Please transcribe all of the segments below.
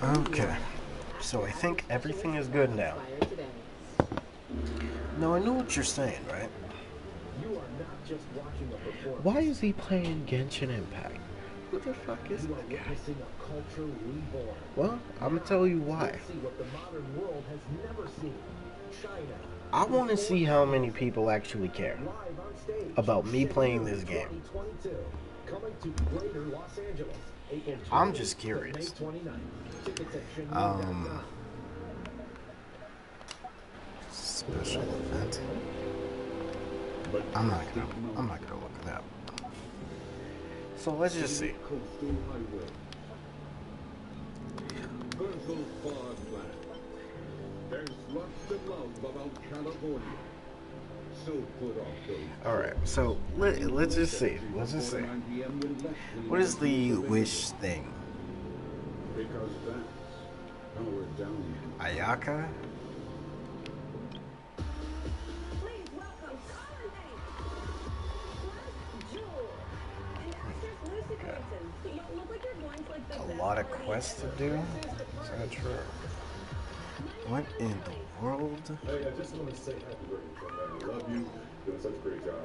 Okay, so I think everything is good now. Now I know what you're saying, right? Why is he playing Genshin Impact? Who the fuck is that guy? Well, I'm gonna tell you why. I want to see how many people actually care about me playing this game. I'm just curious. Special event. I'm not gonna look it up. So let's just see. Alright, so let's just see. Let's just see. What is the wish thing? Ayaka? A lot of quests to do? Is that true? What in the world? Hey, I just want to say happy birthday, man. I love you. Doing such a great job.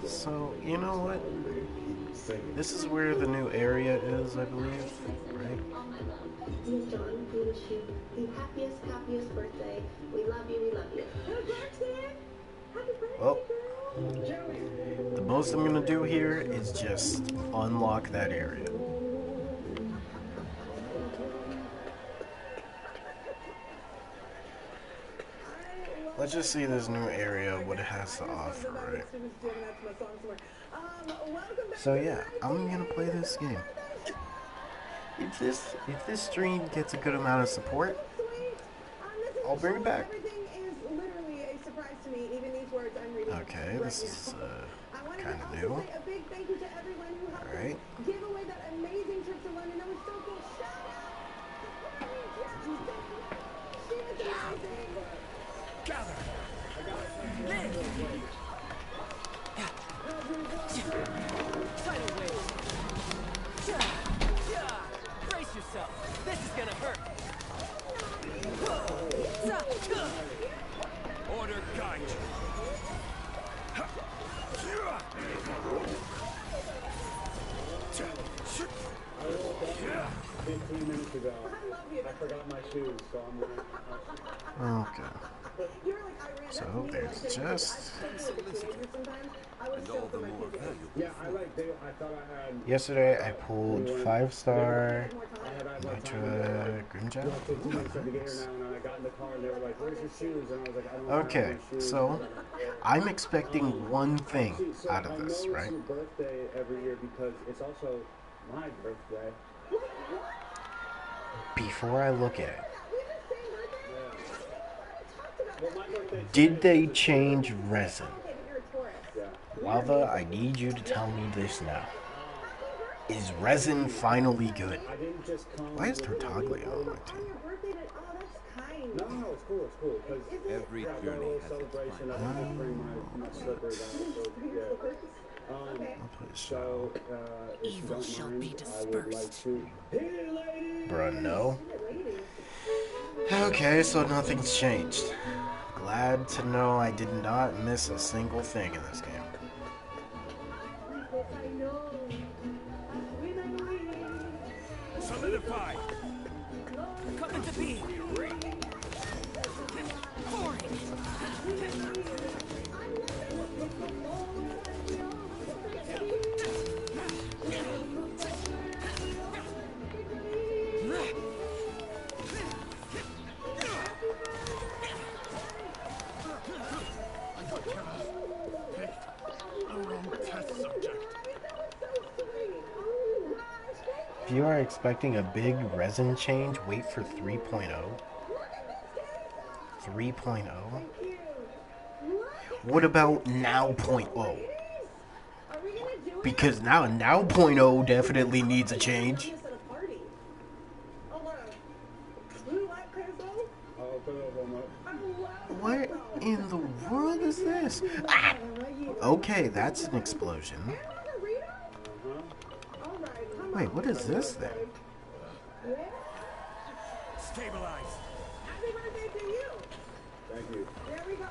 So, you know what? This is where the new area is, I believe, right? Dear John, we wish you the happiest birthday. We love you, we love you. Happy birthday! Happy birthday, Well, the most I'm gonna do here is just unlock that area. Let's just see this new area, what it has to offer, right? So yeah, I'm gonna play this game. If this stream gets a good amount of support, I'll bring it back. Okay, this is kind of new. Alright. Gather! Tidal wave! Brace yourself! This is gonna hurt! Order guide you! 15 minutes ago, I forgot my shoes, so I'm wearing. Okay. So there's just. Yeah, I thought I had. Yesterday I pulled 5-star Nitra Grimjaw. Okay, so I'm expecting one thing out of this, right? Birthday every year because it's also my birthday. Before I look at it, did they change resin? Lava, I need you to tell me this now. Is resin finally good? Why is Tartaglia on my team? No, it's cool. Every journey has its So, evil shall be dispersed. Bruh, no. Okay, so nothing's changed. Glad to know I did not miss a single thing in this game. Solidify! Come into being! If you are expecting a big resin change, wait for 3.0. 3.0? What about now 0.0? Because now 0.0 definitely needs a change. What in the world is this? Ah! Okay, that's an explosion. Wait, what is this then? Stabilize. Happy birthday to you. Thank you. There we go.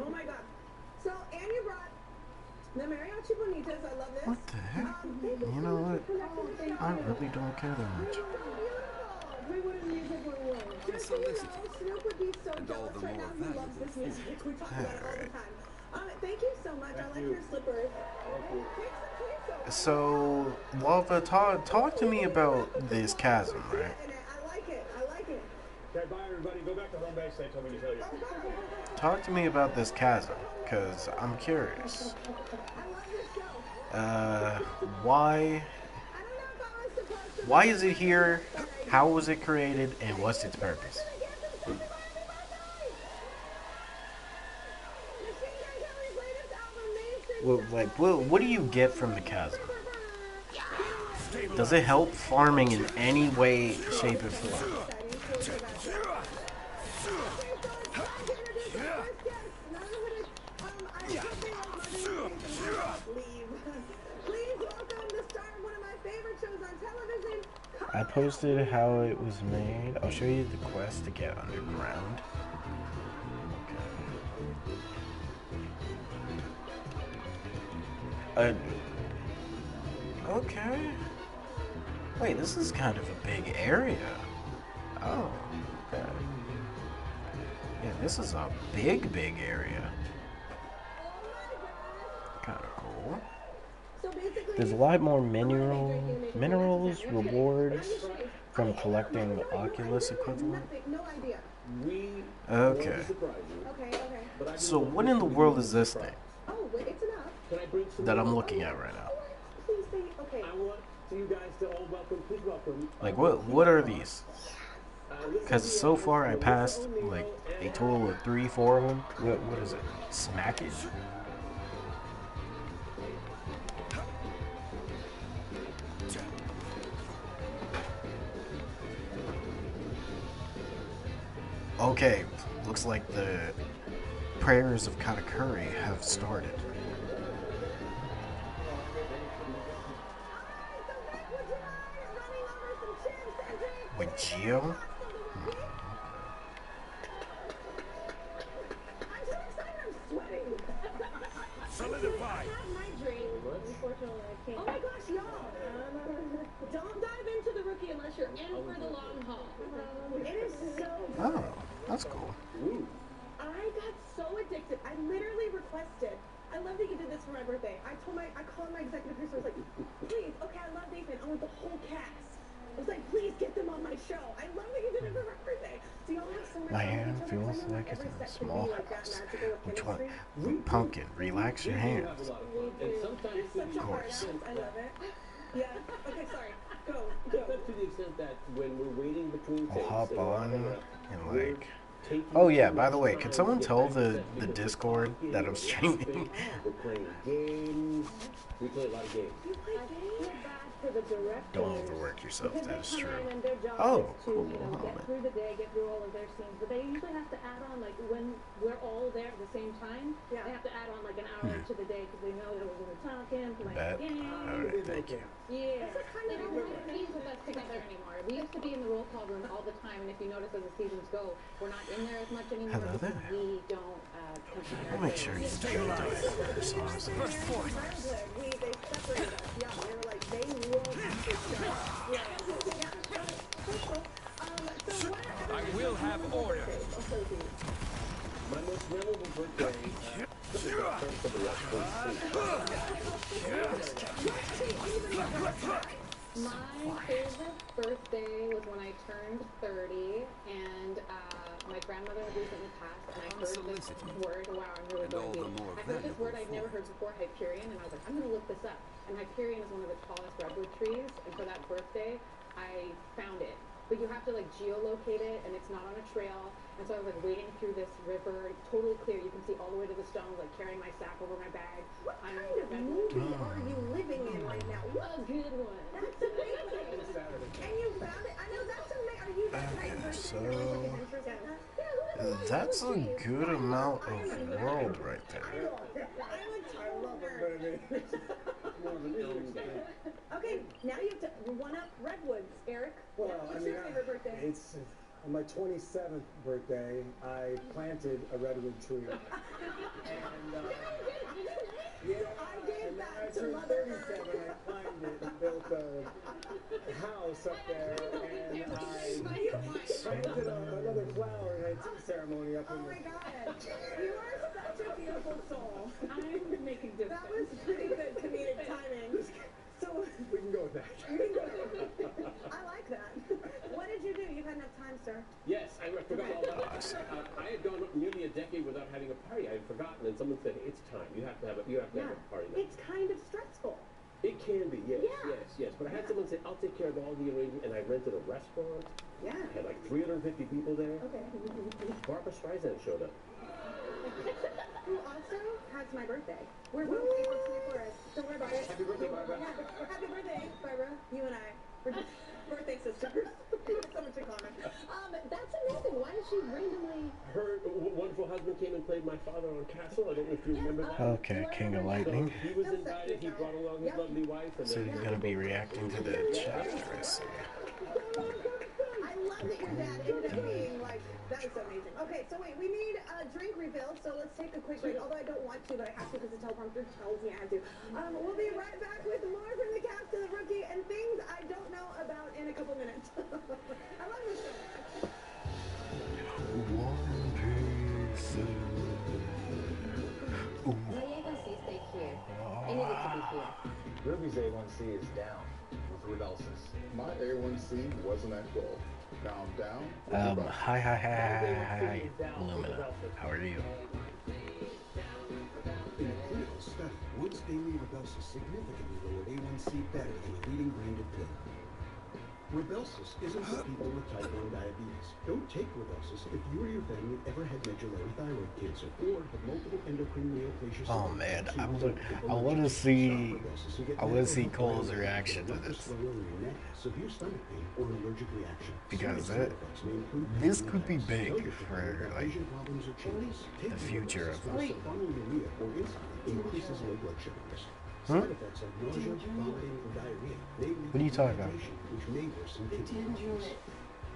Oh my god. So, and you brought the mariachi bonitas. I love this. What the heck? Thank you You so know much what? for connecting the I show. really don't care that much. So beautiful. We wouldn't use it for one. Just so you know, Snoop would be so And all jealous the right more now. He loves this valuable music. We talk about it all the Alright. time. Thank you so much. I like you. your slippers. Thank you. Take some queso. So, Lava, talk to me about this chasm, right? I like it. I like it. Okay, bye everybody. Go back to home base. They told me to tell you. Talk to me about this chasm, because I'm curious. I love your show. Why I don't know if I was supposed to. why is it here? How was it created? And what's its purpose? Well, like, what do you get from the chasm? Does it help farming in any way, shape, or form? I posted how it was made. I'll show you the quest to get underground. Okay. Wait, this is kind of a big area. Oh, okay. Yeah, this is a big area. Kind of cool. There's a lot more minerals, rewards from collecting the Oculus equivalent. We Okay. want to surprise you, Okay. but I do So want what you in the to world be is this surprised. thing Oh, wait, it's enough. Can I bring some that I'm more? looking at right now? Please say, okay. I want you guys to all welcome. Please welcome. Like, what are these? Listen Because to so the far I Melissa passed O'Neill like and a total of 3, 4 of them. What is it? Smack it? Okay, looks like the prayers of Katakuri have started. With Geo? Solidify. Oh my gosh, y'all! Don't dive into the rookie unless you're in for the long haul. It is so good. Oh, that's cool. I got so addicted. I literally requested. I love that you did this for my birthday. I called my executive producer. I was like, please, okay, I love Nathan. I want the whole cast. I was like, please get them on my show. I love that you did it for my birthday. So y'all have so much My fun with hand each other. feels I know, like it's every in a set can small be like that house. magical with Which one? chemistry. Pumpkin, relax your We do have hands. a lot of fun, and sometimes to Such the a hard course. ass. I love it. Yeah. Okay, sorry. Go. Sometimes to the extent that when we're waiting between I'll takes hop and on wrapping up, and we're like... taking Oh yeah, too by the much way, time could to someone get tell back to the set because we're Discord talking, that I'm we're streaming? laughing, we're playing games. We play a lot of games. You play games? For the directors, Don't overwork yourself, because that they is come true. in and their job Oh, is to, cool. you know, get Oh, through the day, get through all of their scenes. But they usually have to add on, like, when we're all there at the same time, Yeah. they have to add on, like, an hour to the day because they know that we're going to talking, playing Bet. games. Alright, thank you. Yeah. This is kind They of don't weird. write scenes with us together anymore. We used to be in the roll call room all the time, and if you notice as the seasons go, we're not in there as much anymore Hello because there. we don't compete I'll make sure you enjoy doing this, honestly. First point. They separated us. Yeah, they were like, they will have to show. Yeah. So what are I will have order. My most memorable birthday. My favorite birthday was when I turned 30 and my grandmother had recently passed and I heard this word, wow, I'm really And all going the more I heard this word I'd never valuable heard before, Hyperion, and I was like, I'm going to look this up. And Hyperion is one of the tallest redwood trees, and for that birthday, I found it. But you have to like geolocate it, and it's not on a trail. And so I was like wading through this river, totally clear. You can see all the way to the stones, like carrying my sack over my bag. What kind of movie are you living in right now? A good one. That's amazing. And you found it. I know that's amazing. Are you that type of person? So- You're like adventurous like that? Yeah, who doesn't That's a like good amount of world right there. I'm a total nerd. more of an illness thing. Okay, now you have to one-up Redwoods, Eric. Well, What's your favorite birthday? It's on my 27th birthday, I planted a redwood tree. And, yeah, I gave and then that I to turned Mother 37, I climbed it and built a house up there, and I planted another flower and had a tea ceremony up in Oh the... my God, you are such a beautiful soul. I'm making distance. That was pretty good comedic timing. So We can go with that. I like that. What did you do? You've had enough time, sir. Yes, I forgot all about it. I had gone nearly a decade without having a party. I had forgotten, and someone said, "It's time. You have to have a party now." It's kind of stressful. It can be, yes, Yeah. yes. But I had someone say, "I'll take care of all the arrangement," and I rented a restaurant. Yeah. I had like 350 people there. Okay. Barbara Streisand showed up. Who also has my birthday. We're both April 24th. Don't worry about it. Happy birthday, Barbara. Yeah. Happy birthday, Barbara. You and I. We're just birthday sisters. We have so much in common. That's amazing. Why did she randomly... Her wonderful husband came and played my father on Castle. I don't know if you remember that. Okay, King of So Lightning. he was invited. He brought along his lovely wife. And So then you're gonna be reacting to the chapter, I see. I love that your dad ended up being like, that is so amazing. Okay, so wait, we need a drink refill, so let's take a quick break. Although I don't want to, but I have to because the teleprompter tells me I have to. We'll be right back with more from the cast of The Rookie and things I don't know about in a couple minutes. I love this show. One Piece. TheLegacy stayed here. I needed to be here. Ruby's A1C is down with Rebelsis. My A1C wasn't at goal. Now I'm down. Hi, Lumina. How are you? In a clinical study, once daily Rebelsis significantly lowered A1C better than a leading branded pill. Rebelsis isn't for people with type 1 diabetes. Don't take Rebelsis if you or your family ever had medullary thyroid cancer or have multiple endocrine neoplasia. Oh man, I want to see Cole's reaction to this, Severe stomach pain or allergic reaction. because this could be big for like the future of us. Increases low blood sugar risk. Huh? Side effects like nausea, vomiting, or diarrhea may lead What are you to talking about? dehydration, which may worsen kidney problems.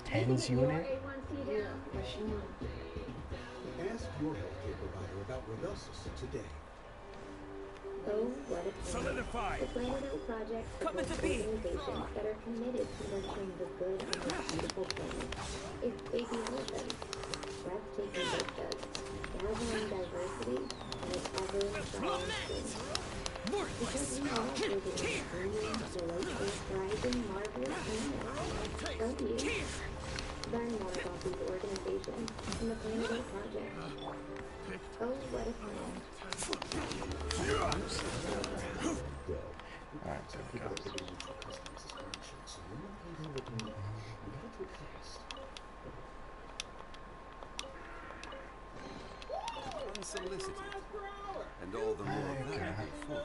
Tens unit? Ask your healthcare provider about Rebelsis today. Oh, what a plan. Solidify. The Planet Out Project supports organizations that are committed to nurturing the good in this beautiful planet. It's baby elephants, breathtaking vistas, dazzling diversity, and its ever-growing strength. Because we all live in a green, delightful, thriving, marvelous planet. Don't you? Learn more about these organizations in the Planet Out Project. Oh, what a plan. Alright, there we go. Unsolicited, and all the more valuable for it.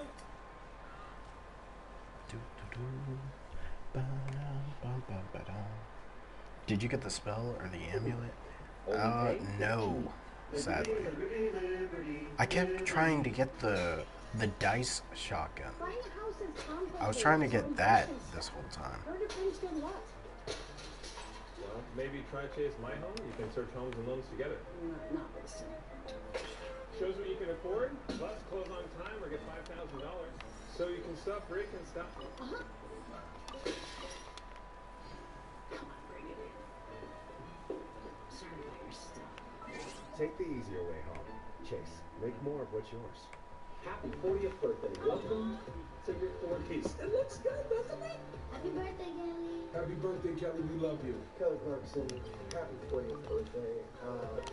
Did you get the spell or the amulet? No, sadly. I kept trying to get the dice shotgun. I was trying to get that this whole time. Well, maybe try Chase My Home. You can search homes and loans together. Not listen. Shows what you can afford, plus close on time or get $5,000. So you can stop breaking stuff. Uh-huh. Come on, bring it in. Sorry about your stuff. Take the easier way home. Chase, make more of what's yours. Happy 40th birthday. Welcome to your 40s. It looks good, doesn't it? Happy birthday, Kelly. Happy birthday, Kelly. We love you. Kelly Clarkson, happy 40th birthday.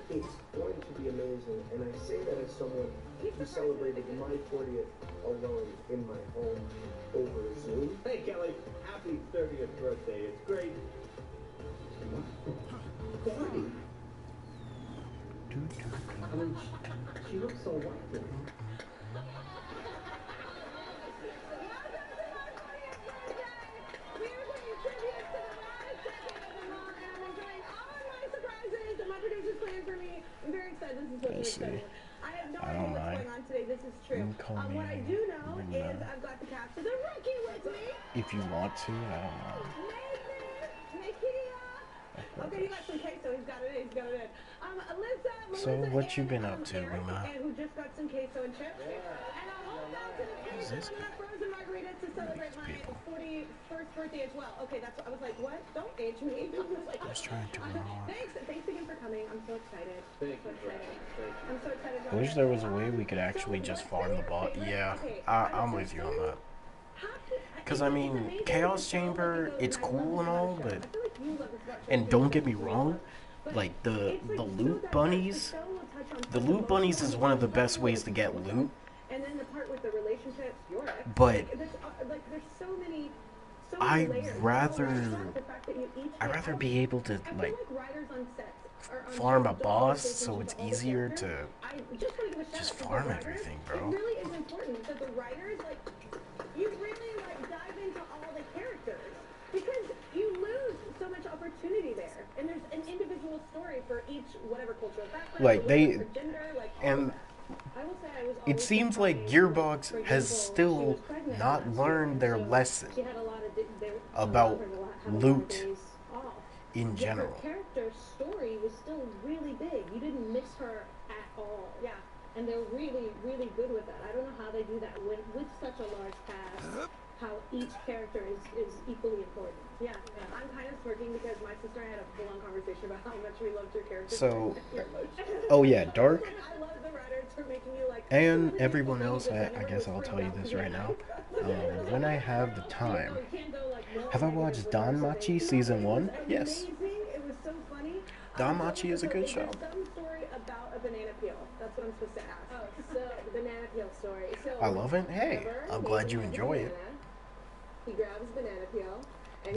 It's going to be amazing, and I say that as someone who celebrated my 40th alone in my home over Zoom. Hey, Kelly. Happy 30th birthday. It's great. 40? I mean, she looks so white to me. I'm very excited. This is so exciting. I have no idea what's going on today. This is true. You can call me What I do know is Luna. I've got the cast of the rookie with me. If you want to, I don't know. Okay, you got some queso. He's got it in. He's got it in. Alyssa, So, what you been up to, Eric, Luna? and who just got some queso and chips. And a whole mountain of Who's this guy? frozen margaritas to celebrate my People. 41st birthday as well. Okay, that's what I was like. What? Don't age me. I was like, I was trying to rock. Thanks again for coming. I'm so excited. I'm so excited. I wish there was a way we could actually just farm the bot. Yeah, I'm with you on that. Because, I mean, Chaos Chamber, it's cool and all, but... And don't get me wrong, like, the loot bunnies... The loot bunnies is one of the best ways to get loot. And then the part with the relationships, But... there's so many I'd rather be able to, like, farm a boss so it's easier to just farm everything, bro. It really is important that the writers, like, you really, like, dive into all the characters. Because you lose so much opportunity there. And there's an individual story for each, whatever cultural background, Like, they... or gender, like, And... It seems like Gearbox has still not learned their lesson about loot in general. Her character story was still really big. You didn't miss her at all. Yeah. And they're really, really good with that. I don't know how they do that with such a large cast. How each character is equally important. Yeah, I'm kind of smirking because my sister and I had a full-on conversation about how much we loved your character. So, oh yeah, Dark, I love the writers for making you like. and everyone else, I guess I'll tell you this right now. When I have the time, have I watched Don Machi Season 1? Yes. It was so funny. Don Machi is a good show. Some story about a banana peel. That's what I'm supposed to ask. Oh, so the banana peel story. So I love it. Hey, I'm glad you enjoy it. He grabs banana peel.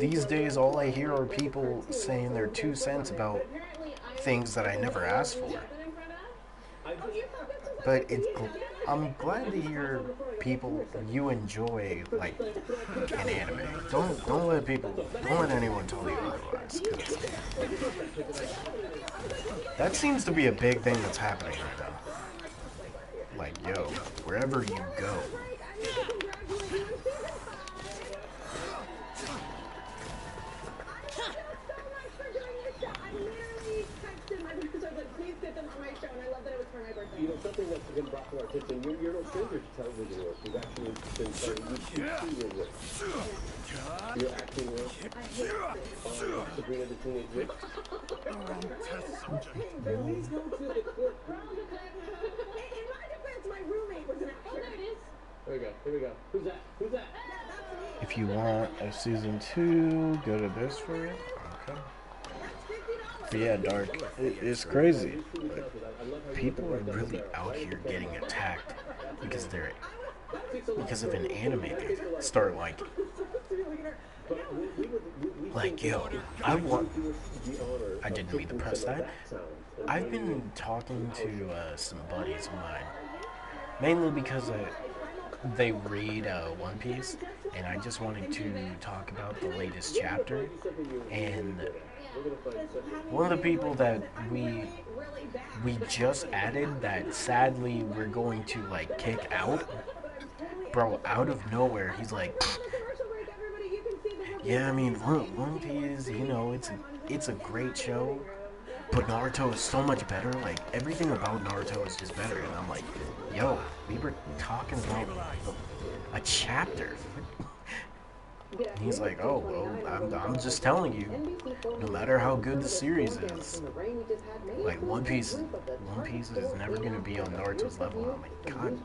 These days, all I hear are people saying their 2 cents about things that I never asked for. But I'm glad to hear you enjoy, like, an anime. Don't let anyone tell you otherwise. 'Cause that seems to be a big thing that's happening right now. Like, yo, wherever you go. You know, something that's been brought to our attention, you're no stranger to television work. You've actually been starting YouTube work. Your acting work. Sabrina the Teenage Witch. Please go to the clip. In my defense, my roommate was an actor. Oh, there it is. Here we go. Who's that? Who's that? If you want a season 2, go to this for it. Okay. But yeah, Dark, it's crazy. Like, people are really out here getting attacked because of an anime they start liking. Like, yo, I didn't mean to press that. I've been talking to some buddies of mine, mainly because they read One Piece, and I just wanted to talk about the latest chapter. And one of the people that we just added that sadly we're going to, like, kick out, bro, out of nowhere, he's like, yeah, I mean, One Piece, you know, it's a great show, but Naruto is so much better. Like, everything about Naruto is just better. And I'm like, yo, we were talking about a chapter. And he's like, oh, well, I'm just telling you, no matter how good the series is, like, One Piece is never gonna be on Naruto's level. And I'm like, god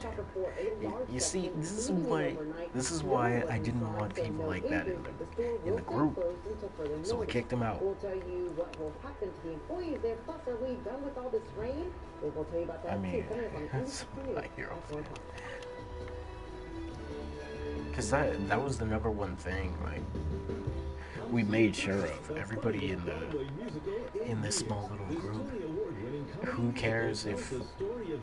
damn. You see, this is why I didn't want people like that in the group. So I kicked them out. I mean, that's my hero. Because that was the #1 thing, like, we made sure of. Everybody in this small little group, who cares if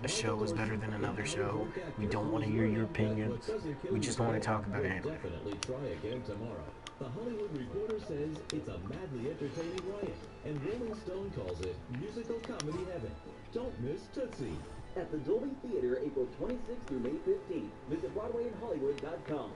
a show is better than another show. We don't want to hear your opinions. We just want to talk about it. Definitely try again tomorrow. The Hollywood Reporter says it's a madly entertaining riot, and Rolling Stone calls it musical comedy heaven. Don't miss Tootsie. At the Dolby Theater, April 26th through May 15th. Visit BroadwayInHollywood.com.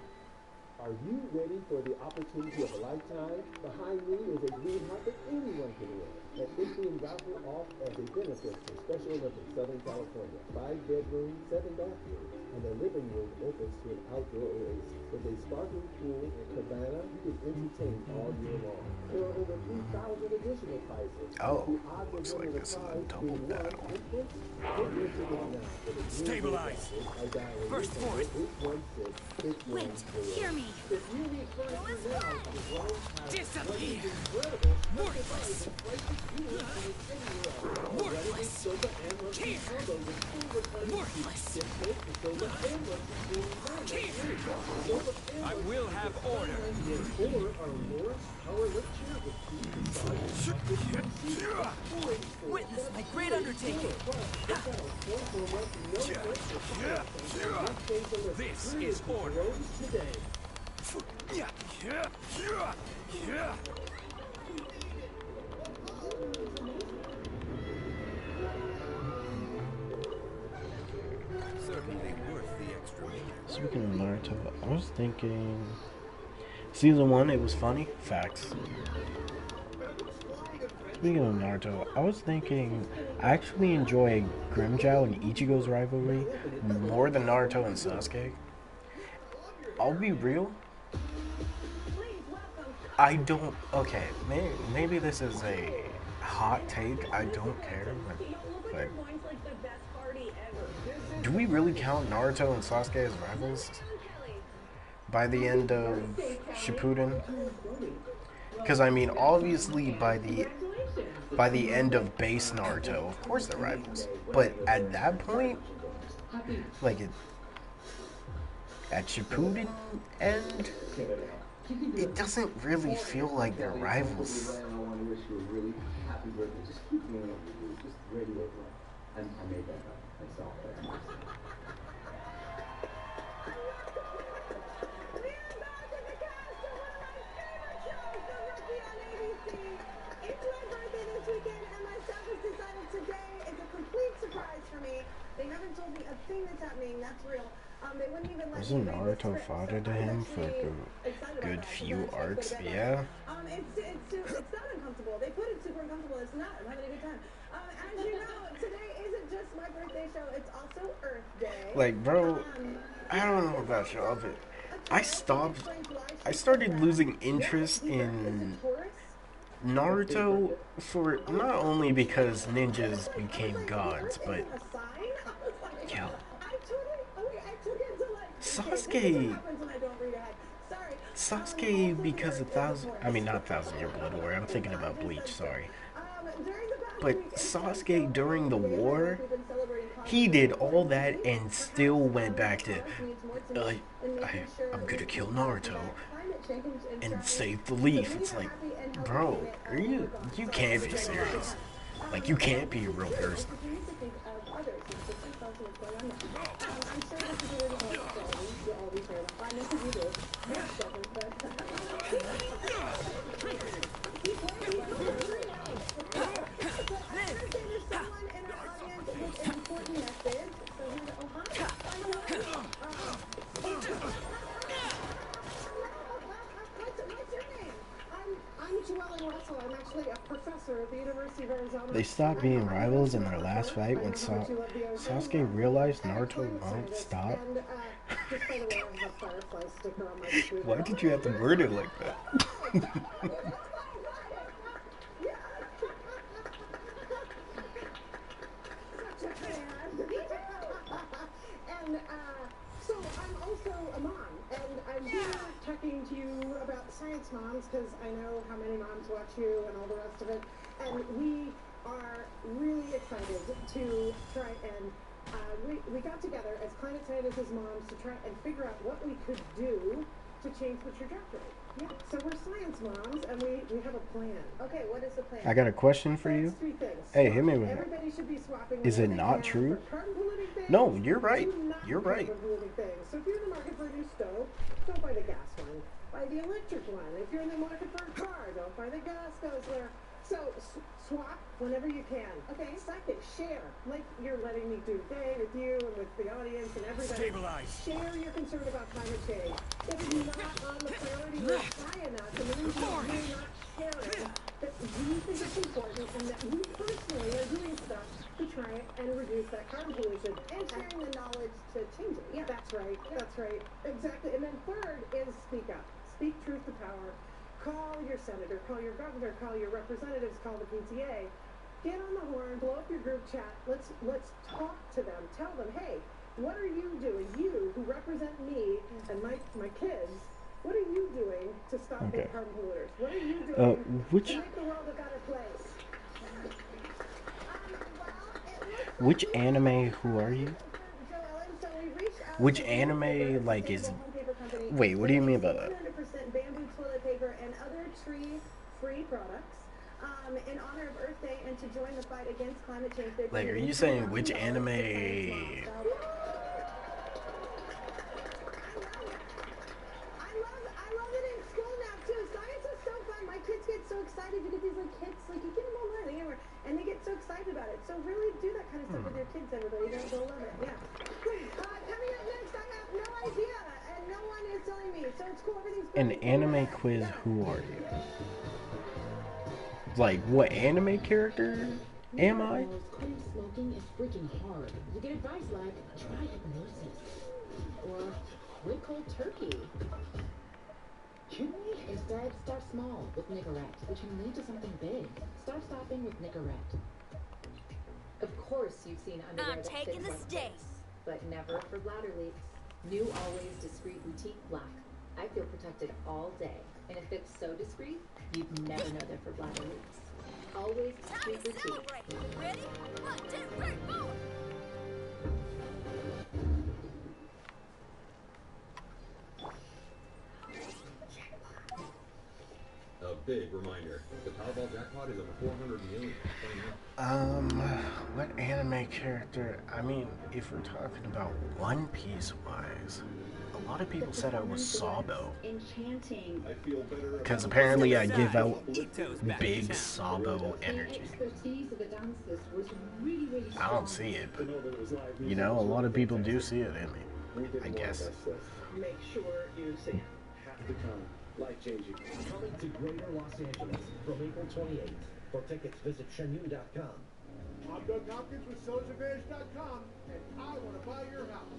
Are you ready for the opportunity of a lifetime? Behind me is a green hat that anyone can wear. And it's being raffled off as a benefit for Special Olympics Southern California. 5 bedrooms, 7 bathrooms, and the living room opens to an outdoor oasis. With a sparkling pool and cabana, you can entertain all year long. There are over 3,000 additional prizes. Oh, looks like this is a double battle. Stabilize. First point. Wait, hear me. Disappear. Worthless. Worthless. Here. Worthless. Here. I will have order. Witness my great undertaking. This is order. Certainly worth the extra meter. Speaking of Naruto, I was thinking season 1 it was funny. Facts. Speaking of Naruto, I was thinking I actually enjoy Grimmjow and Ichigo's rivalry more than Naruto and Sasuke. I'll be real. I don't. Okay, maybe this is a hot take. I don't care, but do we really count Naruto and Sasuke as rivals by the end of Shippuden? Because I mean, obviously by the end of base Naruto, of course they're rivals. But at that point, like at Shippuden end, it doesn't really feel like they're rivals. I want to wish you a really happy birthday. Just keep doing what you do. Just radiate love. I made that up. That's all. They haven't told me a thing that's happening. That's real. They wouldn't even let Wasn't Naruto father to him for a good few arcs? Yeah. It's not uncomfortable. They put it super uncomfortable. It's not. I'm having a good time. As you know, today isn't just my birthday show. It's also Earth Day. Like, bro, I don't know about y'all, but I started losing interest in Naruto for not only because ninjas became gods, but yo, Sasuke because of not 1,000-Year Blood War. I'm thinking about Bleach. Sorry, but Sasuke during the war, he did all that and still went back to I'm gonna kill Naruto and save the leaf. It's like, bro, you can't be serious. Like, you can't be a real person. I'm actually a professor at the University of Arizona. They stopped being rivals in their last fight when Sasuke realized Naruto won't stop. Why did you have to word it like that? And so I'm also a mom, and I'm here talking to you about Science Moms because I know how many moms watch you and all the rest of it. And we are really excited to try and we got together as climate scientists as moms to try and figure out what we could do to change the trajectory Yeah, so we're science moms, and we have a plan. Okay, what is the plan? I got a question for you. Three things. Hey, hit me with it. Everybody should be swapping. Is it not true? Carbon-polluting things. No, you're right. To not You're right. carbon-polluting things. So if you're in the market for a new stove, don't buy the gas one. Buy the electric one. If you're in the market for a car, don't buy the gas guzzler. So swap whenever you can. Okay. Second, share. Like you're letting me do today with you and with the audience and everybody. Stabilize. Share your concern about climate change. If it's not on the priority list high enough, and the reason you're not sharing that you think it's important and that you personally are doing stuff to try and reduce that carbon pollution. And sharing the knowledge to change it. Yeah, that's right. That's right. Exactly. And then third is speak up. Speak truth to power. Call your senator, call your governor, call your representatives, call the PTA. Get on the horn, blow up your group chat. Let's talk to them. Tell them, hey, what are you doing? You who represent me and my kids, what are you doing to stop big carbon polluters? What are you doing to make the world a better place? Which anime? Who are you? Which anime like is? Wait, what do you mean by that? 100% bamboo toilet paper and other tree-free products in honor of Earth Day and to join the fight against climate change. Like, are you saying which anime? I love it in school now too. Science is so fun. My kids get so excited. You get these like kids, like you get them online anywhere, and they get so excited about it. So really do that kind of stuff with your kids, everybody. They'll love it. Yeah. Great. Coming up next, I have no idea, and no one is telling me. So it's cool. Everything's An anime quiz. Who are you? Like, what anime character am I? Quitting smoking is freaking hard. You get advice like, try hypnosis. Or quit cold turkey. Instead, start small with Nicorette, which can lead to something big. Start stopping with Nicorette. Of course, you've seen underwear that taking fits the like stakes. this, but never for bladder leaks. New Always Discreet Boutique Black. I feel protected all day, and it fits so discreet, you'd never know they're for bladder leaks. Always Discreet Boutique. Ready? 1, 2, 3, 4. A big reminder, the Powerball jackpot is over 400 million. What anime character? I mean, if we're talking about One Piece wise, a lot of people said I was Sabo. Enchanting. I feel better Because apparently I give out big Sabo energy. I don't see it, but, you know, a lot of people do see it in me, I guess. Make sure you see half the time. Life-changing. Coming to Greater Los Angeles from April 28th. For tickets, visit shenyun.com. I'm Doug Hopkins with SellersAdvantage.com, and I want to buy your house.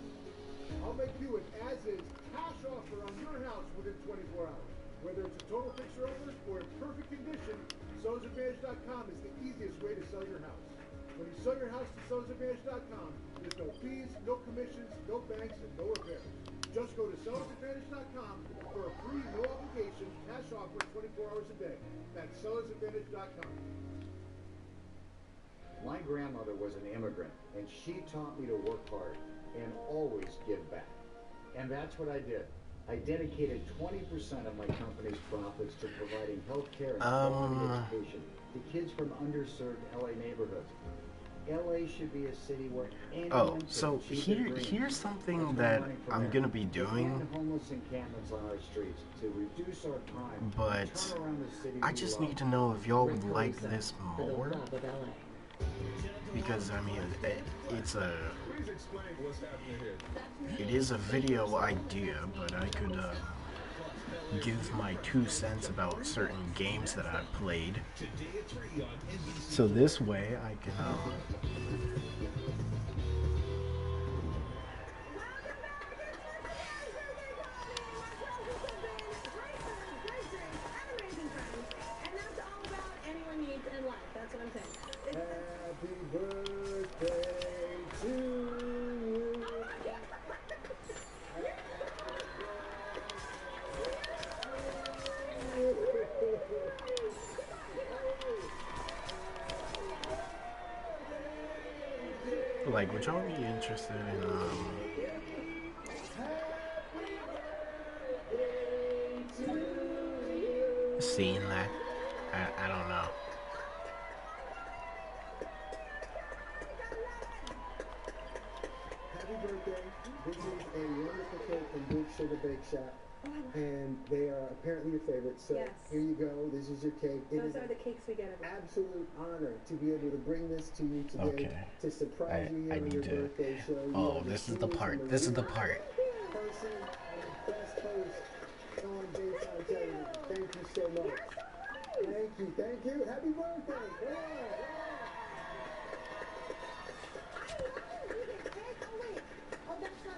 I'll make you an as-is cash offer on your house within 24 hours. Whether it's a total fixer-upper or in perfect condition, SellersAdvantage.com is the easiest way to sell your house. When you sell your house to SellersAdvantage.com, there's no fees, no commissions, no banks, and no repairs. Just go to SellersAdvantage.com for a free, no-obligation cash offer 24 hours a day. That's SellersAdvantage.com. My grandmother was an immigrant, and she taught me to work hard and always give back. And that's what I did. I dedicated 20% of my company's profits to providing health care and quality education to kids from underserved LA neighborhoods. LA should be a city where anyone so here's something that I'm gonna be doing, homeless encampments on our streets to reduce our crime, but turn around the city I just need to know if y'all would like this more, because I mean it is a video idea, but I could give my 2 cents about certain games that I've played. So this way I can Happy birthday to you. like, would y'all be interested in seen that. I don't know. Happy birthday. This is a wonderful cake from Big Sugar Bake Shop. And they are apparently your favorite. So Yes. here you go. This is your cake. It Those is are the cakes we get every absolute honor to be able to bring this to you today Okay. to surprise you here I on need your to. birthday show. You Oh, are this is the truest part. and This is the most part. person and best host on daytime television. Thank you so much. Thank you. Thank you. Happy birthday. Come on.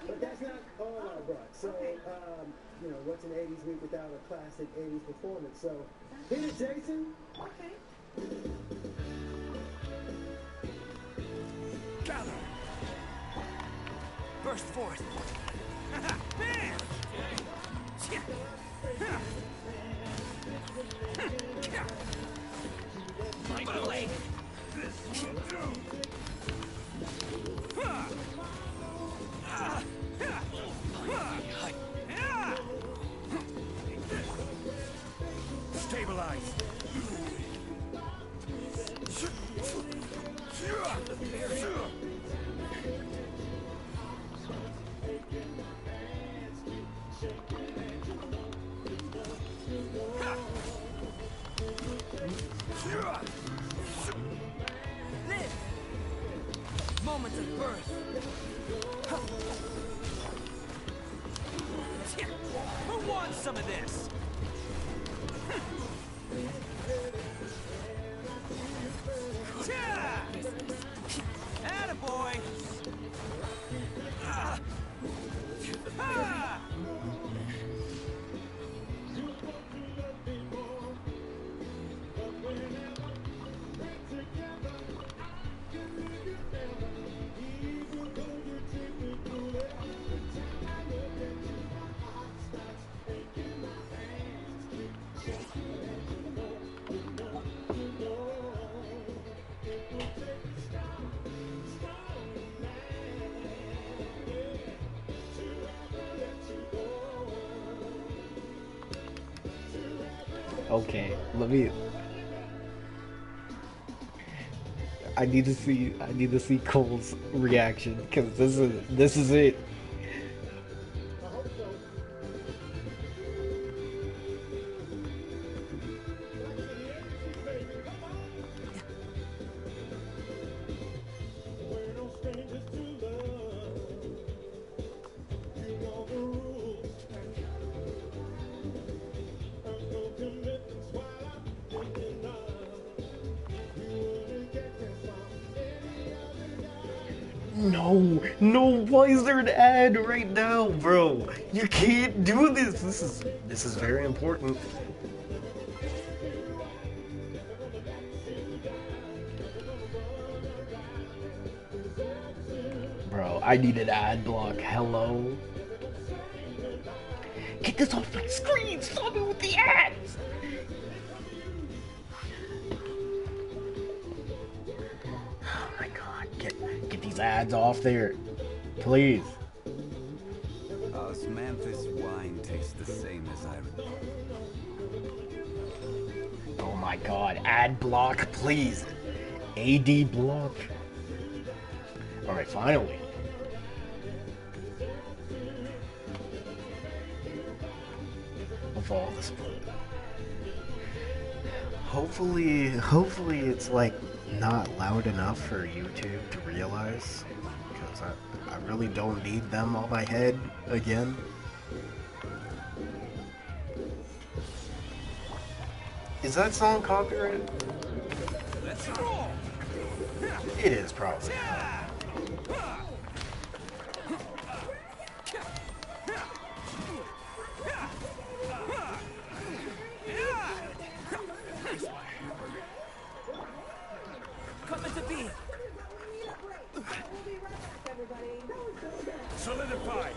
But that's not all I brought. So, you know, what's an 80s week without a classic 80s performance? So, hit it, Jason. Okay. Gather. Burst forth. Bam! My blade. Stabilize. Live. Moments of birth. Who wants some of this? Attaboy! Okay, let me. I need to see Cole's reaction because this is it. No, why is there an ad right now, bro? You can't do this. This is very important. Bro, I need an ad block. Hello? Get this off my screen. Stop me with the ads. Oh my god, get these ads off there. Please. Osmanthus wine tastes the same as I remember. Oh my god, ad block, please. AD block. Alright, finally. Of all this. Hopefully it's like not loud enough for YouTube to realize. Because I really don't need them on my head again. Is that song copyrighted? Let's roll. It is probably. Coming to be. Solidify.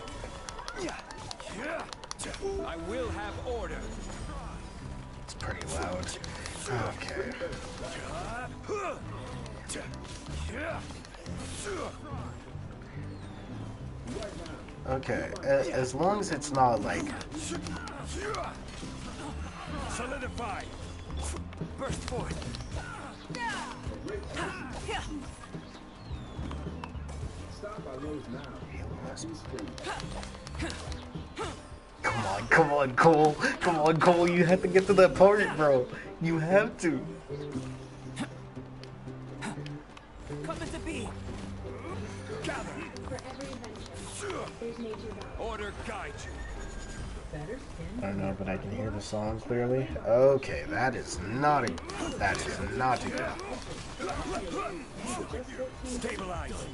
I will have order. It's pretty loud. Okay. Okay, as long as it's not like Solidify. Burst forth. Stop by Lowe's now. Come on, come on, Cole. Come on, Cole. You have to get to that part, bro. You have to. Come into being. Gather. For every adventure, there's nature value. Order guide you. I don't know, but I can hear the song clearly. Okay, that is not a good. Stabilize.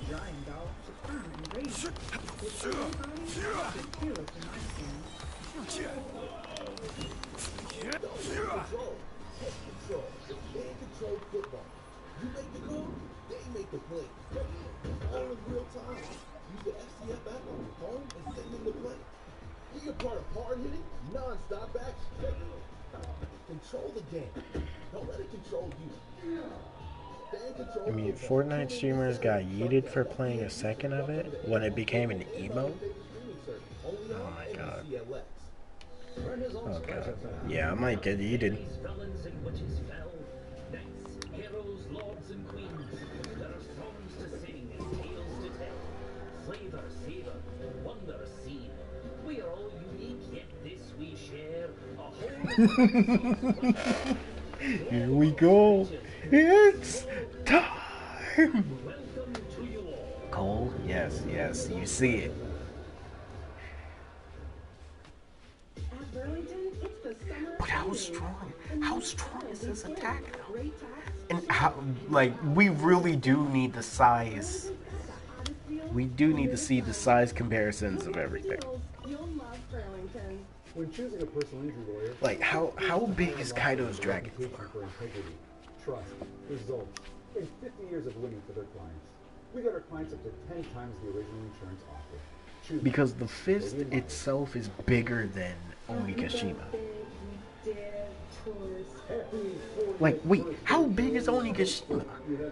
Control football. You make the call, they make the play. All in real time. Use the FCF app on your phone and send them the play. Be a part of hard-hitting, non-stop action. Control the game. Don't let it control you. I mean, Fortnite streamers got yeeted for playing a second of it when it became an emo. Oh my god. Oh god. Yeah, I might get yeeted. Heroes, lords, and queens. There are songs to sing and tales to tell. Flavor, savor, wonder seen. We are all unique, yet this we share. A whole Here we go. It's time. Cole, yes, yes, you see it. But how strong is this attack though? And how, like, we really do need the size. We do need to see the size comparisons of everything. When choosing a personal injury lawyer, Like, how big is Kaido's dragon? for integrity, trust, results, and 50 years of winning for their clients. We got our clients up to 10 times the original insurance offer. Choose Because the fist itself is bigger than Onigashima. Like, wait, how big is Onigashima?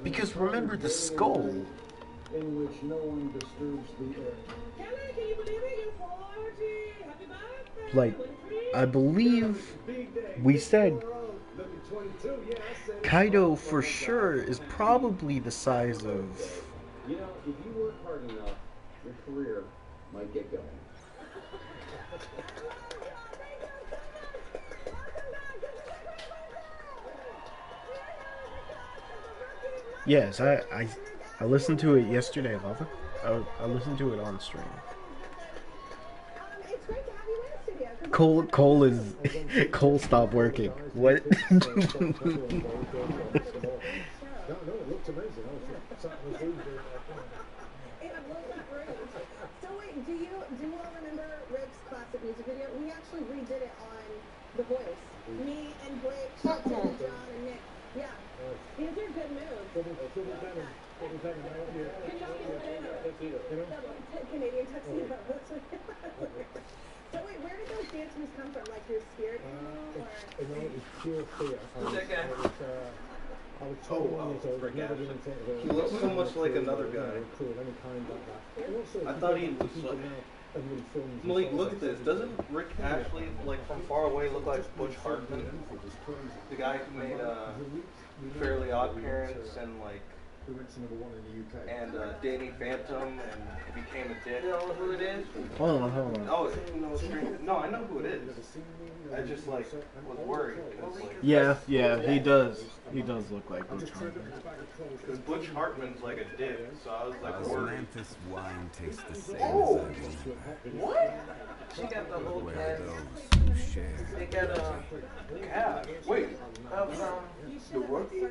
Because remember the skull. in which no one disturbs the air. Like, I believe we said Kaido for sure is probably the size of. You know, if you work hard enough, your career might get going. Yes, I listened to it yesterday, Lava. I listened to it on stream. Cole is Cole stopped working. What? No, it looked amazing. So wait, do you all remember Rick's classic music video? We actually redid it on The Voice. Me and Blake, John and Nick. Yeah. These are good moves. Canadian tuxedo. So wait, where did those dance moves come from? Like your spirit animal, or? No, it's pure fear. I was told He looks so much like another guy. I thought he was like. Malik, look at this. Doesn't Rick Ashley, like from far away, look like Butch Hartman? The guy who made Fairly Odd Parents and like. We went to number 1 in the UK. And Danny Phantom and Became a Dick. You know who it is? Hold on. Oh, no, I know who it is. I just like was worried. Like, Yeah, he does. He does look like Butch Hartman. Because Butch Hartman's like a dick, so I was like worried. Atlantis wine tastes the same Oh, as I mean. what? She got the whole Where cast. those who share. They got a cast. Wait, the Rookie?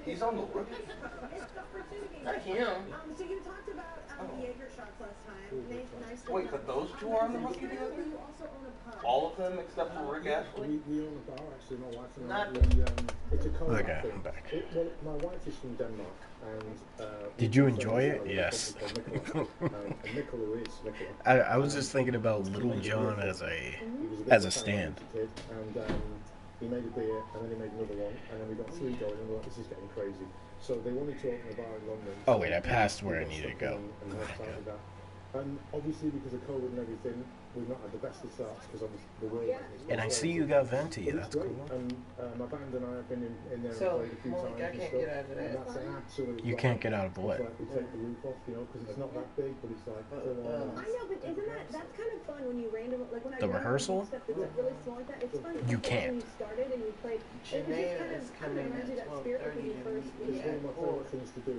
He's on the Rookie? Not him. So you talked about the Jaeger shots last time. Nice to Wait, but those two are on the Rookie together? You also own a pub. All of them except for Rick Ashley? We own a bar, actually. My wife and Not- I. It's a co-op Okay, thing. I'm back. Well, my wife is from Denmark, and Did you enjoy it? Yes. Nicola is Nicola. I was just thinking about Little John as a stand. Kid, and he made a beer, and then he made another one, and then we got 3 going, and we're like, this is getting crazy. So they wanted to open a bar in London. Oh wait, I passed where I needed to go. And obviously because of COVID and everything, we've not had the best of starts because obviously the world. And I see you got Venti. But That's it's great. cool. And my band and I have been in there So, and played a few Monique, times I and can't stuff. get out of that. And that's an absolute. You can't get out of what? It's like we take the roof off, you know, because it's not that big, but it's like. I know, but that's kind of fun when you random like when I The rehearsal? stuff that's like really small like that. It's fun. You When can't. you started and you played. It just kind of reminds you that spirit when you first. It's one of my favourite things to do.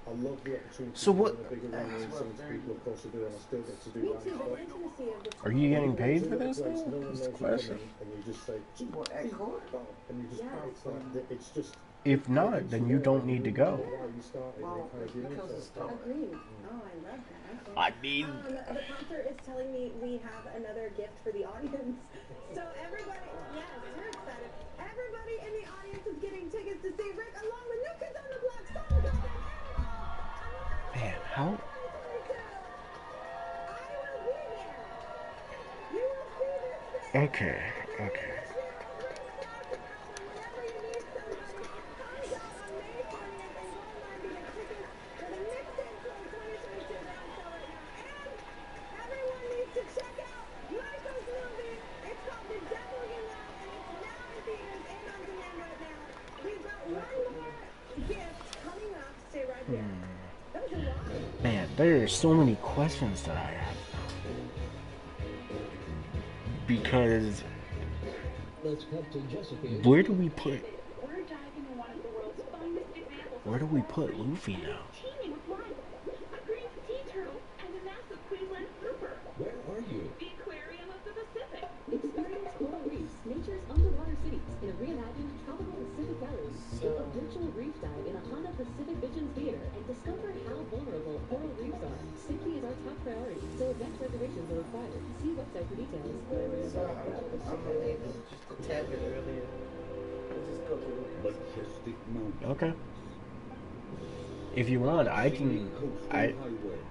I love the opportunity So to what? be in a bigger room and sing to people, of course, I do, and I still get to do Me that too, stuff. but the intimacy of the Are you getting paid for It's this? a place, no one That's the knows you question. come in, and you just say, and you just, it's just. If not, then you don't need to go. Well, because it's agreed. Oh, I love that. I mean, the concert is telling me we have another gift for the audience. So everybody, yes, we're excited. Everybody in the audience is getting tickets to see Rick along with New Kids on the Block song contest. man, how? Okay, okay. Man, there are so many questions that I have. Because where do we put Luffy now? Where are you? The aquarium of the Pacific. Experience coral reefs, nature's underwater cities, in a reimagined tropical Pacific gallery. Take a virtual reef dive in a Honda Pacific Visions Theater and discover how vulnerable coral reefs are. Safety is our top priority, so advance reservations are required. See website for details. Just a tad bit earlier. Just go through the Majestic moment. Okay. If you want, I can.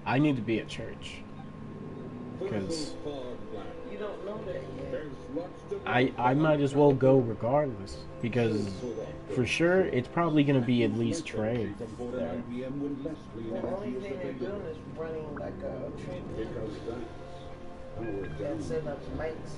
I need to be at church. Because You don't know that yet. I might as well go regardless. Because for sure, it's probably going to be at least Trey there. The only thing they're doing is running like a treadmill and setting up mics.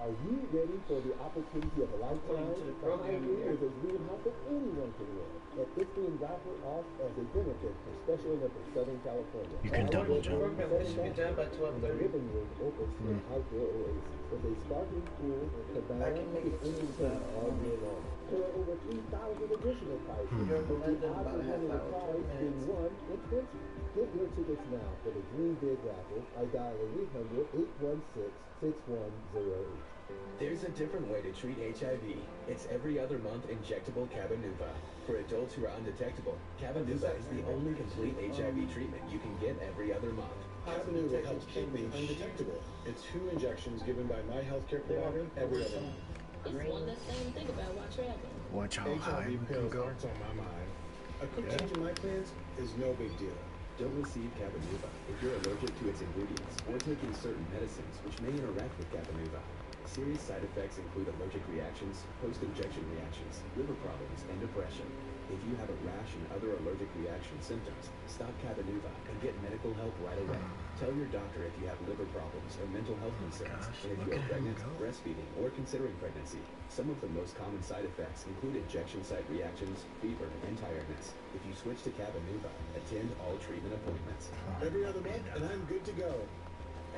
Are you ready for the opportunity of a lifetime? Behind you is a dream house that anyone can win. And it's being raffled off as a benefit for Special Olympics Southern California. You can double jump. We should be done by 12:30. The living room opens to an outdoor oasis with a sparkling pool, cabana, and any tent all year long. There are over 3,000 additional prizes. With the odds of winning a prize being 1 in 20. Get your tickets now for the Dream Big raffle. I dial 800-816-6108. There's a different way to treat HIV. It's every other month injectable Cabenuva. For adults who are undetectable, Cabenuva is the only complete HIV treatment you can get every other month. Cabenuva helps keep me undetectable. It's 2 injections given by my healthcare provider every other month. It's one less thing to think about while traveling. Watch how high we can go. Aren't on my mind. A quick change in my plans is no big deal. Don't receive Cabenuva if you're allergic to its ingredients or taking certain medicines which may interact with Cabenuva. Serious side effects include allergic reactions, post-injection reactions, liver problems, and depression. If you have a rash and other allergic reaction symptoms, stop Cabenuva and get medical help right away. Tell your doctor if you have liver problems or mental health concerns, and if you are pregnant, breastfeeding, or considering pregnancy. Some of the most common side effects include injection site reactions, fever, and tiredness. If you switch to Cabenuva, attend all treatment appointments. Every other month, and I'm good to go.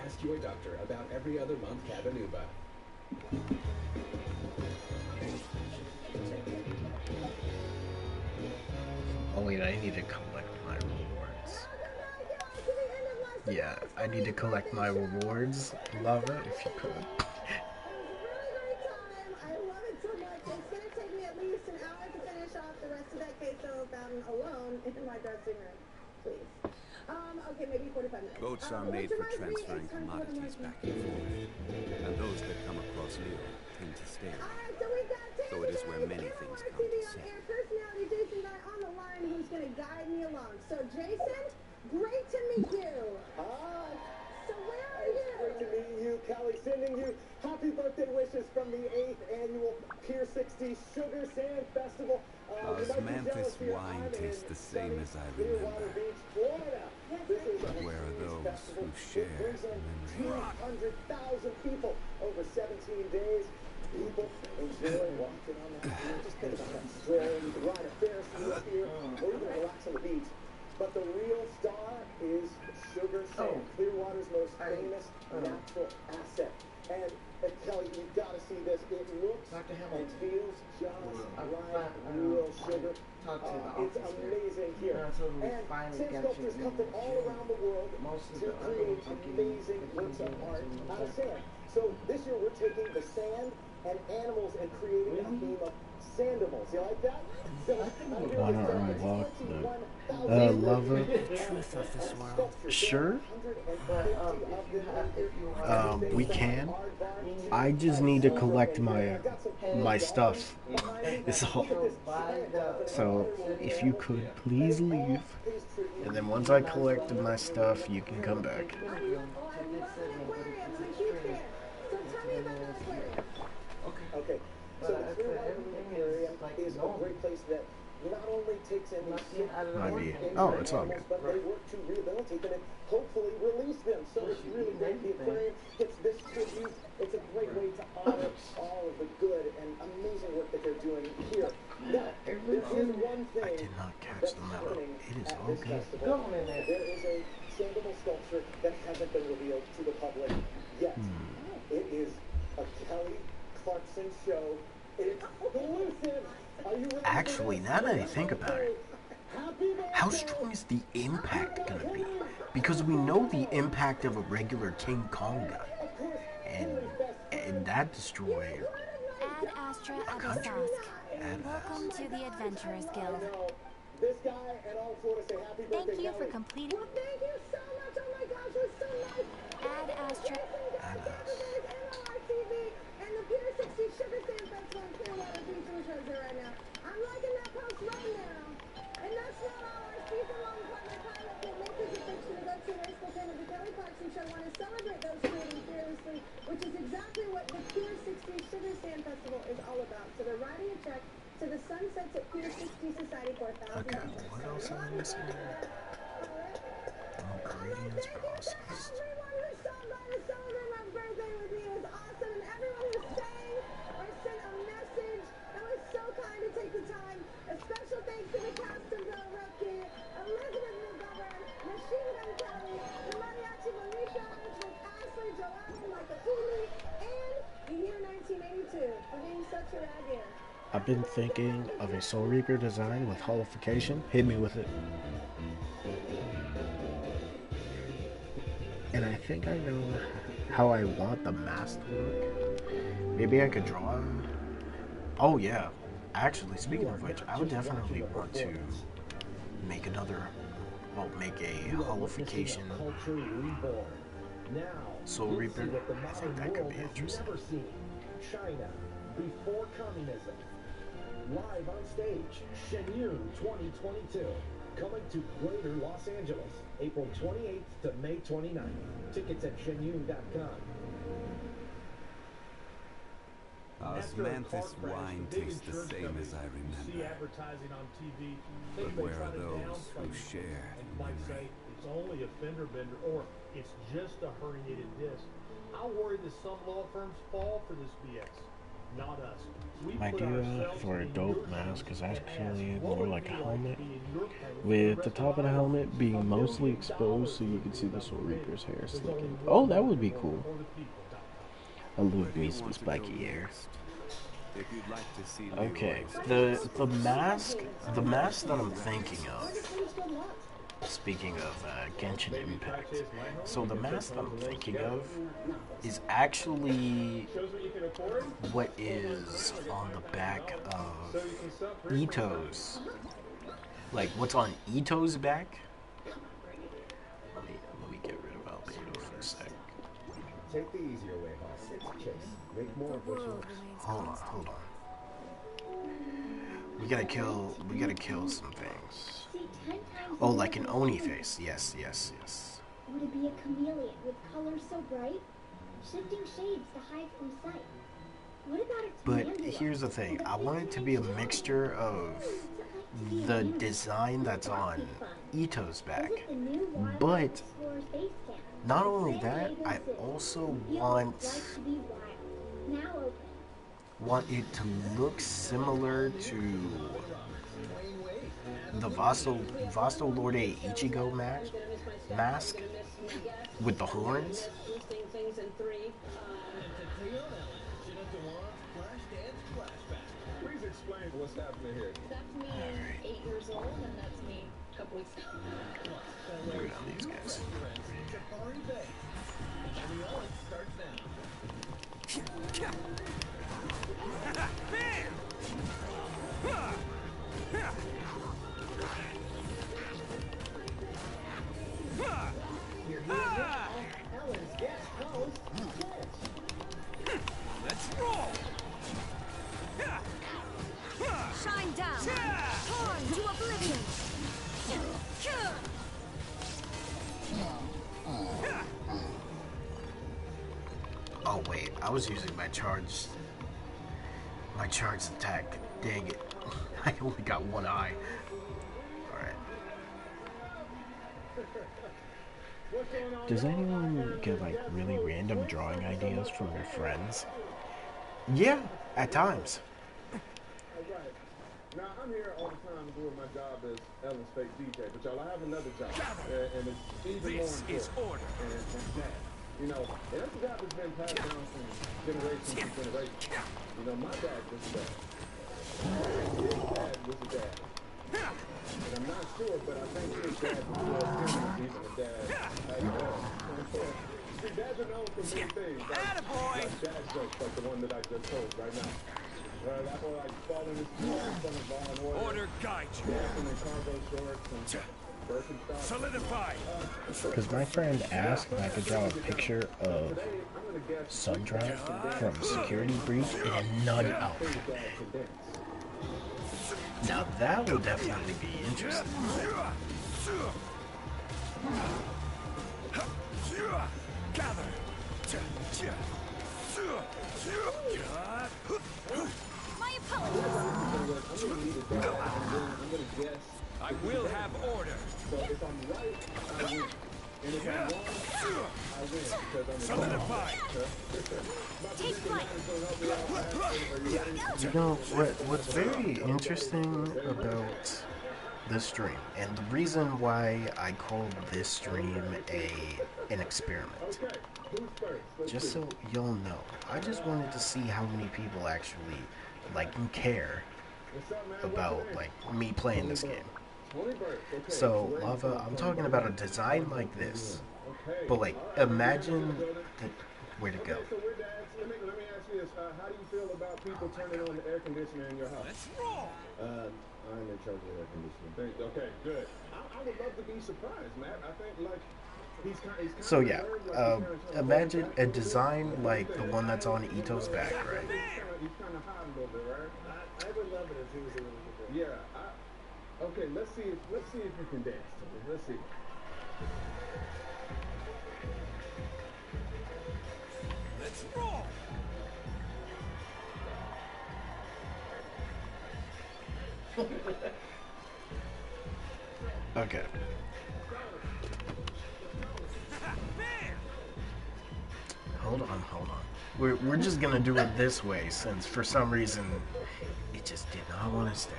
Ask your doctor about every other month Cabenuva. Oh wait, I need to collect my rewards. Yeah, I need to collect my rewards. Love it if you could. I love it so much. It's going to take me at least an hour to finish off the rest of that queso fountain alone in my dressing room. Please. Okay, maybe 45 minutes. Boats are made for transferring commodities back and forth, and those that come across Leo tend to stay. So it is where many things come to say. Personality Jason and I on the line who's going to guide me along. So Jason, great to meet you. So where are you? Great to meet you, Callie. Sending you happy birthday wishes from the 8th annual Pier 60 Sugar Sand Festival. Osmanthus wine tastes the same as I remember. This is But an where are extreme those festival. who It share brings in memory? 200,000 people over 17 days. People enjoy walking on that beach. Just think about that square. You can ride a Ferris wheel here, or even relax on the beach. But the real star is Sugar Sand, Clearwater's most famous natural asset. And Kelly, you've got to see this. It looks and feels just like real sugar. It's amazing here. And sand sculptors come from all around the world to create amazing works of art out of sand. So this year we're taking the sand and animals and creating a theme of Sandimals. You like that? Wanna unlock the lava? Sure. We can. I just need to collect my stuff. It's all. So if you could please leave, and then once I collected my stuff, you can come back. Okay. So the Clearwater area is a great place that not only takes in these sick It's all good. but they work to rehabilitate them and hopefully release them. So it's really great. The aquarium gets this tribute. It's a great way to honor all of the good and amazing work that they're doing here. Now, there is one thing I did not catch the memo. It is all good. festival. There is a Sandoval sculpture that hasn't been revealed to the public yet. It is a Kelly Clarkson show. It's exclusive. Are you ready? Actually, now that I think about it, how strong is the impact gonna be? Because we know the impact of a regular King Kong gun, and that destroyed Ad Astra Abyssosque. Welcome to the Adventurers Guild. This guy and all Florida say happy birthday, Thank you for Kelly. completing. Well, thank you so much. Oh my gosh, it was so nice. Ad Astra. NORTV and the Pier 60 Sugar Sand Festival in Clearwater Beach, which shows there right now. I'm liking that post right now. And that's not all. Our season-long partner pilot that makes his affection to go to graceful fan of the Kelly Clarkson Show want to celebrate those creating fearlessly, which is exactly what the Pier 60 Sugar Sand Festival is all about. So they're writing a check to the Sunsets at Pier 60 Society for $1,000. Okay, what else am I missing here? Ingredients processed. Everyone who stopped by to celebrate my birthday with me was awesome, and everyone who sang or sent a message that was so kind to take the time. A special thanks to the cast of The Rookie, Elizabeth McGovern, Machine Gun Kelly, the Mariachi Monisha, which was Ashley, Joanne, Michael Ely, and the year 1982 for being such a rad year. I've been thinking of a Soul Reaper design with holification. Hit me with it. And I think I know how I want the mask to look. Maybe I could draw him. Oh yeah. Actually, speaking of which, I would definitely want to make make a holification Soul Reaper. I think that could be interesting. China, before communism. Live on stage, Shenyun 2022. Coming to Greater Los Angeles, April 28th to May 29th. Tickets at shenyun.com. Osmanthus wine tastes the same as I remember. Advertising on TV. But where are those who share Might say it's only a fender bender or it's just a herniated disc. I worry that some law firms fall for this BS. Not us. My idea for a dope mask is actually more like a helmet, with the top of the helmet being mostly exposed so you can see the Soul Reaper's hair slicking. Oh, that would be cool. I love me some spiky hair. If you'd like to see Okay, the mask that I'm thinking of. Speaking of Genshin Impact, so the mask that I'm thinking of is actually what is on the back of Ito's. Like what's on Ito's back? Let me get rid of Albedo for a sec. Take the easier way, boss. It's Chase. Make more of what you want. Hold on. We gotta kill some things. Oh, like an Oni face. Yes. Would it be a chameleon with colors so bright? Shifting shades to hide from sight. What about its But mandala? here's the thing. I want it to be a mixture of the design that's on Ito's back. But not only that, I also want it to look similar to the Vasto Lorde Ichigo mask with the horns. Please explain what's happening here. That's me 8 years old, and that's me a couple weeks ago. Look at these guys. And the Onyx starts now. You're here now. Ellen's guest host, Twitch. Let's roll! Shine down! Torn to oblivion! Oh wait, I was using my charged attack. Dang it. I only got one eye. Alright. Does anyone get like really random drawing ideas from your friends? Yeah, at times. Alright. Now, I'm here all the time doing my job as Ellen's fake DJ, but y'all, I have another job, and it's even more important. This is order. And that, you know, and that's a job that's been passed down from generation to generation. You know, my dad was a dad. His dad was a dad. And I'm not sure, but I think his dad was even a dad as well. See, dads are known for many things. Like dad jokes like the one that I just told right now. That boy like falling asleep in front of Law and Order. Order guide you. Dancing in cargo shorts and Birkenstocks. Solidify. Because my friend asked if I could draw a picture of Sundrive from Security Breach in a nut outfit. Now that will definitely be interesting. Gather. My opponent! I will have order. So if I'm right, I win. And if I'm wrong, I win because I'm Solidify. Take flight! You know, what's very interesting about this stream, and the reason why I called this stream an experiment, just so you'll know, I just wanted to see how many people actually care about me playing this game. So Lava, I'm talking about a design like this, but imagine where'd it go? So we're dads. Let me ask you this: how do you feel about people turning on the air conditioner in your house? Let's roll. I'm in charge of the air conditioning. Okay, good. I would love to be surprised, Matt. I think he's kind so yeah, imagine a design like the one that's on Ito's back, right? He's kind of hot a little bit, right? I would love it if he was a really good dancer. Yeah. Okay, let's see if you can dance to me. Let's see. Let's roll. Okay. Hold on. We're just gonna do it this way, since for some reason it just did not want to stay.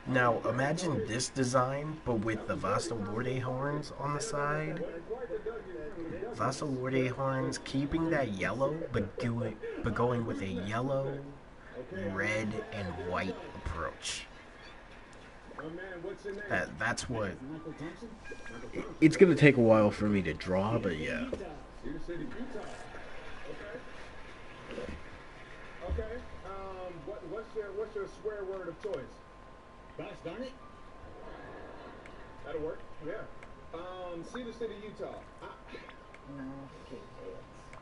Now imagine this design, but with the Vasto Lorde horns on the side. Vasto Lorde horns, keeping that yellow, but going with a yellow, red, and white approach. That's what. It's gonna take a while for me to draw, but yeah. Okay. What's your swear word of choice? Gosh darn it. That'll work. Yeah. Cedar City, Utah.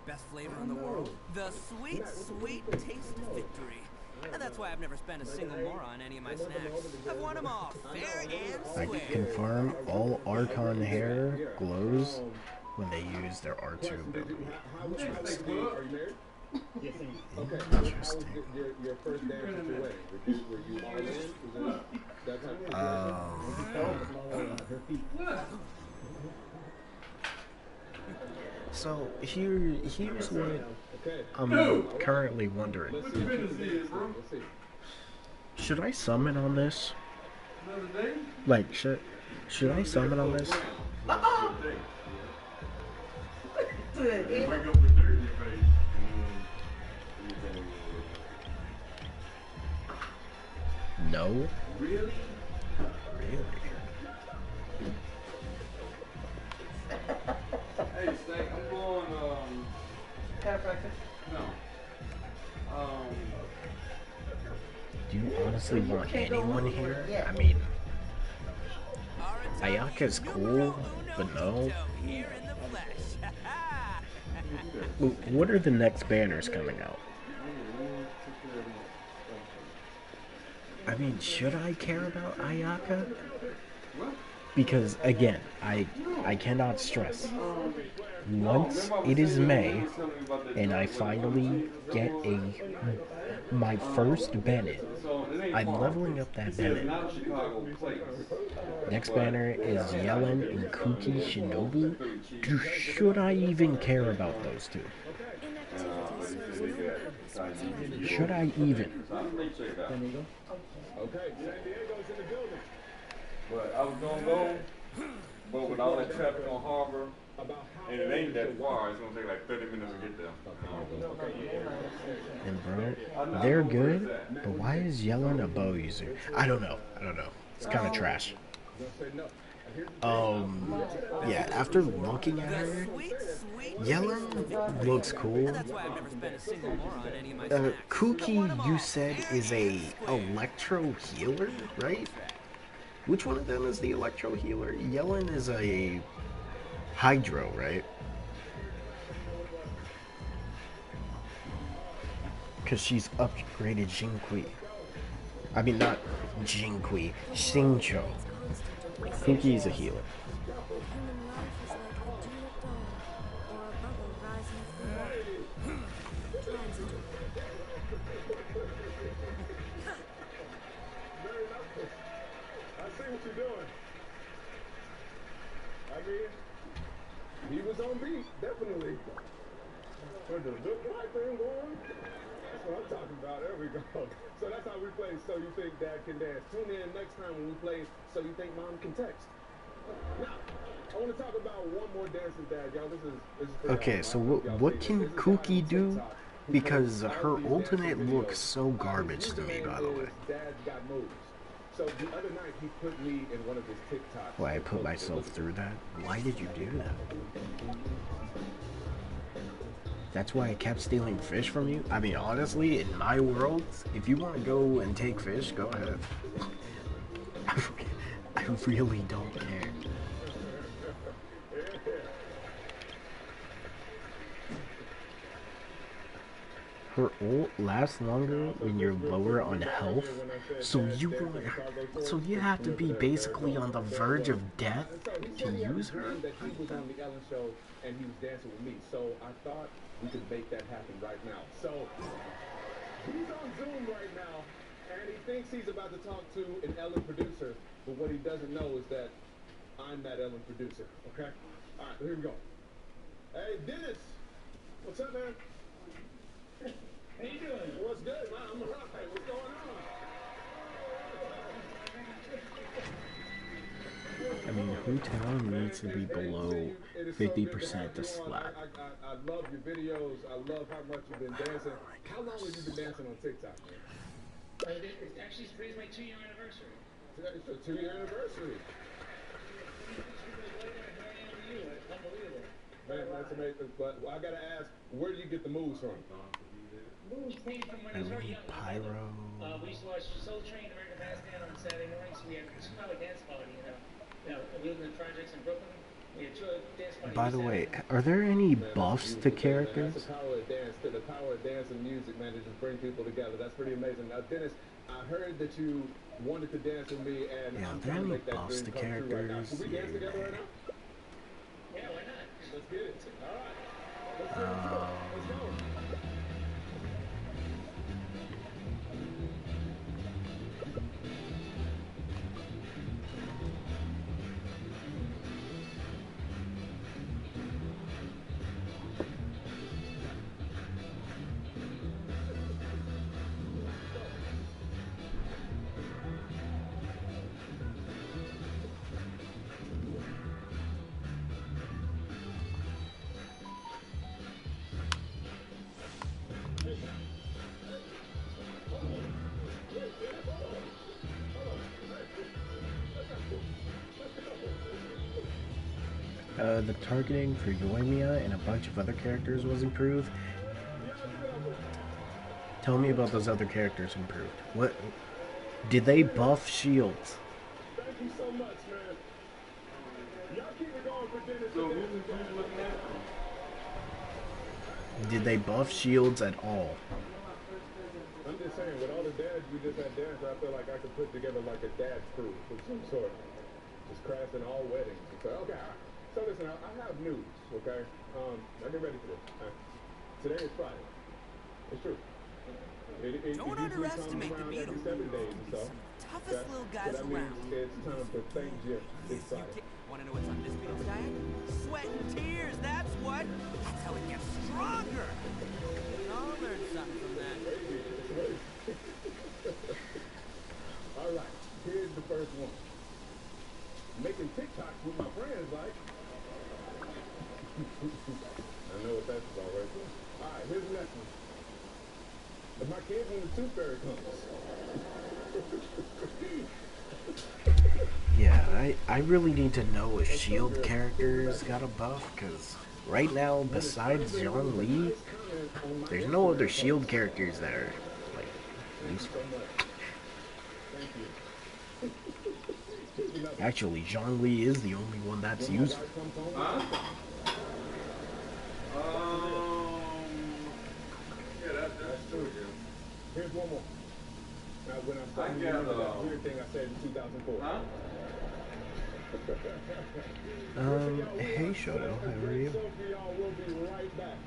Best flavor in the world. The sweet, sweet taste of victory. And that's why I've never spent a single more on any of my snacks. I've won them all, fair and I square. can confirm all Archon hair glows when they use their R2 ability. Interesting. Are you married? Yes, I am. Okay. Interesting. How was your first dance at your wedding? Were you all in? Was it that type of So here's what I'm currently wondering. Let's see. Should I summon on this? Like, should I summon on this? No. Really? Hey, Snake, I'm going, chiropractor? No. Do you honestly want anyone here? I mean, Ayaka's cool, but no. What are the next banners coming out? I mean, should I care about Ayaka? Because again, I cannot stress. Once it is May, and I finally get my first Bennett, I'm leveling up that Bennett. Next banner is Yellen and Kuki Shinobu. Should I even care about those two? Should I even? Okay, San Diego's in the building. But I was gonna go, but with all that traffic on Harbor, and it ain't that far, it's gonna take like 30 minutes to get there. And bro, they're good, but why is Yellen a bow user? I don't know. It's kind of trash. Yeah, after looking at her, Yellen looks cool. Kuki, you said, is a electro healer, right? Which one of them is the electro healer? Yellen is a hydro, right? Because she's upgraded Jinqui. I mean, not Jinqui, Xingqiu. Kuki is a healer. He was on beat, definitely. With the look like thing going, that's what I'm talking about. There we go. So that's how we play So You Think Dad Can Dance. Tune in next time when we play So You Think Mom Can Text. Now, I want to talk about one more dance with Dad, y'all. This is okay, so what can Kuki do? Because her ultimate looks so garbage to me, by the way. Dad's got moves. So the other night he put me in one of his TikToks. Why I put myself through that? Why did you do that? That's why I kept stealing fish from you? I mean, honestly, in my world, if you want to go and take fish, go ahead. I really don't care. Her ult lasts longer when you're lower on health, so you have to be basically on the verge of death to use her? That he was on the Ellen show and he was dancing with me, so I thought we could make that happen right now. So he's on Zoom right now, and he thinks he's about to talk to an Ellen producer, but what he doesn't know is that I'm that Ellen producer. Okay? All right, here we go. Hey, Dennis, what's up, man? How you doing? What's good, man? I'm alright. What's going on? I mean, Hotel needs to be below 50% to slap. I love your videos. I love how much you've been dancing. How long have you been dancing on TikTok, man? Actually, today's my 2-year anniversary. It's a 2-year anniversary. Unbelievable. Man, that's amazing. But I gotta ask, where do you get the moves from? Moves came from when I was very young. Pyro. We used to watch Soul Train, American Bandstand on Saturday mornings. We had a 2-hour dance party, we lived in the projects in Brooklyn. We had 2 dance parties. By the way, are there any buffs to characters? That's the power of dance, the power of dance and music, man, to just bring people together. That's pretty amazing. Now, Dennis, I heard that you wanted to dance with me, and Yeah, I'm are there trying to any make that buffs dream to come true right now. characters? Can we dance together right now? Yeah, why not? Let's get it. All right. Let's go. Let's go. The targeting for Yoimiya and a bunch of other characters was improved. Tell me about those other characters improved. What did they buff shields? Thank you so much, man. Y'all keep it going for dinner. So who's looking at? Did they buff shields at all? I'm just saying, with all the dads we just had danced, I feel like I could put together like a dad's crew of some sort. Just crashing all weddings. And so, okay, all right. So listen, I have news, okay? Now get ready for this. Today is Friday. It's true. Don't underestimate the Beetle. Every 7 days or so. Toughest little guys so that around. means it's time to thank Jim. It's Friday. Want to know what's on this Beetle's diet? Sweat and tears, that's what. That's how it gets stronger. I'll learn something from that. All right, here's the first one. Making TikToks with my friends, like. I know what that's about right there. All right, here's the next one. If my kids when the tooth fairy comes. Yeah, I really need to know if shield characters got a buff, because right now, besides Zhongli, there's no other shield characters that are, like, useful. Actually, Zhongli is the only one that's useful. Huh? Yeah, that's true, Jim. Here's one more. Now, when I'm starting to remember that weird thing I said in 2004. Huh? Hey Shoto, how are you? We'll be right back.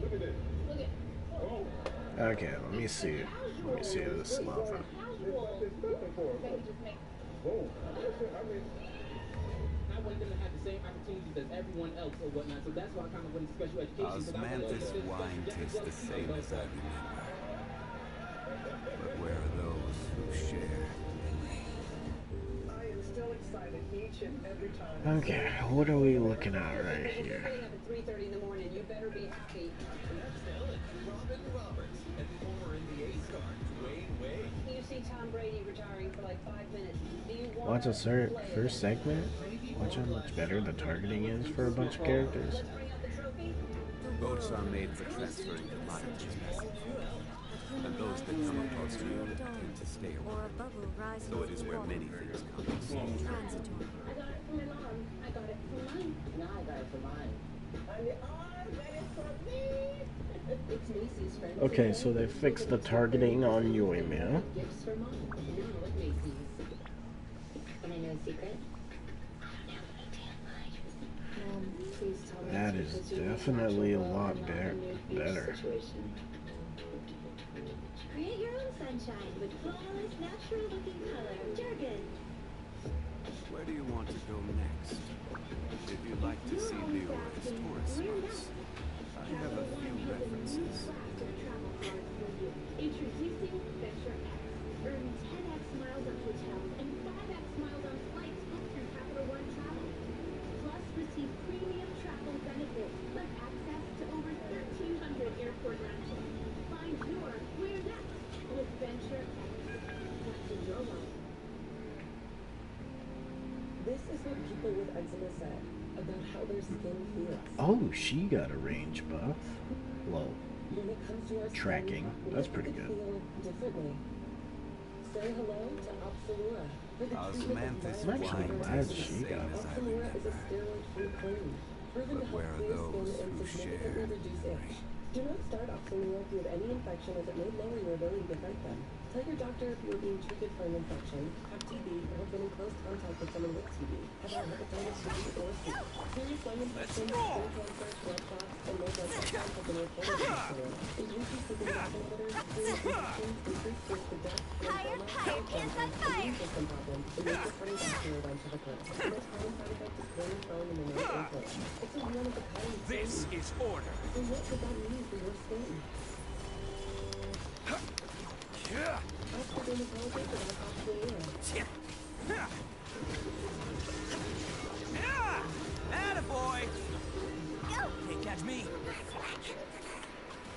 Look at this. Oh. Okay, let me see. Let me see this lava. I want them to have the same opportunities as everyone else or whatnot, so that's why I kind of went to special education. Osmanthus wine tastes the same as I remember. But where are those who share? I am still excited each and every time. Okay, what are we looking at right here? At 3:30 in the morning, you better be happy. Robin Roberts and former NBA star Dwayne Wade. You see Tom Brady retiring for like 5 minutes. Do you want Watch a first segment. Watch how much better the targeting is for a bunch of characters. Boats are made for transferring commodities back and forth, and those that come across you tend to stay away. So it is where many things come to see. I got it from my mom. I got it from mine. And I got it for mine. And you all got it for me. It's Macy's friend. Okay, so they fixed the targeting on Yoimiya. Gifts for mom. Now at Macy's. Want to know a secret? Please tell me. That is definitely a lot better. Create your own sunshine with flawless, natural-looking color. Jargon. Where do you want to go next? If you'd like to see Leroy's tourist spots, I have a few references. Introducing Venture X. Earn 10x miles on hotels and 5x miles on flights booked through Capital One Travel. Plus, receive premium travel benefits like access to over 1,300 airport lounges. Find your where next with Venture X. What's in your life? This is what people with eczema said about how their skin feels. Oh, she got a range buff. Well, When it comes to our tracking. skin, That's we pretty can good. feel differently. Say hello to Opsalura. For the Osmanthus I'm actually wine glad tastes she the got same as I Opsalura is a remember. steroid-free cream, proven to But help where are clear those skin who and significantly share? reduce itch. Do not start oxymel if you have any infection, as it may lower your ability to fight them. Tell your doctor if you are being treated for an infection, have TB, or have been in close contact with someone with TB, have had hepatitis B or C. Serious lung infections, skin cancer, blood clots, and low blood pressure have been reported in this area. Increased sleeping gas inhibitors, serious infections, increased risk of death, lymphoma, heart cancer, immune system problems, and major cardiovascular events have occurred. The most common side effect is pain and swelling in the nose or throat. It's a one-of-a-kind This is order. And what does that mean for your skin? Ask your dermatologist about oxygen. Attaboy! Can't catch me.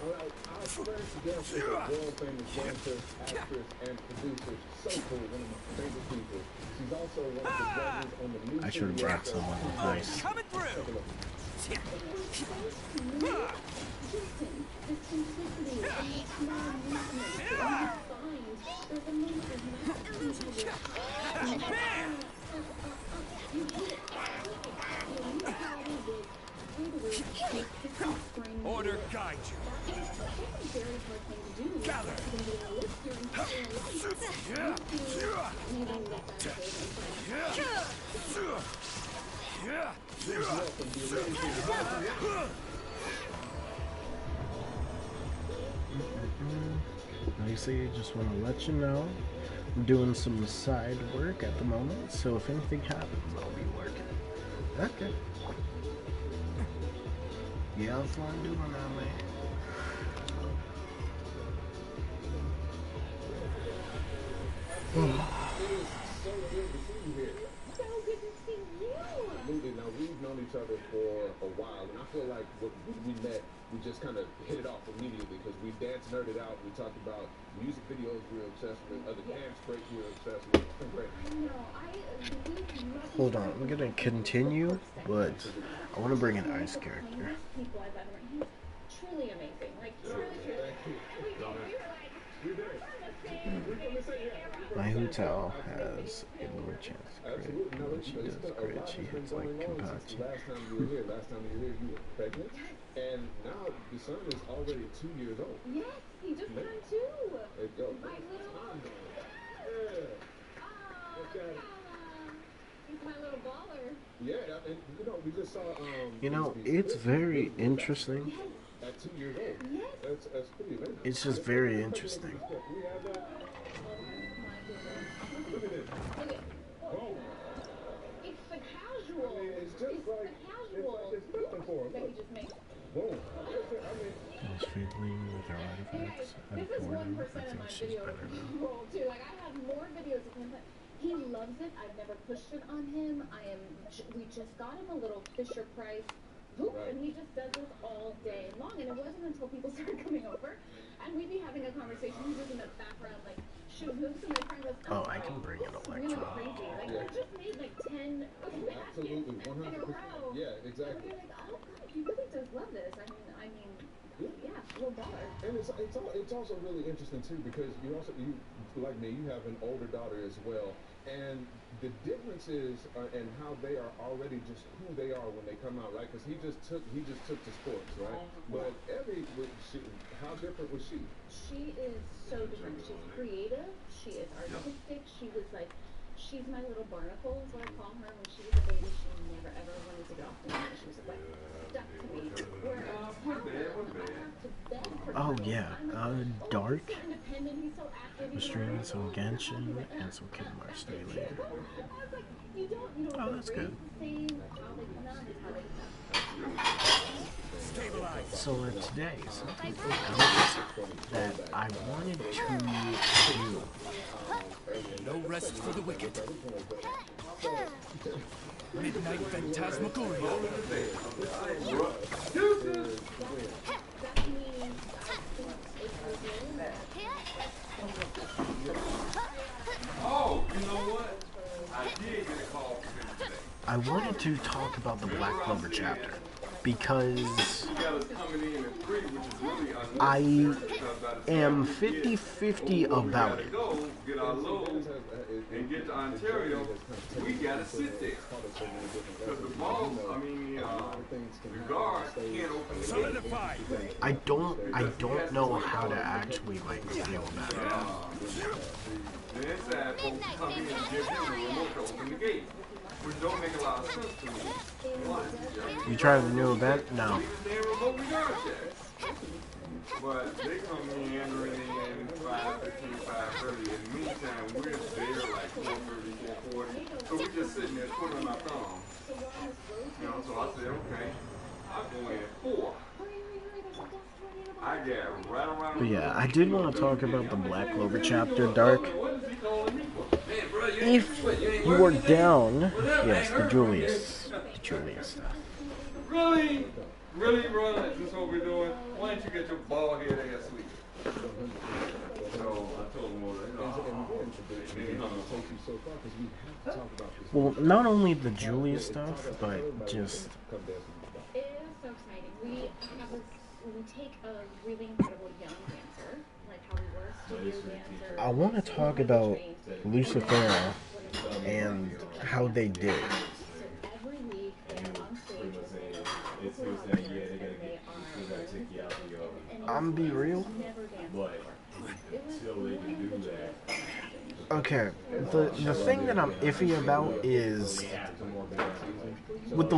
Alright, our first guest is a world-famous dancer, actress, and producer. So cool, one of my favorite people. She's also one of the judges on the new I should have brought someone. Nice. Coming through! Order guide you. Gather. Lacey, just want to let you know I'm doing some side work at the moment, so if anything happens, I'll be working. Okay. Yeah, that's what I'm doing now, man. So good to see you here. So good to see you. Absolutely. Now, we've known each other for a while, and I feel like when we met, we just kind of hit it off immediately because we danced, nerded out. We talked about music videos we were obsessed with, other dance breaks we were obsessed with. It's been great. Hold on, I'm gonna continue, but I want to bring an ice character. People I've ever met. He's truly amazing. Like, truly. My hotel has a lower chance to crit. When she does crit, she hits like Kenpachi. Last time you were here, you were pregnant, and now the son is already 2 years old. Yes, he just turned 2. There you go. My little... He's my little baller. Yeah, and you know, we just saw You know, it's very interesting. At 2 years old. Yes. That's pretty amazing. It's just very interesting. We have that. Look at this. Whoa. It's the casual. I mean, it's just like the casual. It's nothing for him. That he just made. Boom. I was fiddling with her artifacts. This is 1% of my video roll too. Like, I have more videos of him, but he loves it. I've never pushed it on him. We just got him a little Fisher Price hoop, and he just does this all day long. And it wasn't until people started coming over, and we'd be having a conversation. He was in the background, like, shooting hoops, and my friend goes, Oh, I can bring an really electron. crazy. Like, I just made like 10 Absolutely, 100%. in a row. Yeah, exactly. And we're like, oh god, he really does love this. I mean, yeah, little baller. And it's also really interesting too because you like me, you have an older daughter as well, and the difference is and how they are already just who they are when they come out, right? Because he just took to sports, right? But how different was she? She is so different. She's creative. She is artistic. She was like, she's my little barnacle is what I call her. When she was a baby, she never ever wanted to get off the bed. She was like stuck to me. Whereas I have to beg for Oh her. yeah, Dark. He's so independent. He's so active. We're streaming some Genshin and some Kid Mars 3 later. I was like, you don't Oh, that's good. the same. How they come out is how they come out. So today, something else that I wanted to do. No rest for the wicked. Midnight Phantasmagoria. Oh, you know what? I did get a call from him today. I wanted to talk about the Black Clover chapter because He got us coming in at 3, which is really I unnecessary because am 50-50 about it. Get our load and get to Ontario. We gotta sit there because the boss, I mean, the guard can't open the gate. I don't know how to actually like feel about it. The inside folks come in and give him the remote to open the gate, which don't make a lot of sense to me. Why? You tried the new event? No. But they come in entering in 5:15, 5:30. In the meantime, we're there like 4:30, 4:40. So we're just sitting there twiddling our thumbs. You know, so I said, okay, I'll go in at 4. I get right around. But yeah, I did want to talk about the Black Clover chapter, Dark. If you are down, yes, the Julius stuff. Really? Really, bro? Is this what we're doing? Why don't you get your bald head ass sweet? So I told him, well, not only the Julius stuff, but just. It is so exciting. We take a really incredible young dancer, like how we were studio dancer. I want to talk about Lucifera and how they did. Every week they're on stage with me. I'm be real. Okay, the thing that I'm iffy about is with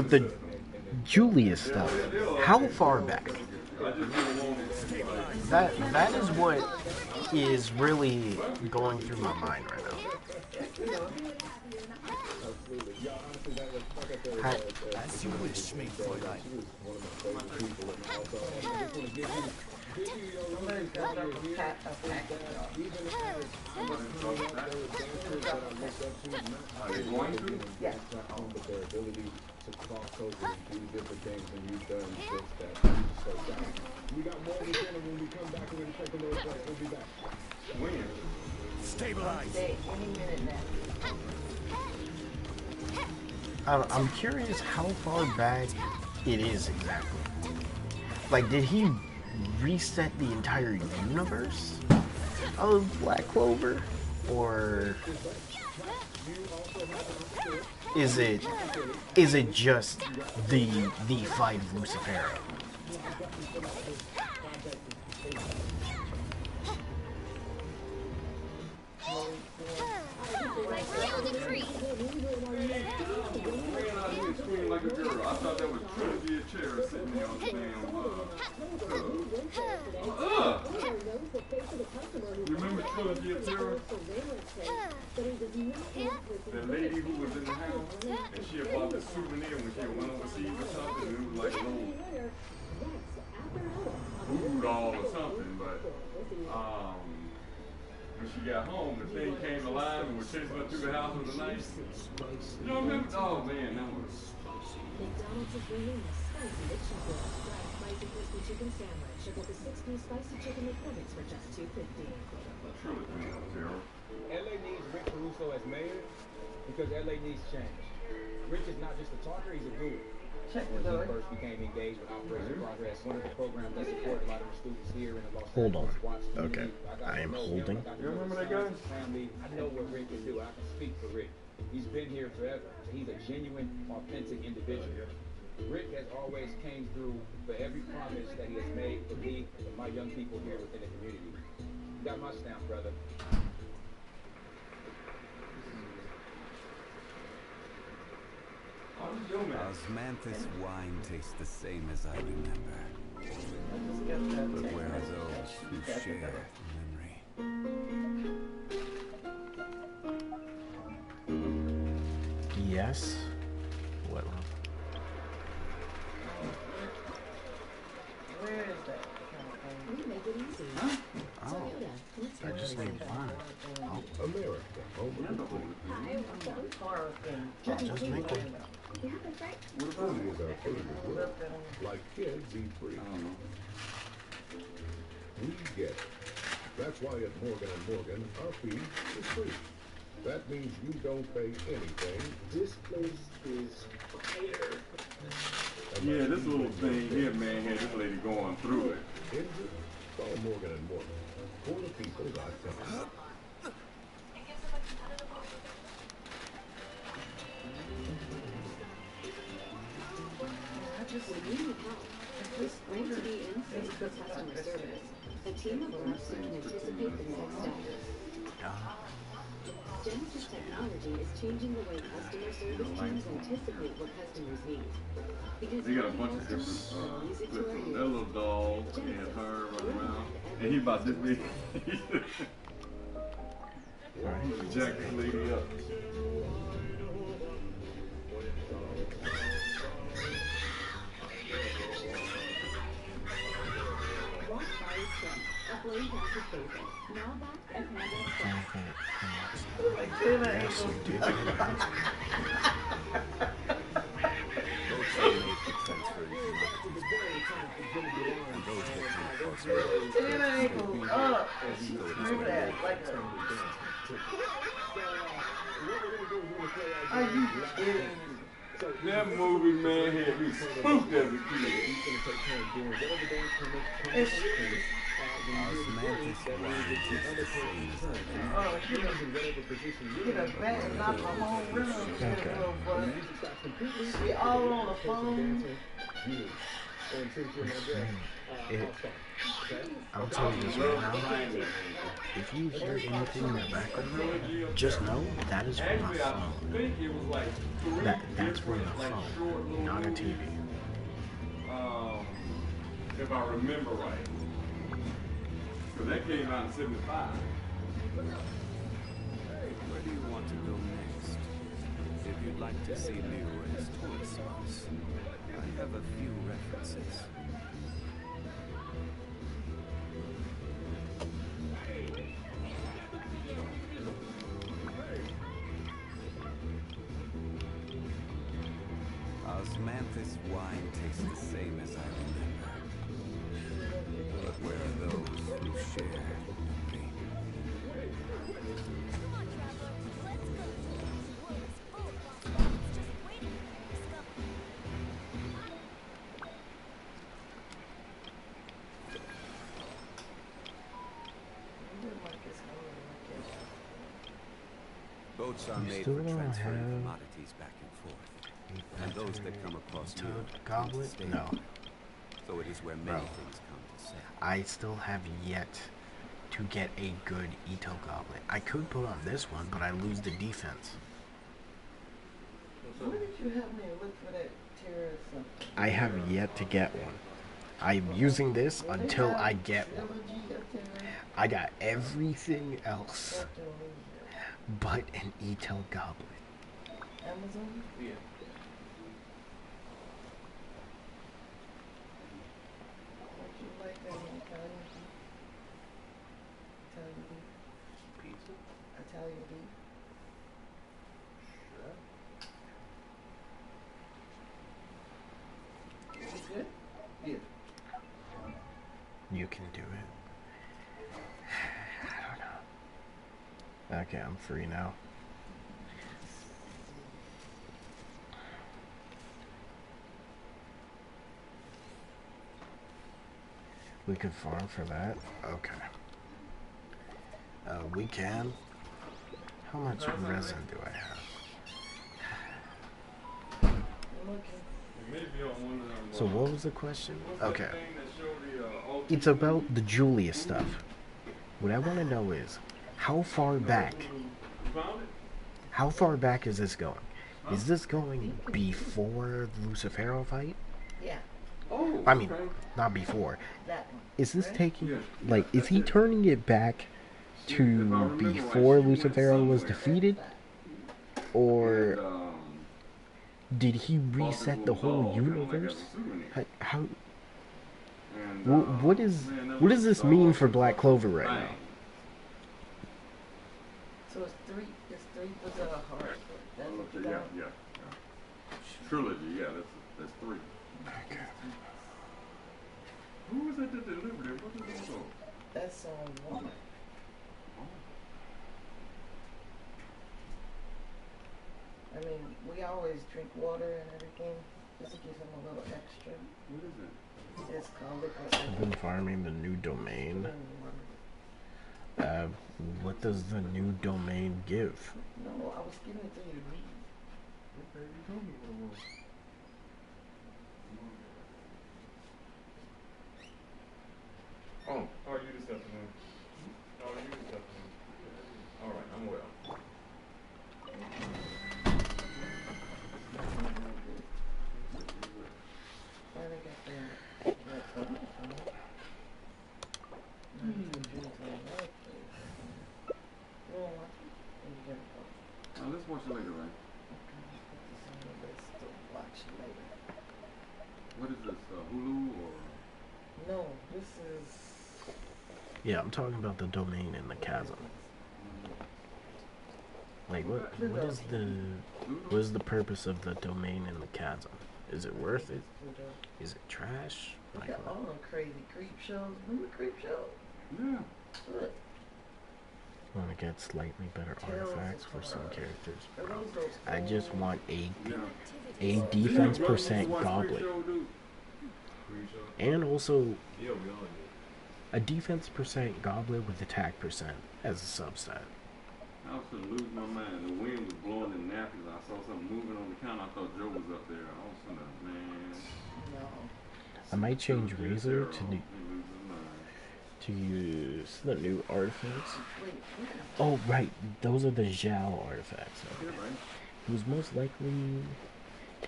the Julius stuff. How far back? That is what is really going through my mind right now. As you wish, mate for life. Are they going to? Yes. Their ability to cross over and do different things, and you've done just that. So, we got more in the channel when we come back. We're going to take a little break. We'll be back. When? Stabilize. Any minute now. I'm curious how far back it is exactly. Like, did he reset the entire universe of Black Clover? Or is it just the fight of Lucifera? Like a girl. I thought that was Trinity a chair sitting there on the damn Remember Trilogy of Terror? The lady who was in the house, and she had bought this souvenir when she went overseas or something, and it was like a little voodoo doll or something, but when she got home, the thing came alive and was chasing her through the house with a knife. You don't remember? Oh man, that was... McDonald's is bringing the spicy chicken grill. Try a spicy crispy chicken sandwich or get the 6-piece spicy chicken McNuggets for just $2.50. LA needs Rick Caruso as mayor because LA needs change. Rich is not just a talker, he's a doer. When he first became engaged with Operation Progress, one of the programs that support a lot of the students here in the Los Hold on. Angeles Okay. I am holding. You remember that guy? Family, I know what Rick can do. I can speak for Rick. He's been here forever. He's a genuine, authentic individual. Rick has always came through for every promise that he has made for me and my young people here within the community. You got my stamp, brother. Osmanthus wine tastes the same as I remember. But where are those who share memory? Yes. What? Where is that? We make it easy. Huh? Oh. I just need one. Oh. America. Just make it. Yeah, that's right. What about it? Like kids eat free. We get it. That's why at Morgan & Morgan, our fee is free. That means you don't pay anything. This place is clear. Yeah, this little thing here, man, had this lady going through it. Injured? Call Morgan and Morgan. For the people, God telling. When you need help, press Rent to be in physical customer service. A team of reps who can anticipate the next step. Genesis technology is changing the way customer service teams anticipate what customers need. Because They got a bunch of different clips of that little dog and her running around, and he about this big. Jack this lady up. Walk by itself. A blade acid favorite. Now back at Yes, you did. Boats are made for transferring commodities and those that come across Go up. Screw that. Like are you kidding? That movie, man, had me spooked as a kid. It's Osmanthus wine tastes the same as I get a bag, not the whole room. Okay. We all on the phone. I'll tell you this right now. If you hear anything in the background, just know that is from my phone. That's from the phone, not a TV. If I remember right. Because that came out in 75. Where do you want to go next? If you'd like to see Leroy's tourist spots, I have a few references. Osmanthus wine tastes the same as I remember. But where are those who share me? Boats are made for transferring commodities back and forth, and those that come across Europe Goblet? No. So it is where many things come to sell. I still have yet to get a good Ito Goblet. I could put on this one, but I lose the defense. Where did you have me look for that terrorism? I have yet to get one. I'm using this until I get one. I got everything else but an Ito Goblet. Amazon? Yeah. Would you like Italian beef? Pizza? Italian beef? Sure. Is it good? Yeah. You can do it. I don't know. Okay, I'm free now. We could farm for that? Okay. We can. How much resin do I have? So what was the question? Okay. It's about the Julia stuff. What I want to know is, how far back is this going? Is this going before the Lucifero fight? Yeah. Oh, I mean, not before. That one. Is this taking, like, is he turning it back to before Lucifero was defeated? Or did he reset the whole universe? How what does this mean for Black Clover right now? So it's three was a heart. That's Yeah. Trilogy, yeah, that's three. Okay. Who was it that delivered it? What was it called? That's one. I mean, we always drink water and everything. Just to give him a little extra. What is it? It's called I've been farming the new domain. What does the new domain give? No, I was giving it to you to read. You told me what it was. Oh, you just have to know. Oh, you just have to know. All right, I'm well. Why they got that? Oh, let's watch it later, right? What is this, Hulu or? No, this is... Yeah, I'm talking about the domain in the chasm. Like, what is the purpose of the domain in the chasm? Is it worth it? Is it trash? Like, all them crazy creep shows. Remember creep shows? Yeah. Look. Want to get slightly better artifacts for some characters, bro. I just want a defense percent goblet, and also a defense percent goblet with attack percent as a subset. I was gonna lose my mind. The wind was blowing in napkins. I saw something moving on the counter. I thought Joe was up there. I was gonna, man. I might change Razor to use the new artifacts. Oh, right. Those are the Zhao artifacts. He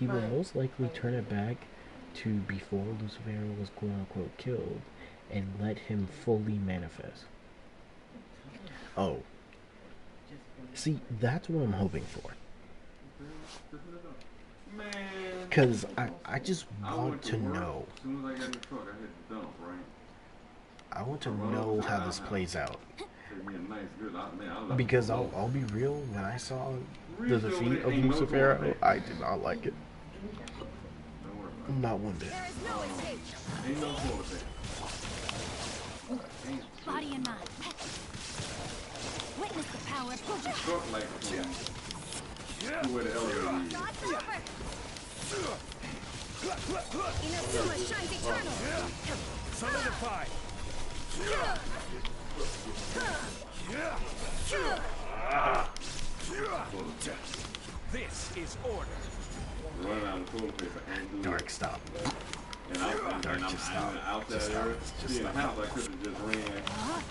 will most likely turn it back to before Lucifer was quote-unquote killed and let him fully manifest. Oh. See, that's what I'm hoping for. Because I just want to know. As soon as I got in the truck, I hit the dump, right? I want to know how this plays out. Nice, good. Because I'll be real, when I saw the defeat of Lucifer, I did not like it. Not one bit. Ain't no toilet paper. Body and mind. Witness the power of Buddha. Short like where the elevator Inazuma shines eternal. Solidify. This is order. Run out of toilet paper and Dark, stop. And I'm out that area. See, in the house, I could have just ran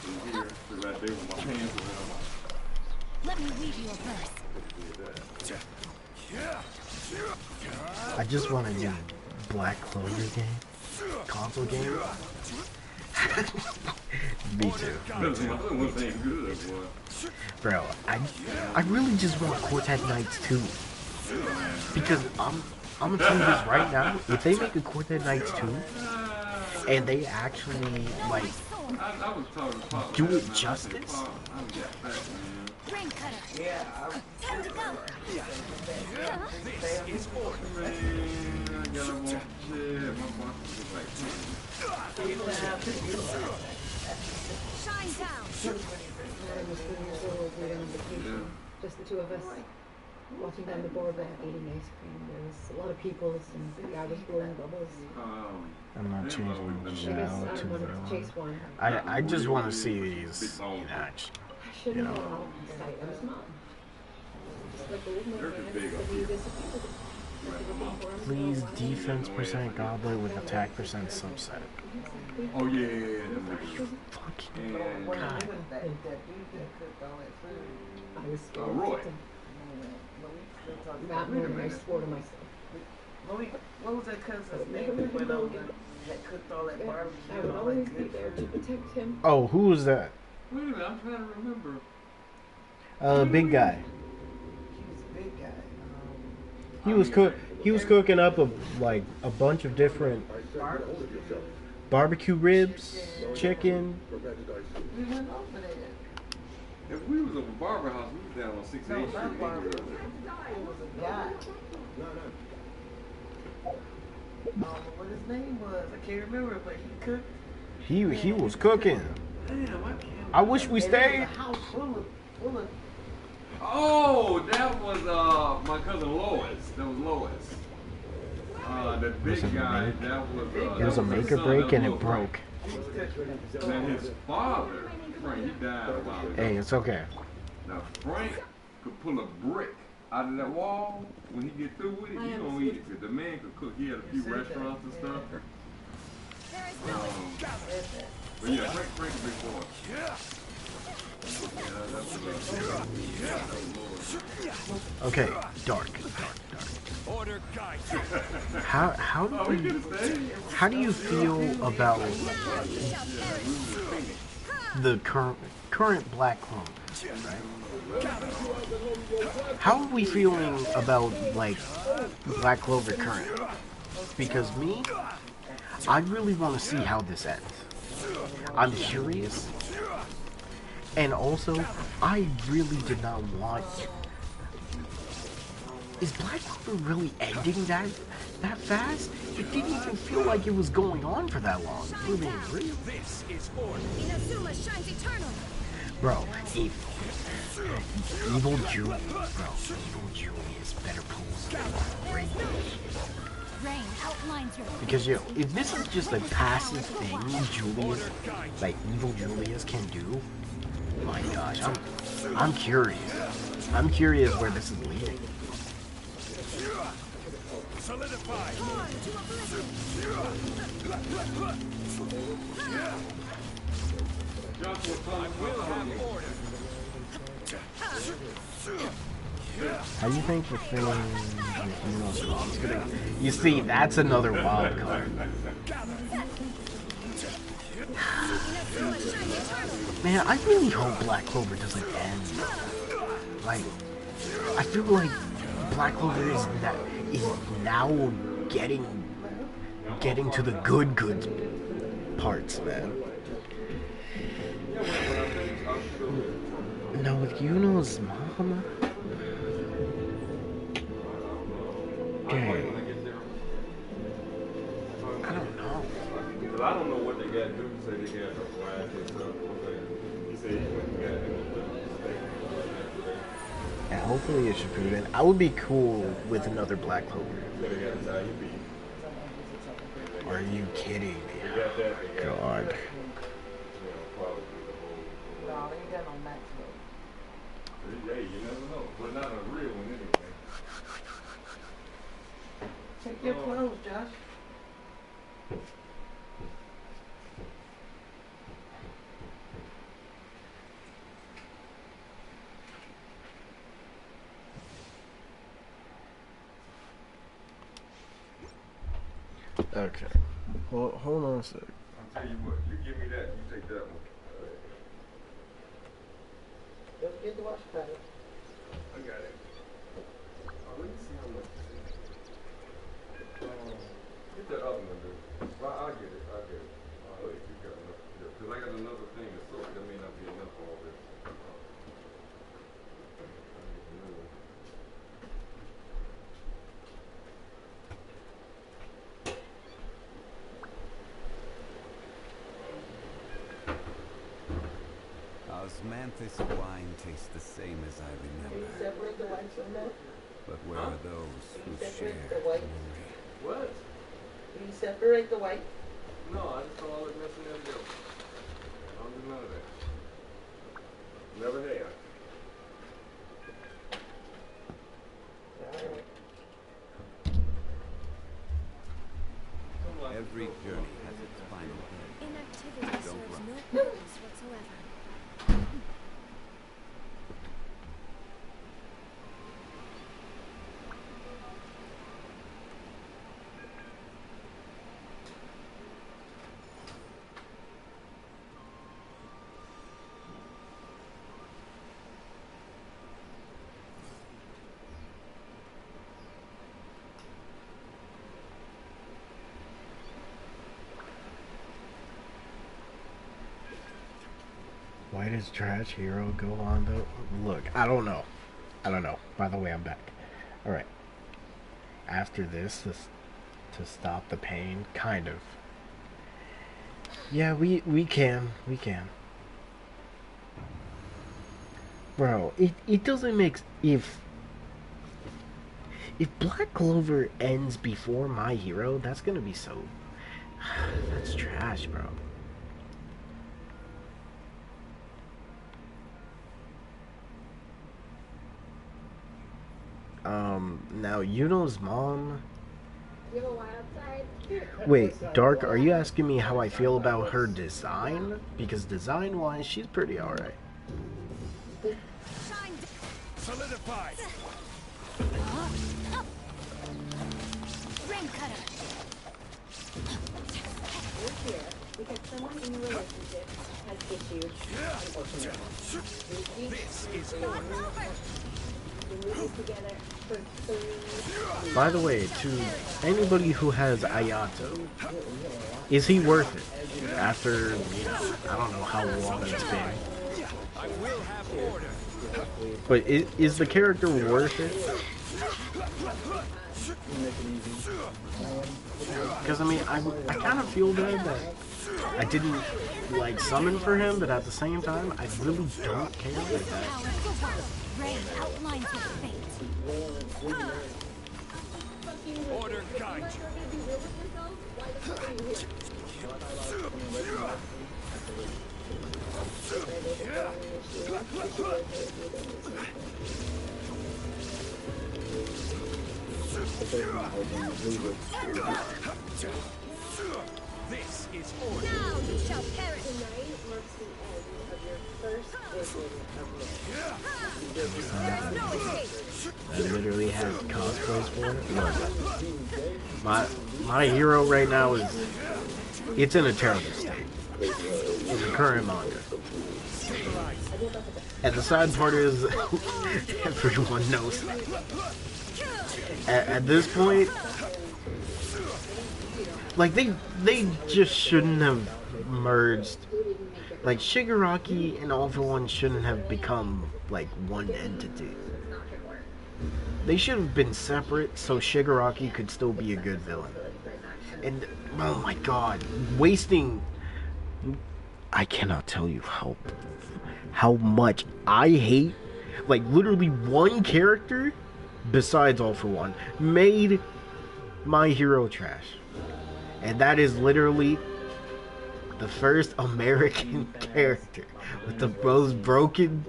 from here to right there with my pants around. Let me read you a verse. I just want a new Black Clover game. Console game. Me too. Bro, I really just want Quartet Knights 2. Because I'm gonna tell you this right now. If they make a Quartet Knights 2 and they actually like do it justice, yeah, time to go. This is order. Shine down. Just the two of us watching down the boardwalk eating ice cream. There was a lot of people, and the guy was blowing bubbles. I'm not changing the Zhao to wanted to chase one. I just want to see these in action. I shouldn't have gone out sight. I was not. Just like old man, but he disappeared. Please, defense percent goblet with attack percent subset. Oh yeah. Fucking God. I was scared. Roy. Not knowing, I swore to myself. What was that cousin's name that went over that cooked all that barbecue? I would always be there to protect him. Oh, who was that? Wait a minute, I'm trying to remember. Big guy. He was a big guy. He was cooking up a bunch of different barbecue ribs, chicken. We went over there. If we was at a barber house, we was down on 6th No, Street. not barber. It was a guy. What his name was, I can't remember, but he cooked. He was cooking. Damn, I wish we stayed. House full of. Oh, that was my cousin Lois. That was Lois. The big guy, that was It was a make or break and it broke. Then his father, Frank, he died a while ago. Hey, it's okay. Now Frank could pull a brick out of that wall. When he get through with it, he gonna eat it. Cause the man could cook. He had a few restaurants and stuff. But yeah, Frank big boy. Okay, dark. Order guide. How do you feel about the current Black Clone, right? How are we feeling about like Black Clover current? Because me, I really want to see how this ends. I'm curious, and also I really did not want. Is Black Clover really ending that fast? It didn't even feel like it was going on for that long. We're being real. This is order. Inazuma shines eternal. Bro, Evil Julius better pull Rain. Rain outlines your. Because if this is just a passive thing Julius, like Evil Julius can do, my gosh, I'm curious. I'm curious where this is leading. Solidify. I will have order. How do you think the thing is gonna? You see, that's another wild card. Man, I really hope Black Clover doesn't end. Like, I feel like Black Clover is now getting to the good parts, man. No, with Yuno's mom. Dang. I don't know. Cause I don't know what they got to do. Say they got to flash and stuff. He said he went and got And hopefully it's Shippuden. I would be cool with another Black Clover. Are you kidding me? God. No, they ain't got no max though. Hey, you never know. But not a real one anyway. Take your clothes, Josh. Okay. Well, hold on a sec. I'll tell you what. You give me that. You take that one. Let's get the wash pad. I got it. Oh, let me see how much this is. Get that other one, dude. Well, I'll get it. I'll get it. If you got enough. Because I got another thing to sort. That may not be enough for all this. Osmanthus wine tastes the same as I remember. Separate the whites from that? But where are those who share The white. memory? What? Do you separate the white? No, I just saw all it messing there together. I don't do none of that. Never have. Every journey has its final end. Inactivity Don't serves run. no purpose whatsoever. Why does Trash Hero go on though? Look, I don't know. By the way, I'm back. Alright. After this, to stop the pain, kind of. Yeah, we can. Bro, it doesn't make... If If Black Clover ends before My Hero, that's gonna be so... That's trash, bro. Now Yuno's mom... You have a wild side? Wait, Dark, are you asking me how I feel about her design? Because design-wise, she's pretty alright. Solidified. Rain cutter. You're here because someone in your relationship has issues. This is together for 3 By the way, to anybody who has Ayato, is he worth it? After, you know, I don't know how long it's been. I will have order. But is the character worth it? Because, I mean, I kind of feel bad that I didn't, like, summon for him, but at the same time, I really don't care like that. Rain outlines your fate. Order guide you. This is order. Now you shall perish. Tonight marks the end of your first vision of me. I literally have cosplays for it. Look, my hero right now is, it's in a terrible state. It's a current manga. And the sad part is, everyone knows that. At this point, like, they just shouldn't have merged. Like, Shigaraki and All For One shouldn't have become, like, one entity. They should have been separate so Shigaraki could still be a good villain. And, oh my god, wasting... I cannot tell you how much I hate, like, literally one character, besides All For One, made My Hero trash. And that is literally the first American character with the most broken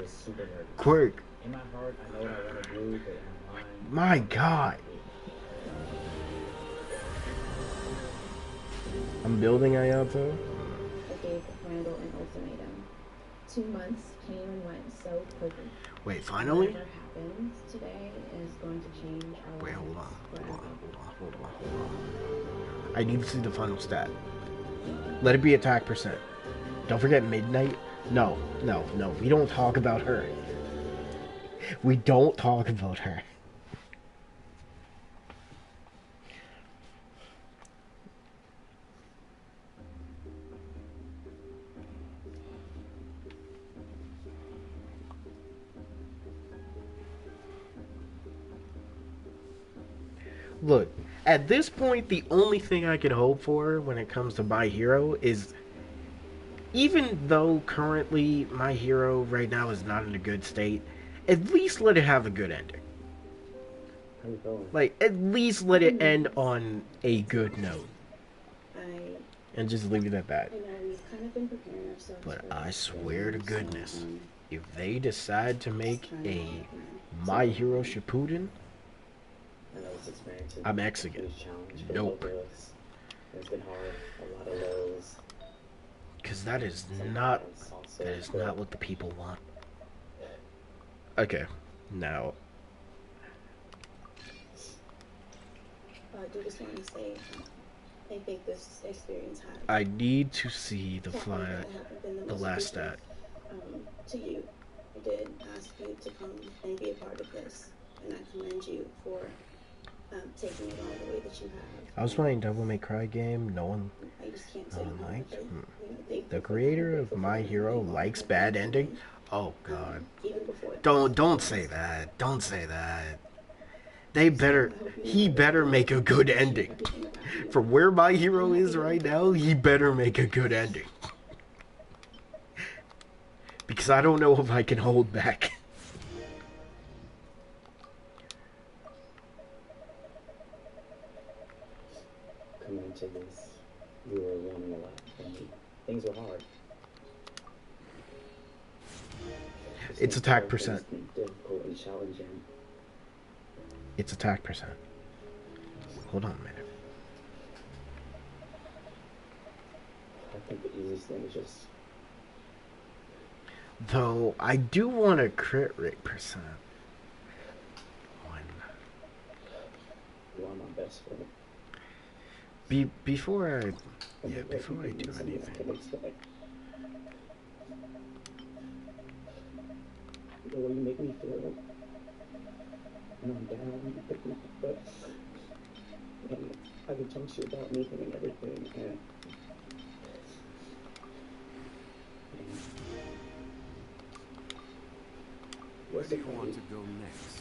quirk. My god. I'm building Ayato. I gave Randall an ultimatum. 2 months came and went so quickly. Wait, finally? Whatever happens today is going to change our Wait, hold lives on. forever. I need to see the final stat. Let it be attack percent. Don't forget Midnight. No. We don't talk about her. We don't talk about her. Look, at this point, the only thing I can hope for when it comes to My Hero is, even though currently My Hero right now is not in a good state, at least let it have a good ending. Like, at least let it end on a good note. And just leave it at that. I know we've kind of been preparing ourselves. But I swear to goodness, if they decide to make a My Hero Shippuden, I'm Mexican. Nope. It's been hard, a lot of lows. Because that is not what the people want. Okay, now. I do just want to say, I think this experience had. I need to see the last stat. To you, I did ask you to come and be a part of this, and I commend you for taking it all the way that you have. I was playing Devil May Cry game. No one liked. The creator of My Hero likes bad ending. Oh god. Don't say that. Don't say that. He better make a good ending. For where My Hero is right now, he better make a good ending. Because I don't know if I can hold back. It's attack percent. Difficult and challenging. It's attack percent. Hold on a minute. I think the easiest thing is just... Though, I do want a crit rate percent. You are my best friend. Before I do anything. The way you make me feel when I'm down, you pick me up, and I can talk to you about anything and everything, and where do you want to go next?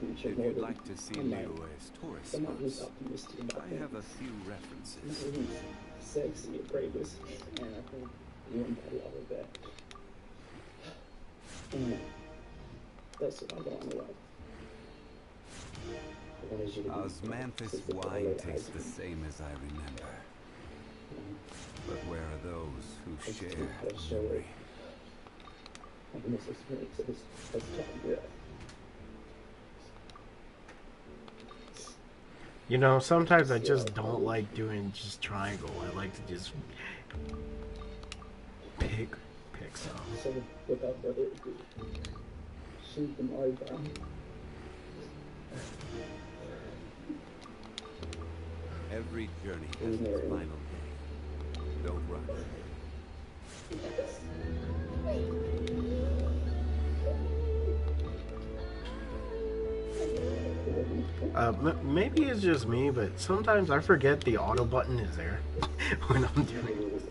If you'd like to see Leo as tourist spots, I have a few references. Sexy and bravest, and I think you embody all of that. And that's what I want in life. Osmanthus wine tastes the same as I remember. But where are those who share memory? You know, sometimes I just don't like doing just triangle. I like to just pick some. So without further ado, shoot them all down. Every journey has its final day. Don't rush. Maybe it's just me, but sometimes I forget the auto button is there when I'm doing it.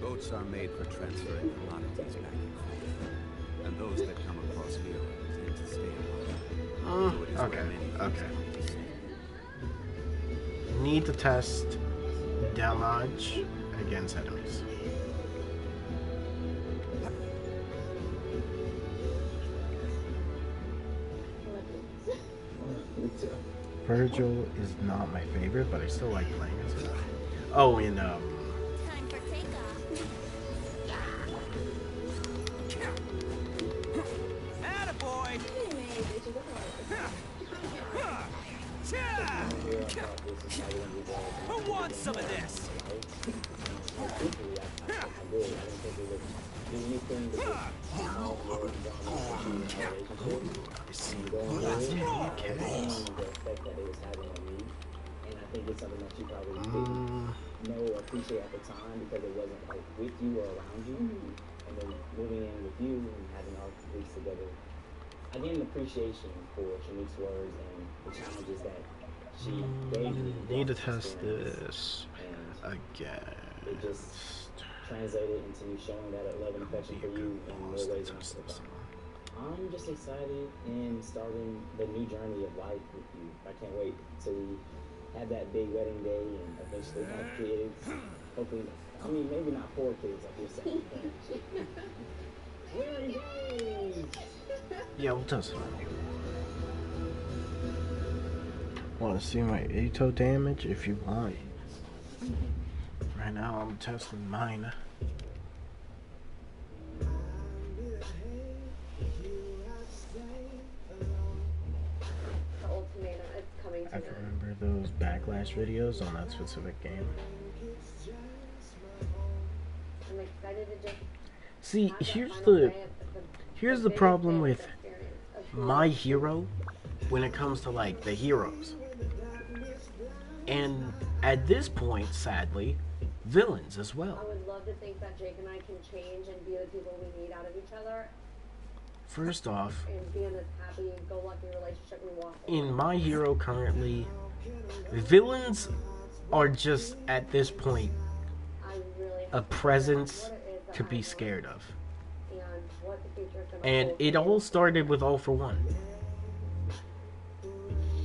Boats are made for transferring commodities back and forth, and those that come across here tend to stay alive. So it is Okay, where many things okay. come to see. Need to test damage against enemies. Virgil is not my favorite, but I still like playing as it. Oh, and Time for takeoff. Attaboy! Who wants some of this? And I think it's something that you probably didn't know or appreciate at the time because it wasn't like with you or around you. And then moving in with you and having all these together, I gained an appreciation for Shanique's words and the challenges that she gave me. Need to test this again. It just translated into me showing that love and affection for you in more ways than I could have done. I'm just excited in starting the new journey of life with you. I can't wait till we have that big wedding day and eventually have kids. Hopefully, I mean, maybe not 4 kids like you're saying, but wedding days! Yeah, we'll test it. Want to see my ATO damage? If you want. Right now, I'm testing mine. I can remember those backlash videos on that specific game. I'm excited to just See, here's the problem with my hero when it comes to like the heroes. And at this point, sadly, villains as well. I would love to think that Jake and I can change and be the people we need out of each other. First off, And be in this happy-go-lucky relationship we want. in my hero currently, villains are just at this point a presence to be scared of. And what the future is going to And it all started with All for One.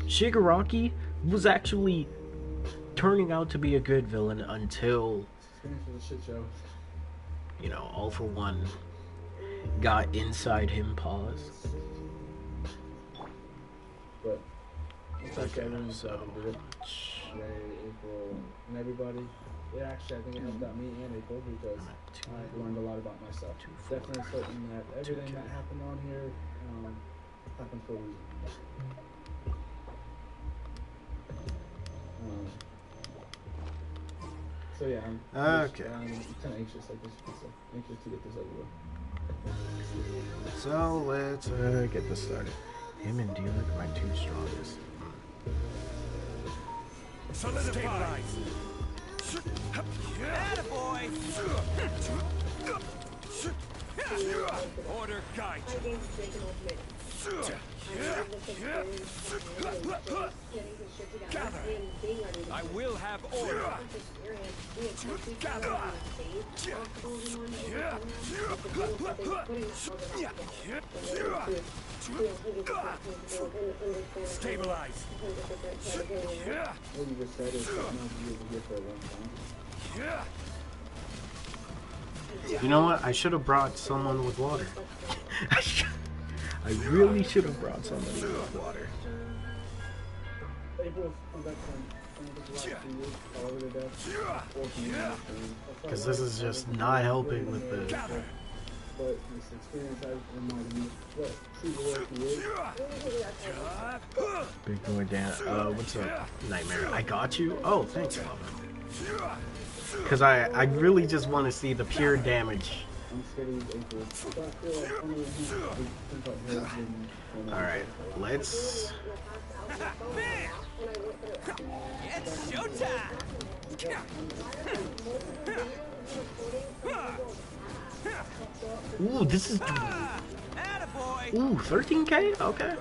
Shigaraki was actually turning out to be a good villain until, Experience was a shit show. you know, All For One got inside him. Pause. But Okay, so Ray, April, and everybody. Yeah, actually, I think it helped out me and April because I learned a lot about myself. Definitely certain that everything that happened on here happened for a reason. So yeah, I'm okay. I'm kind of anxious, like this, anxious to get this over with. So let's get this started. Him and Dealer are my two strongest. Stabilize. Attaboy! Order guide. Gather. I will have order. Gather. Stabilize. What you just said is that now you will get for a long time. You know what? I should have brought someone with water. I really should have brought somebody with water. Because this is just not helping with the... But this experience has reminded me what true loyalty is. Big boy Dan. What's up? Nightmare. I got you? Oh, thanks, Lava. Because I really just want to see the pure damage. Alright, let's... It's showtime! Ooh, this is... Ooh, 13K? Okay.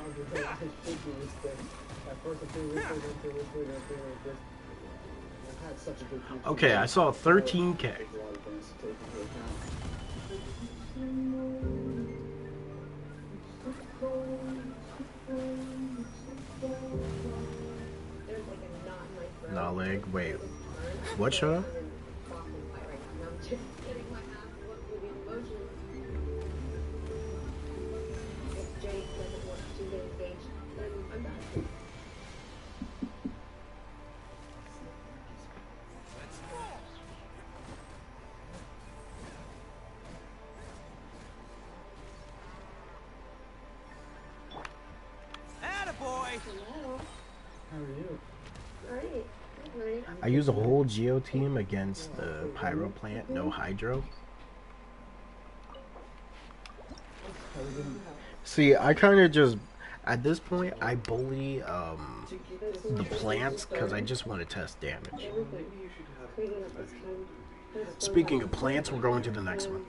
Okay, I saw 13K. Nah, leg. Wait. What show? I use a whole Geo team against the Pyro plant, no Hydro. See, I kind of just, at this point, I bully the plants because I just want to test damage. Speaking of plants, we're going to the next one.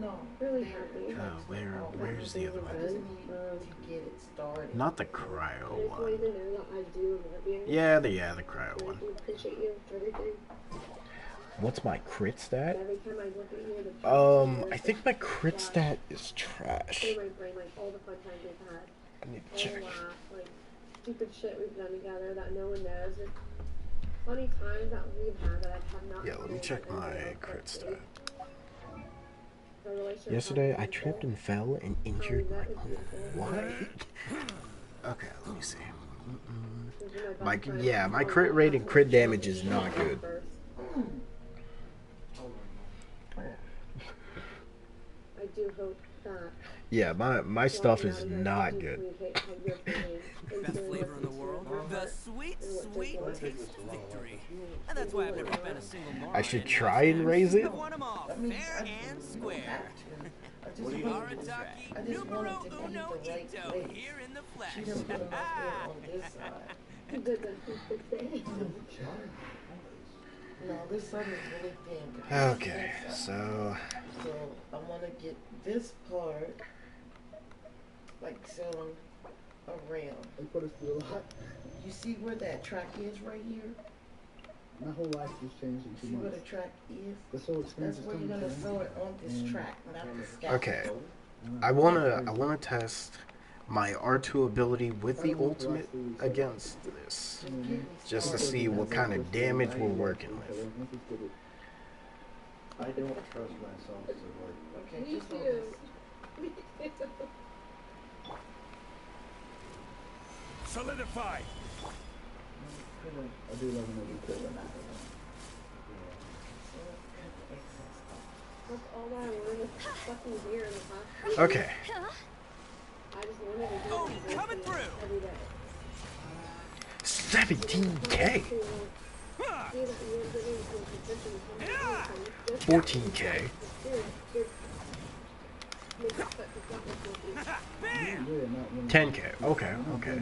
No, really happy. Where's the other one? Not the cryo one. Yeah, the cryo one. What's my crit stat? I think my crit stat is trash. I need to check. Stupid shit we've done together that no one knows. Funny times that we've had that I have not. Yeah, let me check my crit stat. Yesterday, I tripped and fell and injured my uncle. What? Okay, let me see. My crit rate and crit damage is not good. I do hope that. Yeah, my stuff is not good. Best flavor in the world, the sweet, sweet taste of victory. And that's why I've never spent a single moron. I should try and raise it. I've won them all, fair and square. Arataki numero uno ito, here in the flesh. No, this sun is really thin. Okay, so I want to get this part, like, selling around. They put us through a lot. You see where that track is right here? My whole life just changed in 2 months. See where the track is? This whole experience That's where you're gonna sew it on this track, not the scaffold. okay, I wanna test my R2 ability with the ultimate against this, just to see what kind of damage we're working with. I don't trust myself to like. Okay, Me just too. focus. Me too. Solidify. I do love when you kill them. That's all that I wanted was fucking beer in the past. Okay. I just wanted to do it coming through every day. 17K. 14K. 10K. Okay, okay.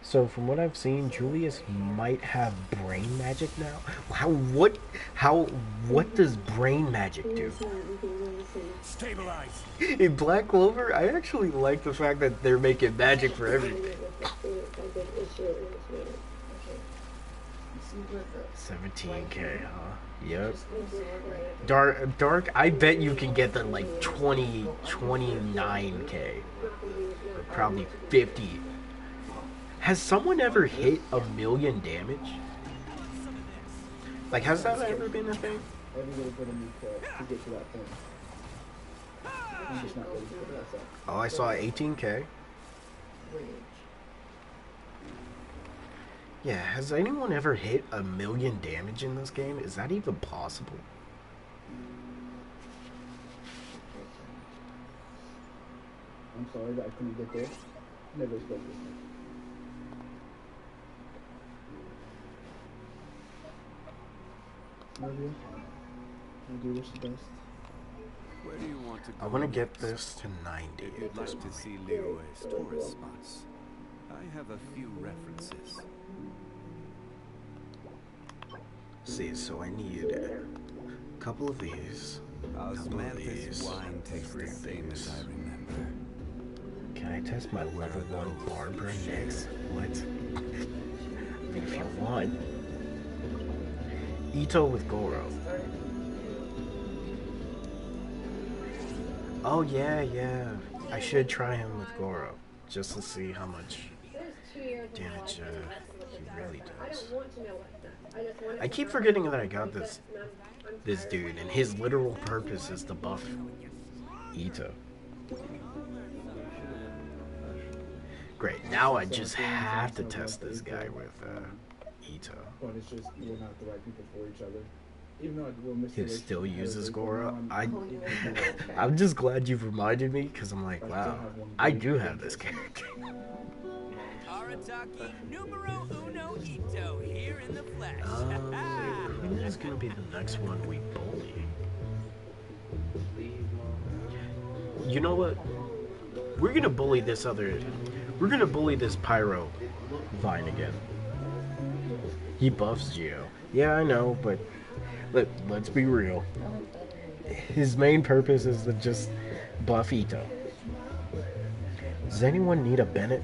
So from what I've seen, Julius might have brain magic now. What does brain magic do? Stabilize. In Black Clover, I actually like the fact that they're making magic for everything. 17K, huh? Yep. Dark, I bet you can get the like 29K. Or probably 50. Has someone ever hit 1,000,000 damage? Like, has that ever been a thing? Everybody put in to get to that point. I'm just not ready for that. Oh, I saw 18K. Yeah, has anyone ever hit 1,000,000 damage in this game? Is that even possible? I'm sorry that I couldn't get there. Never expected it. Maybe. I do wish the best. Where do you want to go? I want to get this to 90. You'd like to see Leroy's tourist spots. I have a few references. See, so I need a couple of these. Osmanthus wine tastes the same as I remember. Can I test my level 1 Barbara next? What? I mean, if you want. Ito with Goro. Oh yeah. I should try him with Goro, just to see how much damage he really does. I keep forgetting that I got this dude, and his literal purpose is to buff Ito. Great, now I just have to test this guy with Ito. But it's just we're not the right people for each other. Even though we'll miss He still uses Goro. I'm just glad you've reminded me, because I'm like, wow, I do have this character. Arataki numero uno Ito here in the flesh. Who is gonna be the next one we bully? You know what? We're gonna bully this Pyro Vine again. He buffs Geo. Yeah, I know, but let's be real. His main purpose is to just buff Ito. Does anyone need a Bennett?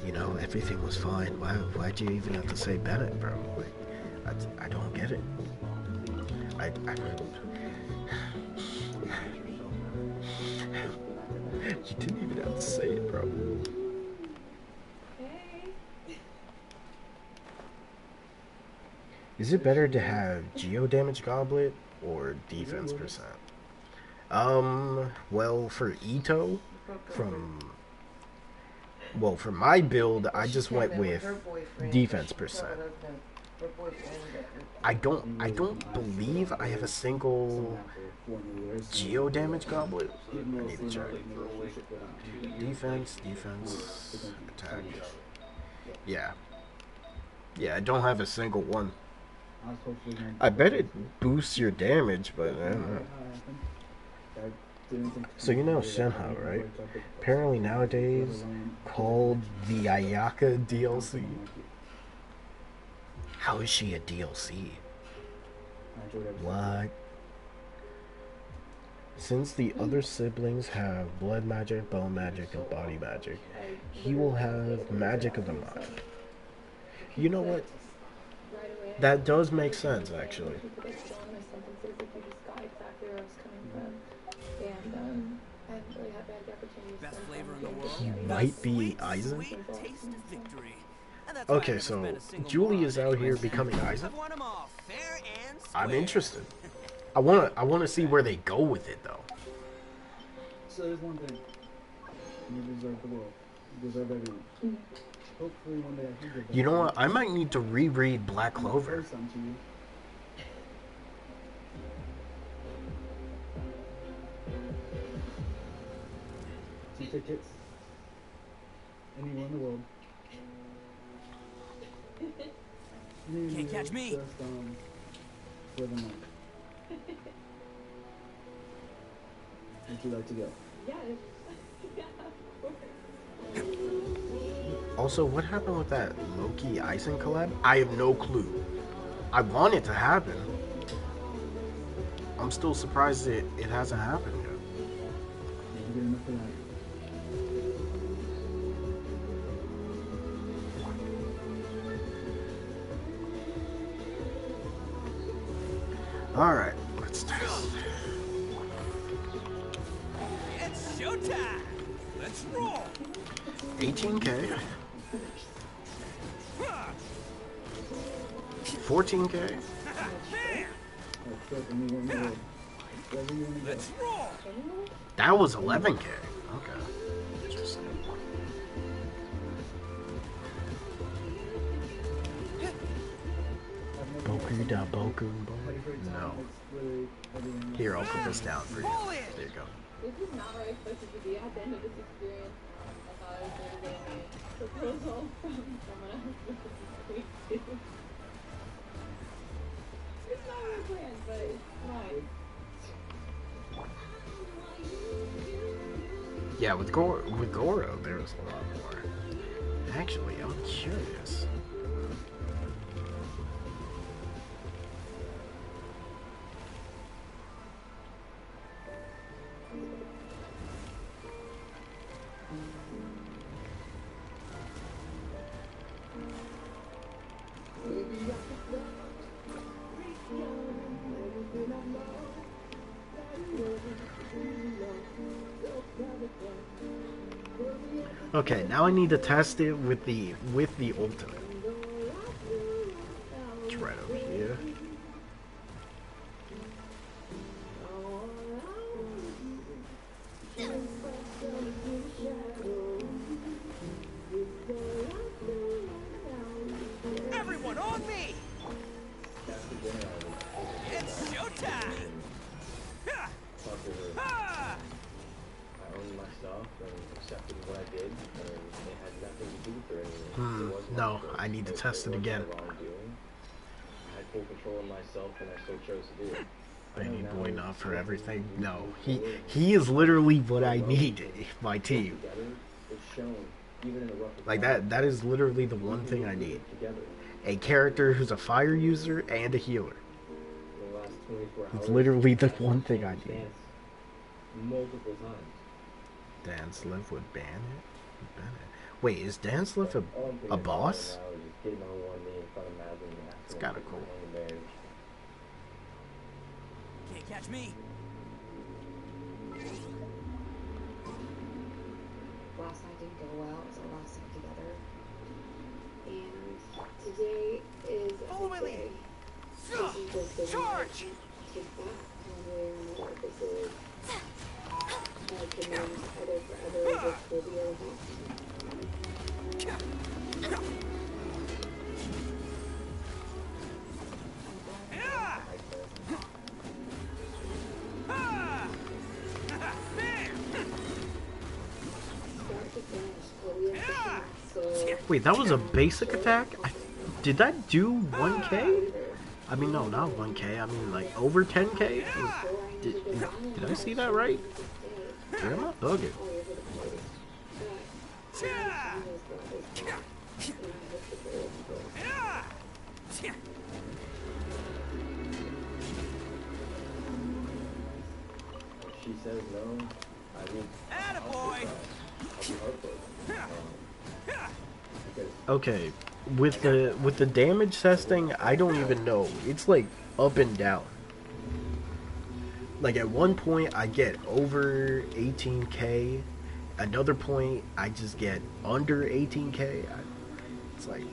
You know, everything was fine. Why'd you even have to say Bennett, bro? Like, I don't get it. You didn't even have to say it, bro. Is it better to have Geo Damage Goblet or Defense percent? Well, for Ito, for my build, I just went with Defense percent. I don't believe I have a single Geo Damage Goblet. I need to check. Defense, attack. Yeah, I don't have a single one. I bet it boosts your damage, but I don't know. So you know Shenhe, right? Apparently nowadays called the Ayaka DLC. How is she a DLC? What? Since the other siblings have blood magic, bone magic, and body magic, he will have magic of the mind. You know what? That does make sense, actually. Best flavor in the world. He The might be sweet, Aizen. sweet taste of victory. And that's why I've Okay, never so spent a single Julie moron is on out any here of my becoming snacks. Aizen. I've won 'em all fair and square. I'm interested. I wanna see where they go with it though. So there's one thing. You deserve the world. You deserve everyone. Hopefully one day I can give that. You know what? I might need to reread Black Clover. Some to you. Two tickets. Anywhere in the world. Can't catch me. Just for the night. Would you like to go? Yes. Yeah, of course. Also, what happened with that Loki Aizen collab? I have no clue. I want it to happen. I'm still surprised it hasn't happened yet. Did you get enough of that? Alright, let's test. It's showtime. Let's roll. 18K. 14K. Let's roll. That was 11K. Okay. Interesting. Boku da Boku. No. Here, I'll put this down for you. There you go. This is not where I expected to be at the end of this experience. I thought I was going to get a proposal from someone else with this sweet too. It's not what I planned, but it's fine. Yeah, with Goro, there was a lot more. Actually, I'm curious. Okay, now I need to test it with the ultimate. It's right over here. Everyone on me. It's showtime. I owned my stuff and accepted what I did, and it had nothing to do with her anymore. No, I need to test it again. I had full control of myself, and I still chose to do it. Baby boy not for everything. No, he is literally what I need in my team. Like that is literally the one thing I need. A character who's a fire user and a healer. It's literally the one thing I need. Multiple times. Dan Sliff would ban it? Wait, is Dan Sliff a boss? It's kinda cool. Can't catch me. Last night didn't go well. It was our last night together. And today is a big day. This is the decision Charge! take back one way or another. This is the names either forever or this will be a Wait, that was a basic attack? Did that do 1k? I mean, no, not 1k. I mean, like, over 10k? Did I see that right? Yeah, I'm not bugging. If she says no, I will. Attaboy! Okay, with the damage testing, I don't even know. It's like up and down. Like at one point I get over 18k, another point, I just get under 18k. It's like,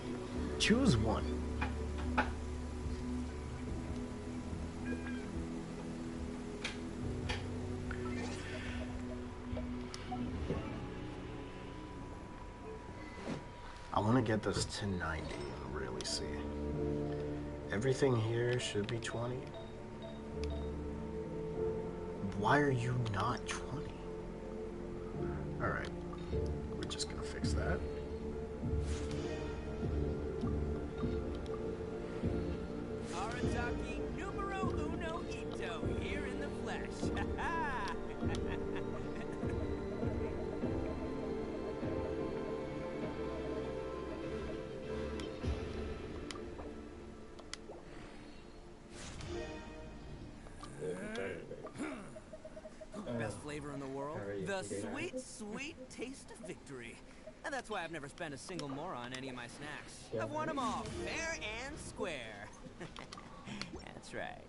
choose one. I want to get this to 90 and really see. Everything here should be 20. Why are you not 20? Alright, we're just gonna fix that. Arataki numero uno ito, here in the flesh. Best flavor in the world, the sweet, sweet taste of victory. And that's why I've never spent a single more on any of my snacks. I've won them all, fair and square. That's right.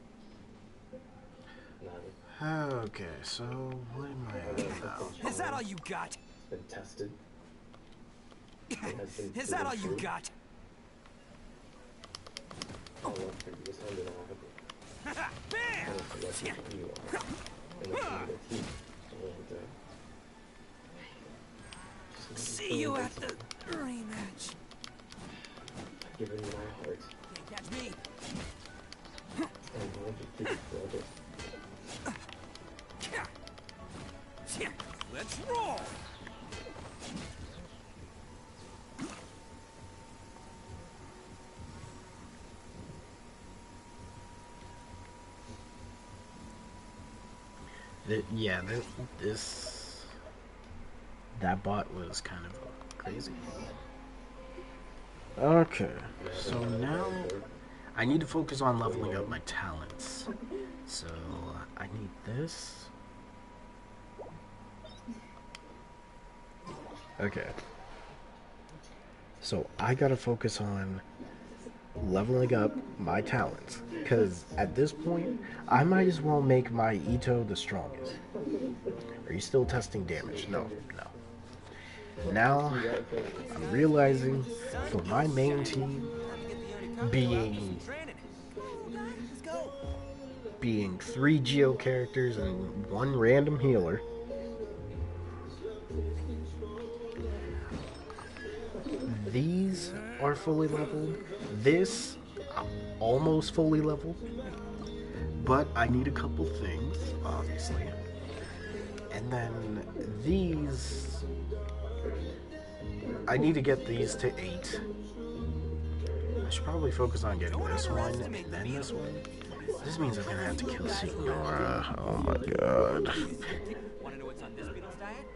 Okay, so what am I at now? Is that all you got? It's been tested. Is that all you got? I love for you to hand it on. Bam! You are. And it's with heat. And See you at the rematch. I've given you my heart. Can't catch me. And I want to keep it forever. Let's roll! Yeah, that bot was kind of crazy. Okay, so now I need to focus on leveling up my talents. So I need this. Okay. So I gotta focus on leveling up my talents, because at this point I might as well make my Ito the strongest. Are you still testing damage? No. Now I'm realizing for my main team being 3 Geo characters and 1 random healer, these are fully leveled. This, almost fully leveled. But I need a couple things, obviously. And then these, I need to get these to 8. I should probably focus on getting this one and then this one. This means I'm gonna have to kill Signora. Oh my god. Wanna know what's on this beetle's diet?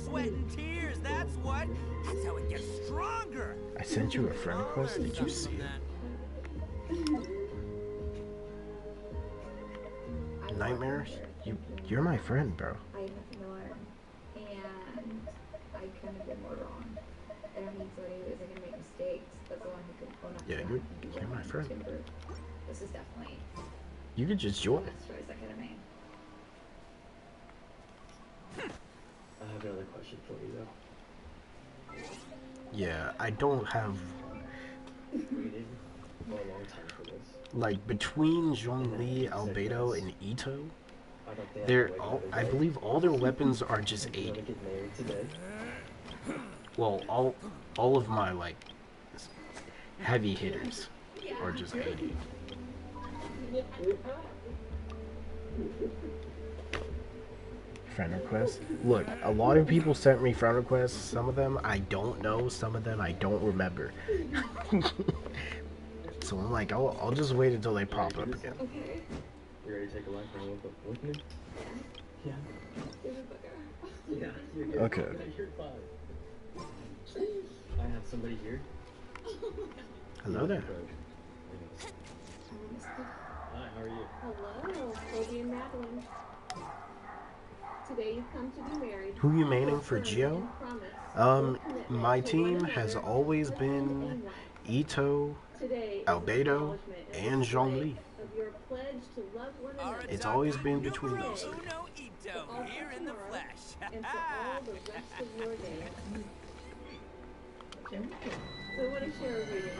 Sweat and tears, that's what. That's how it gets stronger. I sent you a friend request. Did you see it? Nightmares? You're my friend, bro. I have to learn, and I couldn't have been more wrong. I don't need somebody who isn't gonna make mistakes. That's the one who can own up to them and be you're my friend. timber. This is definitely You could just join. the best choice I could have made. I have another question for you though. Yeah, I don't have. Waited for a long time for this. Like, between Zhongli, Albedo, and Ito, I believe all their weapons are just 80. Well, all of my, like, heavy hitters are just 80. Friend requests? Look, a lot of people sent me friend requests. Some of them I don't know, some of them I don't remember. So I'm like, I'll just wait until they pop up again. Okay. You ready to take a life with me? Yeah. Yeah, you're good. Okay. You're fine. I have somebody here. Hello there. Hi, how are you? Hello, Toby and Madeline. Today you've come to be married. Who you maining for Geo? My team has always been Ito, Albedo, and Zhongli. It's always been between those three. Here in the flesh. and for all the rest of your days. So I want to share a reading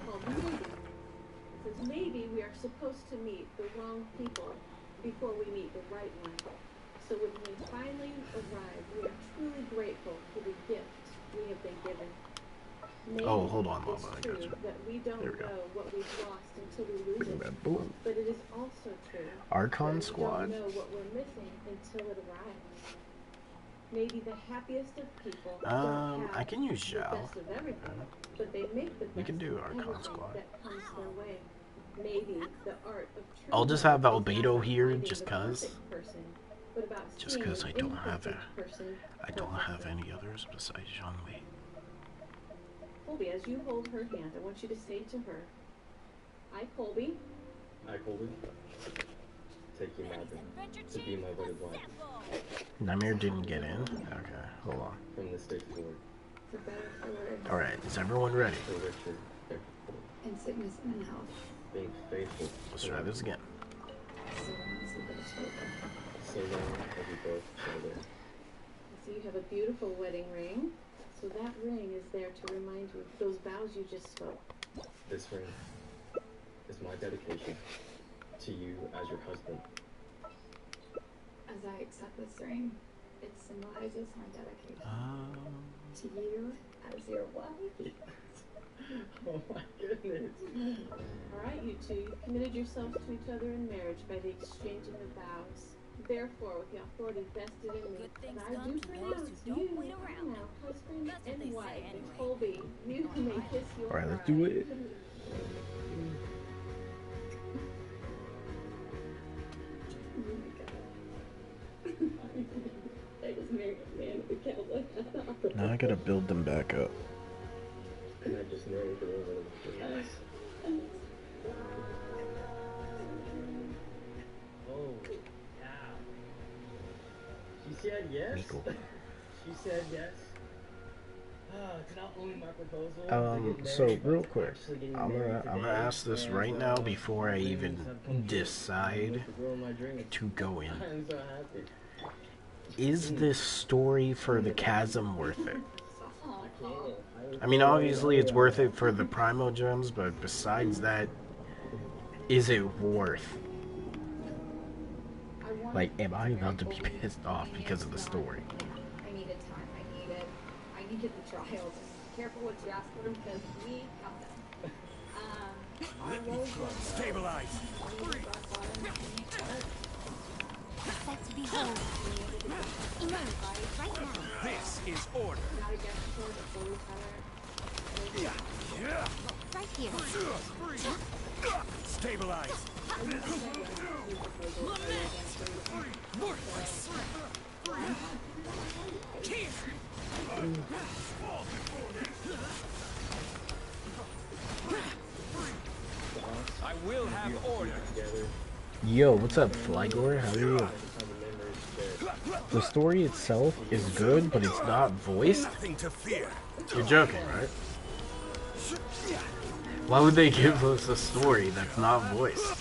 called Maybe. It says, maybe we are supposed to meet the wrong people before we meet the right one. So when we finally arrive, we are truly grateful for the gift we have been given. Maybe Oh, hold on, it's Mama. I true got you. that we don't There we go. know what we've lost until we lose it. Boom. But it is also true Archon that Squad. we don't know what we're missing until it arrives. Maybe the happiest of people don't have I can use the Zhao. best of everything, but they make the best We can do of Archon everything Squad. that comes their way. Maybe the art of true I'll just love have is not Albedo about here finding just the cause. perfect person, but about Just seeing cause an I don't have imperfect person I don't have perfectly. any others besides Zhongli. Colby, as you hold her hand, I want you to say to her, I, Colby, I, Colby, take you, Marvin, to be my wedded wife. Namir didn't get in? Okay, hold on. From this day forward. for better or worse, Alright, is everyone ready? For richer, In sickness and in health. being faithful. Let's try this again. So long as we both shoulder. So long as we both shoulder. so you have a beautiful wedding ring. So that ring is there to remind you of those vows you just spoke. This ring is my dedication to you as your husband. As I accept this ring, it symbolizes my dedication to you as your wife. Oh my goodness. Alright, you two, you've committed yourselves to each other in marriage by the exchanging of vows. Therefore, with the authority vested in me, I do pronounce you now husband and wife. And Colby, you may kiss your Alright, let's bride. do it. I just married a man with a cowboy. Now I gotta build them back up. And I just married the woman of my dreams. Oh, yeah. She said yes. She said yes. To not only my proposal. So real quick, I'm gonna ask this right now before I even decide to go in. I'm so happy. Is this story for the chasm worth it? I mean, obviously it's worth it for the Primo Gems, but besides that, is it worth? Like, am I about to be pissed off because of the story? I needed time. I needed the trials. Be careful what you ask for because we got them. Stabilize. Set to behold. Emerge right now. This is order. Right here. Stabilize. Worthless. Here. I will have order. Yo, what's up, Flygore? How are you? The story itself is good, but it's not voiced. Nothing to fear. You're joking, right? Why would they give us a story that's not voiced?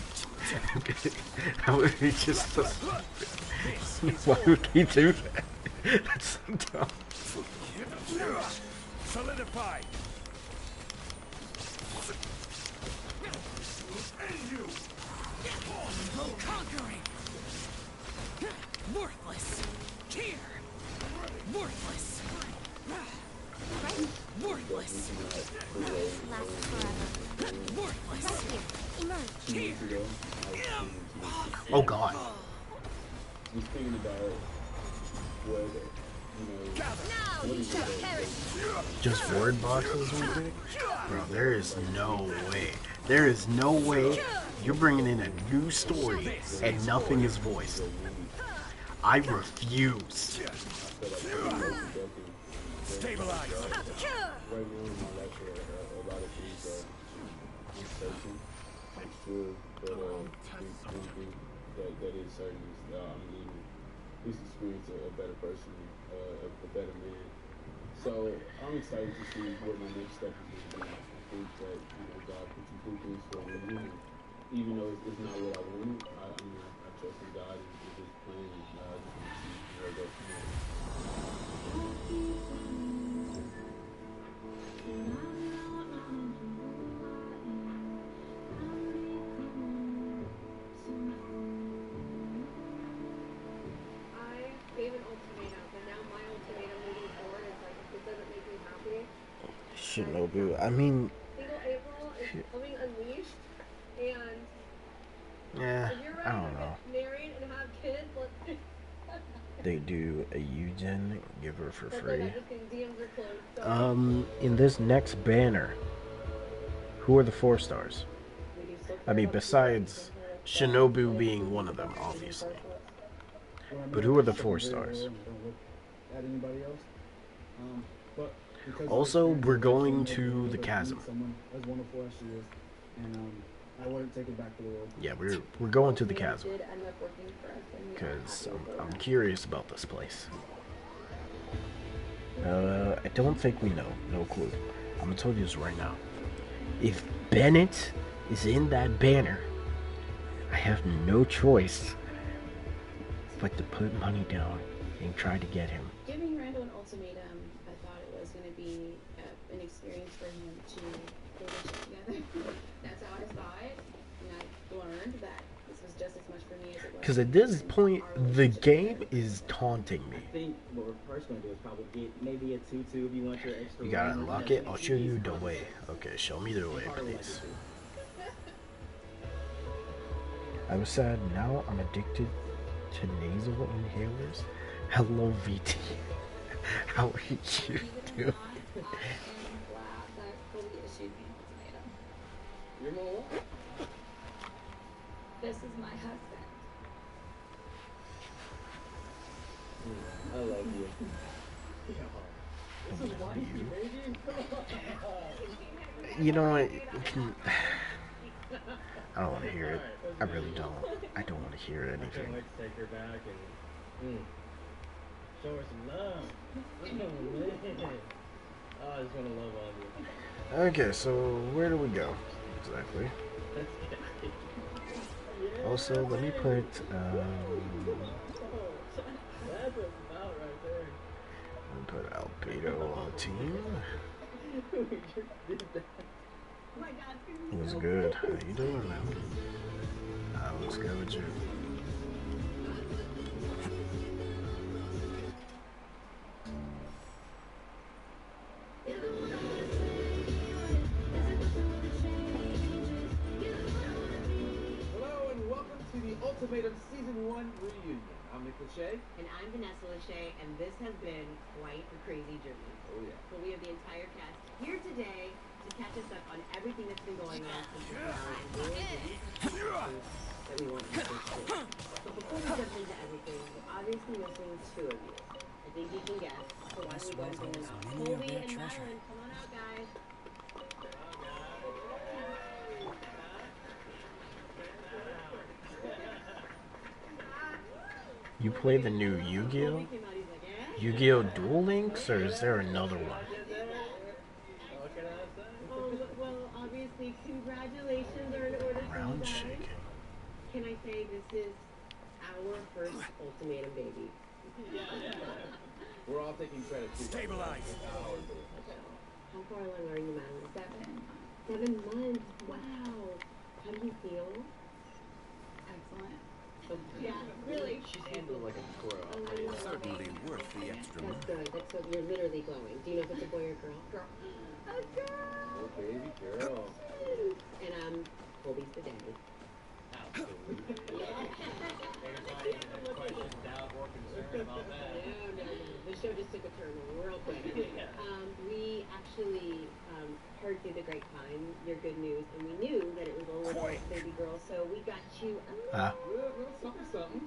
That would be just so stupid. Why would we do that? That's so dumb. Solidify. Conquering. Worthless. Here. Worthless. Worthless. Last forever. Worthless. Right here. Emerge. 2 years ago, I was Oh god. was thinking about what, what is it? Just word boxes we think? Bro, there is no way. There is no way you're bringing in a new story and nothing is voiced. I refuse. Stabilize. Right now in my life, a lot of things are uncertain. It's true, but one thing that is certain is that I'm leaving this experience a better person, a better man. So I'm excited to see what my next step is going to be. I think that God put you through things for a reason. Even though it's not what I wanted, I trust in God and His plan. I just want to see go from there. I gave an ultimatum, and now my ultimatum moving forward is like, if it doesn't make me happy, Shinobu. I mean, single April is coming unleashed, and yeah, if you're I ready don't to know. get married and have kids, let's They do a Eugen, give her for That's free. like, I'm just kidding, DMs are closed. In this next banner, who are the 4 stars? I mean, besides Shinobu being one of them, obviously. But who are the 4 stars? At anybody else. But because Also, we're going to the chasm. Someone as wonderful as she is, and I wouldn't take it back to the world. Yeah, we're going to the chasm did end up working for us, and we are because happy with I'm that. curious about this place. I don't think we know. No clue. I'm gonna tell you this right now. If Bennett is in that banner, I have no choice but to put money down and try to get him. Giving Randall an ultimatum, I thought it was going to be an experience for him to pull this shit together. That's how I saw it, and I learned that this was just as much for me as it was. Because at this point, the game is taunting me. I think what we're first going to do is probably get maybe a 2-2 if you want your extra. You gotta unlock it. I'll show you the way. Okay, show me the way, please. I was sad. Now I'm addicted to nasal inhalers. Hello, VT. How are you doing? You're more what? This is my husband. I love you. This is wifey, baby. You know what? I don't want to hear it. I really don't. I don't want to hear I can't anything. wait to take her back and show her some love. Oh, man. Oh, I just want to love on you. Okay, so where do we go exactly? Also, let me put. That's about right there. Let me put Albedo on the team. We just did that. What's good? How you doing, man? What's good with you? Hello and welcome to the Ultimatum Season 1 reunion. I'm Nick Lachey. And I'm Vanessa Lachey, and this has been quite a crazy journey. Oh yeah. So we have the entire cast here today to catch us up on everything that's been going on since the finale that we want to pursue. But before we jump into everything, we're obviously missing 2 of you. I think you can guess. So why don't we go and bring them out? Colby and Madeline, come on out, guys. You play the new Yu-Gi-Oh? Yu-Gi-Oh! Duel Links, or is there another one? Well, obviously, congratulations are in order for you Round guys. shaking. Can I say this is our first ultimatum, baby? We're all taking credit too. Stabilize. How far along are you, Madeline? 7 months. Wow. How do you feel? Excellent. Yeah, really. She's handled like a pro. Certainly worth the extra money. That's good. That's good. You're literally glowing. Do you know if it's a boy or a girl? Girl. A girl. Oh, baby girl. And Colby's the daddy. No. The show just took a turn real quick. We actually heard through the grapevine your good news, and we knew that it was a little baby girl, so we got you a Something.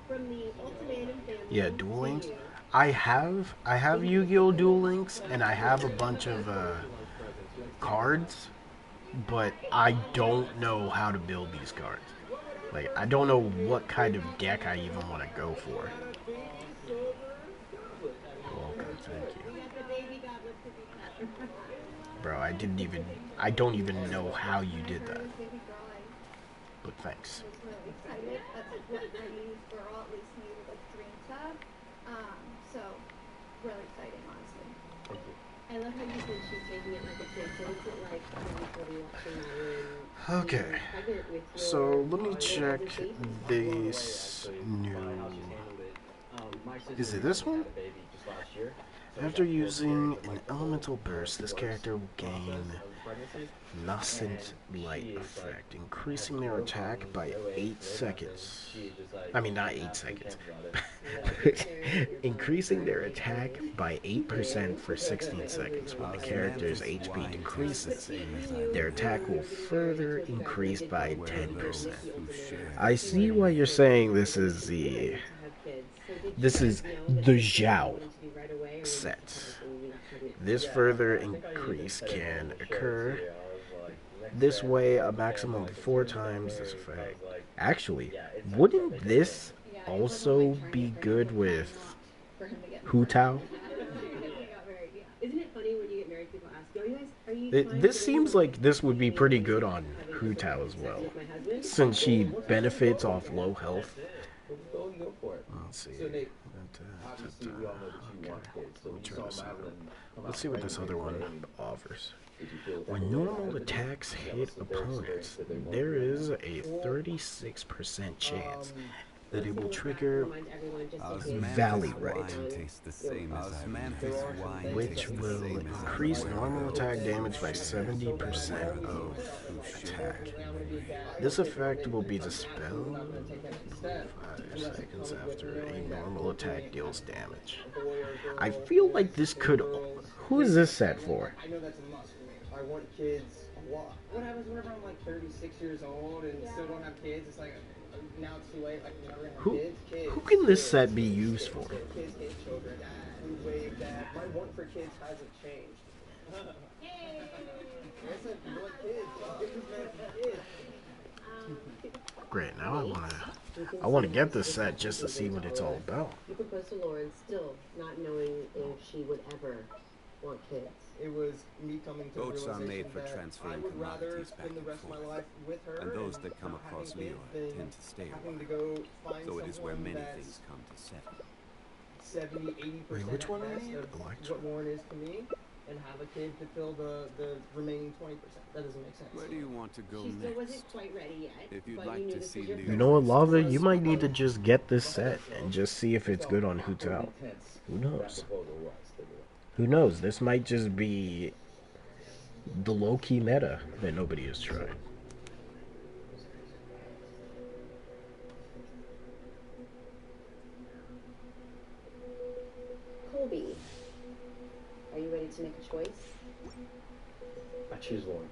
from the Ultimatum family. Yeah, Duel Links. I have Yu-Gi-Oh! Duel Links, and I have a bunch of cards, but I don't know how to build these cards. Like, I don't know what kind of deck I even want to go for. Welcome, thank you. Bro, I don't even know how you did that. but thanks. I was really excited. That's like what every girl, at least me, like dreams of. So really exciting, honestly. Thank you. I love how you said she's taking it like a kid, so it's not like when watching my Okay, pregnant with your so let me daughter check as a baby. this new. My sister Is it this recently one? had a baby just last year. So After we got using the an whole elemental burst, this divorce character will gain process of pregnancy. nascent And light she is, effect, like, increasing has their no attack feelings, by no 8 aches, no nothing. seconds. She is just like, I mean, not she 8 laughs and seconds. camps about it. Increasing their attack by 8% for 16 seconds. When the character's HP decreases, their attack will further increase by 10%. I see why you're saying this is the Zhao set. This further increase can occur this way a maximum of 4 times this effect. Actually, wouldn't this also be good with Hu Tao? Isn't it funny when you get married, people ask you, are you guys, This seems like this would be pretty good on Hu Tao as well, since she benefits off low health. Go for it. Let's see. So Nate, obviously we all know that you want kids. So Let me when you try saw this out. Madeline come Let's out see what this other one pregnant, offers. did you feel When normal attacks hit opponents, there is a 36% chance that it will trigger Valley Right, which will increase normal attack damage by 70% of attack. This effect will be dispelled 5 seconds after a normal attack deals damage. I feel like this could... Who is this set for? I know that's a must for me. I want kids a lot. What happens whenever I'm like 36 years old and still don't have kids? It's like, now it's too late. Like, never gonna have kids. Kids. Who can this set be used for? Kids, children. We wave that. My want for kids hasn't changed. Hey! Listen, you want kids. Get this man some kids. Great, now I wanna get this set just to see what it's all about. You proposed to Lauren still not knowing if she would ever want kids. It was me coming to Boats the are made realization for that transferring I would rather commodities back spend the and rest of my forth. life with her And those that come not across having me kids tend to stay a having to while. go find So it is where someone many that's things come to settle. 70-80% Wait, which one at are best you? of Electra. what Lauren is to me, and have a kid to fill the remaining 20%. That doesn't make sense. Where do you want to go She still next? wasn't quite ready yet. If you'd but like you knew to this see was your new You know what, Lava? You might need to just get this set and just see if it's good on Hu Tao. Who knows? Who knows? This might just be the low-key meta that nobody has tried. Colby, are you ready to make a choice? I choose Lauren.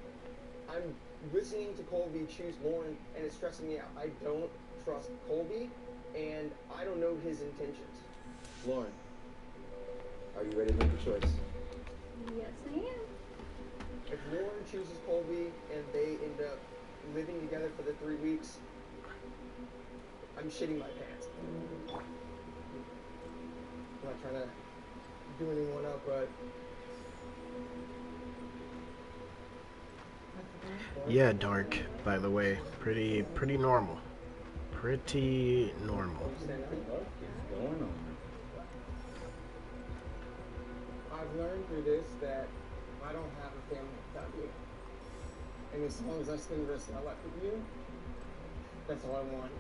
I'm listening to Colby choose Lauren, and it's stressing me out. I don't trust Colby, and I don't know his intentions. Lauren, are you ready to make a choice? Yes, I am. If Lauren chooses Colby and they end up living together for the 3 weeks, I'm shitting my pants. I'm not trying to do anyone up, but Yeah, Dark, by the way. Pretty normal. Pretty normal. I've learned through this that I don't have a family without you. And as long as I spend the rest of my life with you, that's all I want.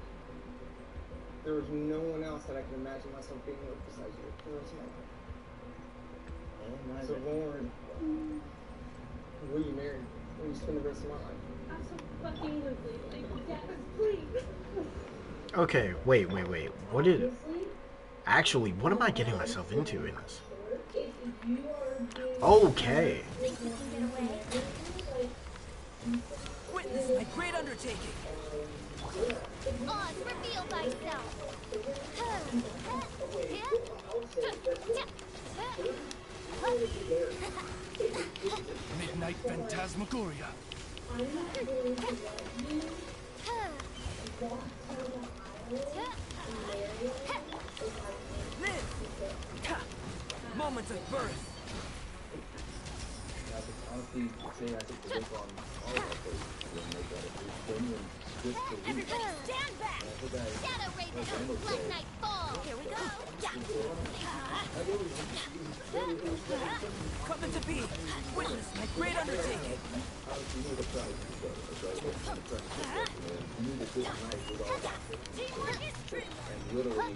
There is no one else that I can imagine myself being with besides you for the rest of my life. So Lauren, will you marry me? Will you spend the rest of my life? Absolutely. Like, yes, please. Okay, wait. What did... Actually, what am I getting myself into in this? Okay. Witness my great undertaking. Oz, reveal thyself. Midnight Phantasmagoria. Live! Moments of birth. honestly say I take the look on all of our places and make that a genuine disbelief. Everybody stand back! And I think I, Shadow Raven, like Randall let said, night fall! Here we go! Coming to be! Witness my great undertaking! Obviously, he was a proud knew that this night was all about and literally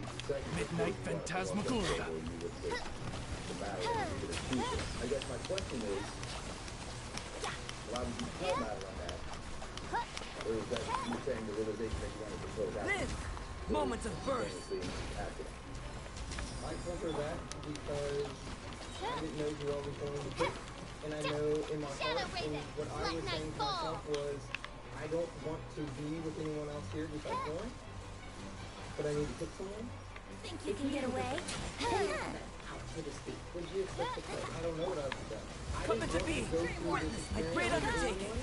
Midnight Phantasmagoria. the battle and you would achieve it. I guess my question is, why would you call battle on that? Or is that you saying the realization that you wanted to close out? Live! Moments of birth! I counter that because I didn't know who I was going to pick. And I know in my heart, and what I was saying to myself was, I don't want to be with anyone else here besides Lauren, but I need to pick someone. Think you can get away? Would you expect to play? I don't know what I would have done. Coming to be! Witness my great undertaking!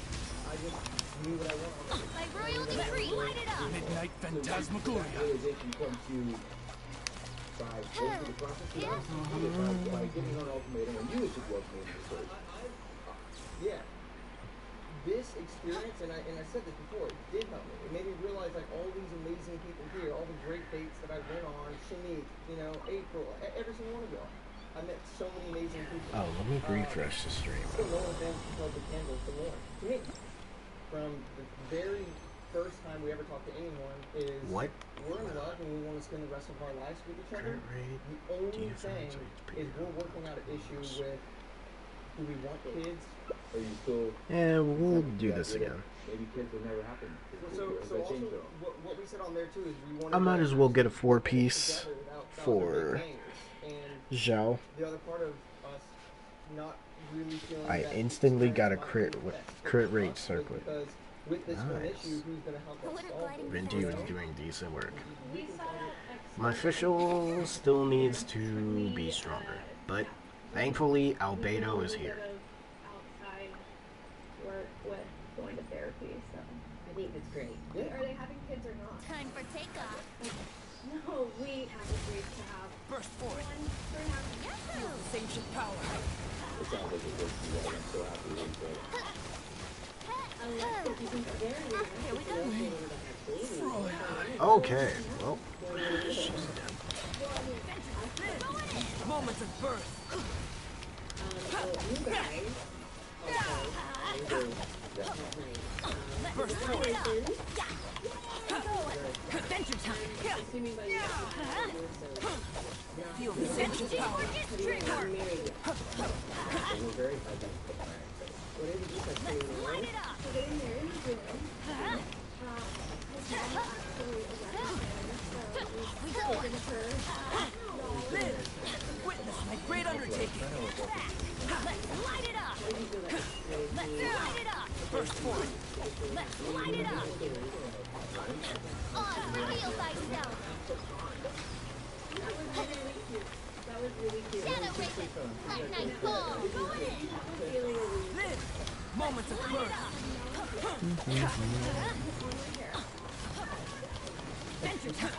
I just knew what I wanted. My royal decree! Light it up! Midnight Phantasmagoria. Realization comes to by going through the process by getting an ultimatum, and you would should welcome me to the Yeah. This experience, and I said this before, it did help me. It made me realize like all these amazing people here, all the great dates that I went on, Shanique, you know, April, every single one of y'all. I met so many amazing people. Oh, let me refresh the stream. So no one then held the candle for Lauren. To me, from the very first time we ever talked to anyone is what? We're in love and we want to spend the rest of our lives with each other. The only thing is we're working out an issue with do we want kids? Are you still? Yeah, we'll do this again. Maybe kids will never happen. So also, what we said on there too is we want. I might as well get a 4-piece for Zhao. The other part of us not really feeling I instantly got a crit rate circlet. Nice. Vinti was doing decent work. My official still needs to be stronger, but thankfully Albedo is here. Outside work with going to therapy, so I think that's great. Are they having kids or not? Time for takeoff. No, we have agreed to have burst forth. One for now. Ancient power. It sounds like it works for you. I'm so happy with it. Here we go. Okay, well, she's done. Moments of birth. You guys. Burst forth. Adventure time. Assuming by you Feel the ancient power. We're very happy. Let's light it up. Live. Witness my great undertaking. Let's light it up. Let's light it up. Burst forth. Let's light it up. Feel thyself. That was really cute. Shadow Raven, let night fall. Live. Moments of birth. Adventure time.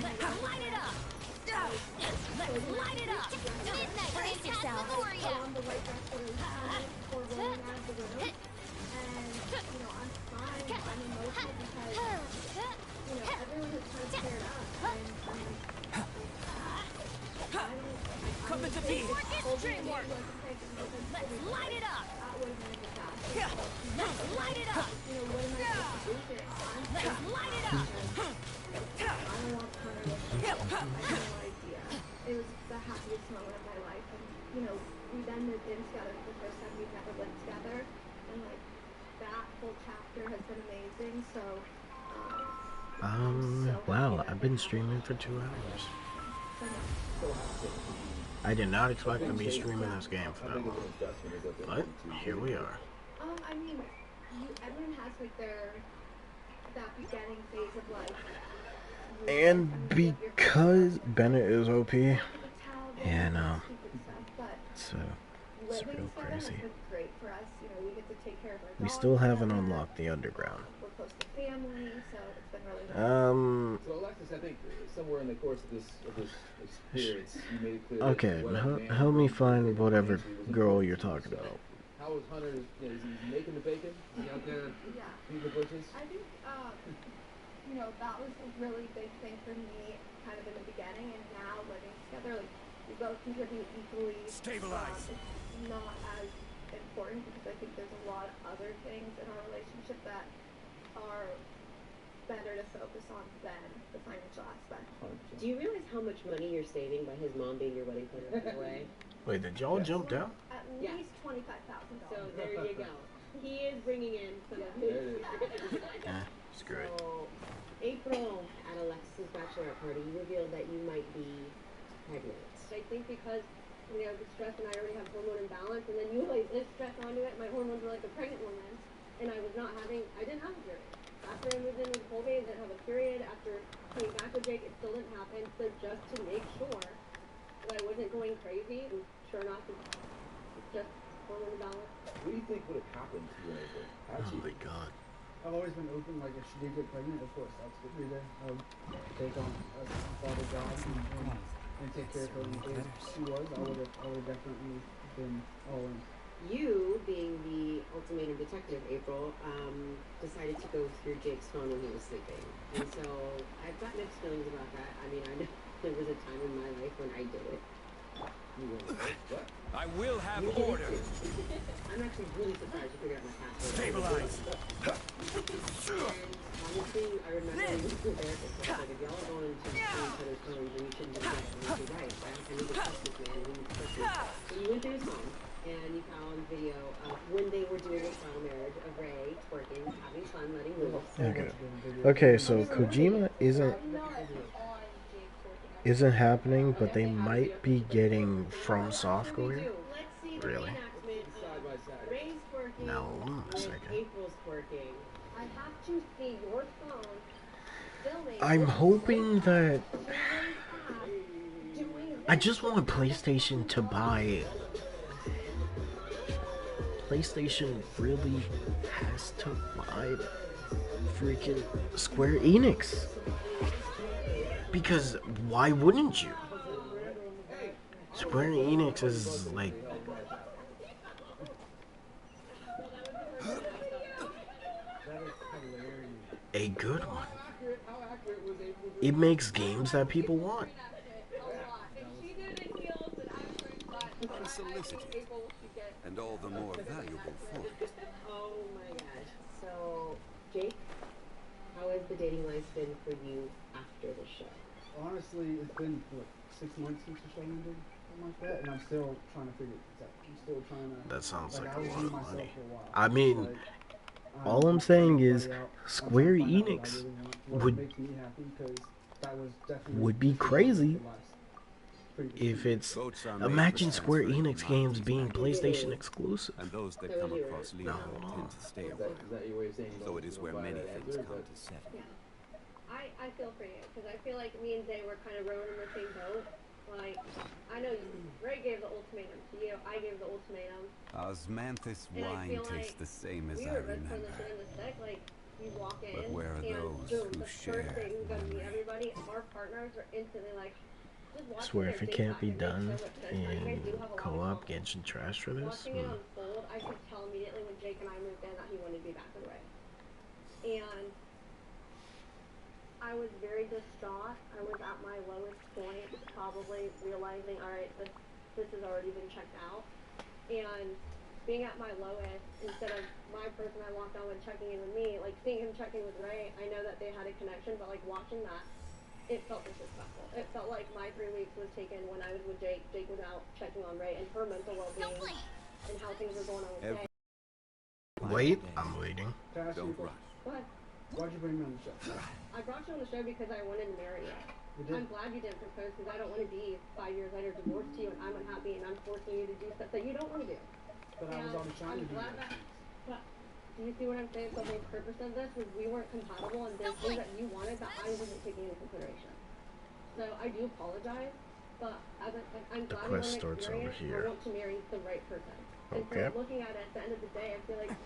Let's light it up. Let's light it up. Midnight Phantasmagoria. On the white dress for rolling out of the room. And, you know, I'm fine. I'm emotional because, you know, everyone has kind of scared us. Coming to be. Dreamwork. Let's light it up. Let's light it up. You know, what am I supposed to do here? Let's light it up. I don't want Connor to have no idea. It was the happiest moment of my life. And, you know, we then moved in together for the first time we've never lived together. And, like, that whole chapter has been amazing. So, Wow, I've been streaming for 2 hours. I did not expect to be streaming this game for that long, but here we are. I mean, everyone has like that beginning phase of life. And because Bennett is OP, and it's real crazy. Great for us. You know, we get to take care of our We still haven't unlocked the underground. close to family, so it's been really nice. So Alexis, I think somewhere in the course of this experience, you made it clear Okay, that help me find whatever girl you're talking about. How is Hunter? Is he making the bacon? Is he out there beating the bushes? I think, you know, that was a really big thing for me kind of in the beginning, and now living together, like, we both contribute equally. Stabilize. It's not as important because I think there's a lot of other things in our relationship that are better to focus on than the financial aspect. Do you realize how much money you're saving by his mom being your wedding planner, by the way? Wait, did y'all jump down? At least $25,000. So there you go. He is bringing in some of his. Screw it. So, April, at Alexis's bachelorette party, you revealed that you might be pregnant. I think because, you know, the stress and I already have hormone imbalance, and then you like this stress onto it, my hormones were like a pregnant woman, and I didn't have a period. After I moved in with Colby, I didn't have a period. After coming back with Jake, it still didn't happen. So just to make sure that I wasn't going crazy, and sure enough, it's just hormone imbalance. What do you think would have happened to you, April? Oh my god. I've always been open, like if she did get pregnant, of course, that's what we did. I would take on a father job and take care of her until she was. I would have definitely been all in. You, being the ultimatum detective, April, decided to go through Jake's phone when he was sleeping. And so I've got mixed feelings about that. I mean, I know there was a time in my life when I did it. I will have You did it order. too. I'm actually really surprised you figured out my password. Stabilize. And honestly, I remember when you were there, it's like, if y'all are going to each other's phones, then you shouldn't do that. And you're right. I need to trust this man. He needs to trust me. So you went through his phone, and you found video of when they were doing a trial marriage of Ray twerking, having fun, letting loose. Okay, so Kojima isn't happening, but they might be getting from software. Really? Ray's twerking. Now, hold on a second. April's twerking. I have to see your phone filming. I'm hoping that I just want PlayStation to buy it. PlayStation really has to buy freaking Square Enix. Because why wouldn't you? Square Enix is like a good one. It makes games that people want. Unsolicited, and all the more valuable for it. Oh my gosh. So, Jake, how has the dating life been for you after the show? Honestly, it's been, what, 6 months since the show ended? Something like that. And I'm still trying to figure it out. I'm still trying to... That sounds like I a was lot being of myself money. for a while. I mean, all I'm saying is Square Enix would be crazy if it's... Imagine Square Enix games being PlayStation exclusive. And those that come across legal tend to stay away. So it is where many things come to settle. Yeah. I feel for you, because I feel like me and Zay were kind of rowing in the same boat. Like, I know Ray gave the ultimatum to you, I gave the ultimatum. Osmanthus And I wine feel tastes like the same as we I were both remember. putting the shit in the stick, like, you walk in, But where are and those boom, who the share first day we go to meet everybody, our partners are instantly like, just I watching swear, their if it date can't be back, it makes done so much sense. Like, you guys do in have a lot of co-op, confidence. Genshin trash for this. Watching it unfold, I could tell immediately when Jake and I moved in that he wanted to be back with Ray. And I was very distraught. I was at my lowest point, probably realizing, all right, this has already been checked out. And being at my lowest, instead of my person I walked on with checking in with me, like seeing him checking with Ray, I know that they had a connection, but like watching that, it felt disrespectful. It felt like my 3 weeks was taken when I was with Jake. Jake was out checking on Ray and her mental well-being and how things were going on with Jay. Wait, I'm waiting. Don't rush. Go ahead. Why'd you bring me on the show? I brought you on the show because I wanted to marry you. I'm glad you didn't propose because I don't want to be 5 years later divorced to you and I'm unhappy and I'm forcing you to do stuff that you don't want to do. But I was already trying to do glad that. But do you see what I'm saying? The whole purpose of this was we weren't compatible and there's things that you wanted that I wasn't taking into consideration. So I do apologize, but I'm glad you quest want to starts over experience. here. I want to marry the right person. And Okay. so looking at it at the end of the day, I feel like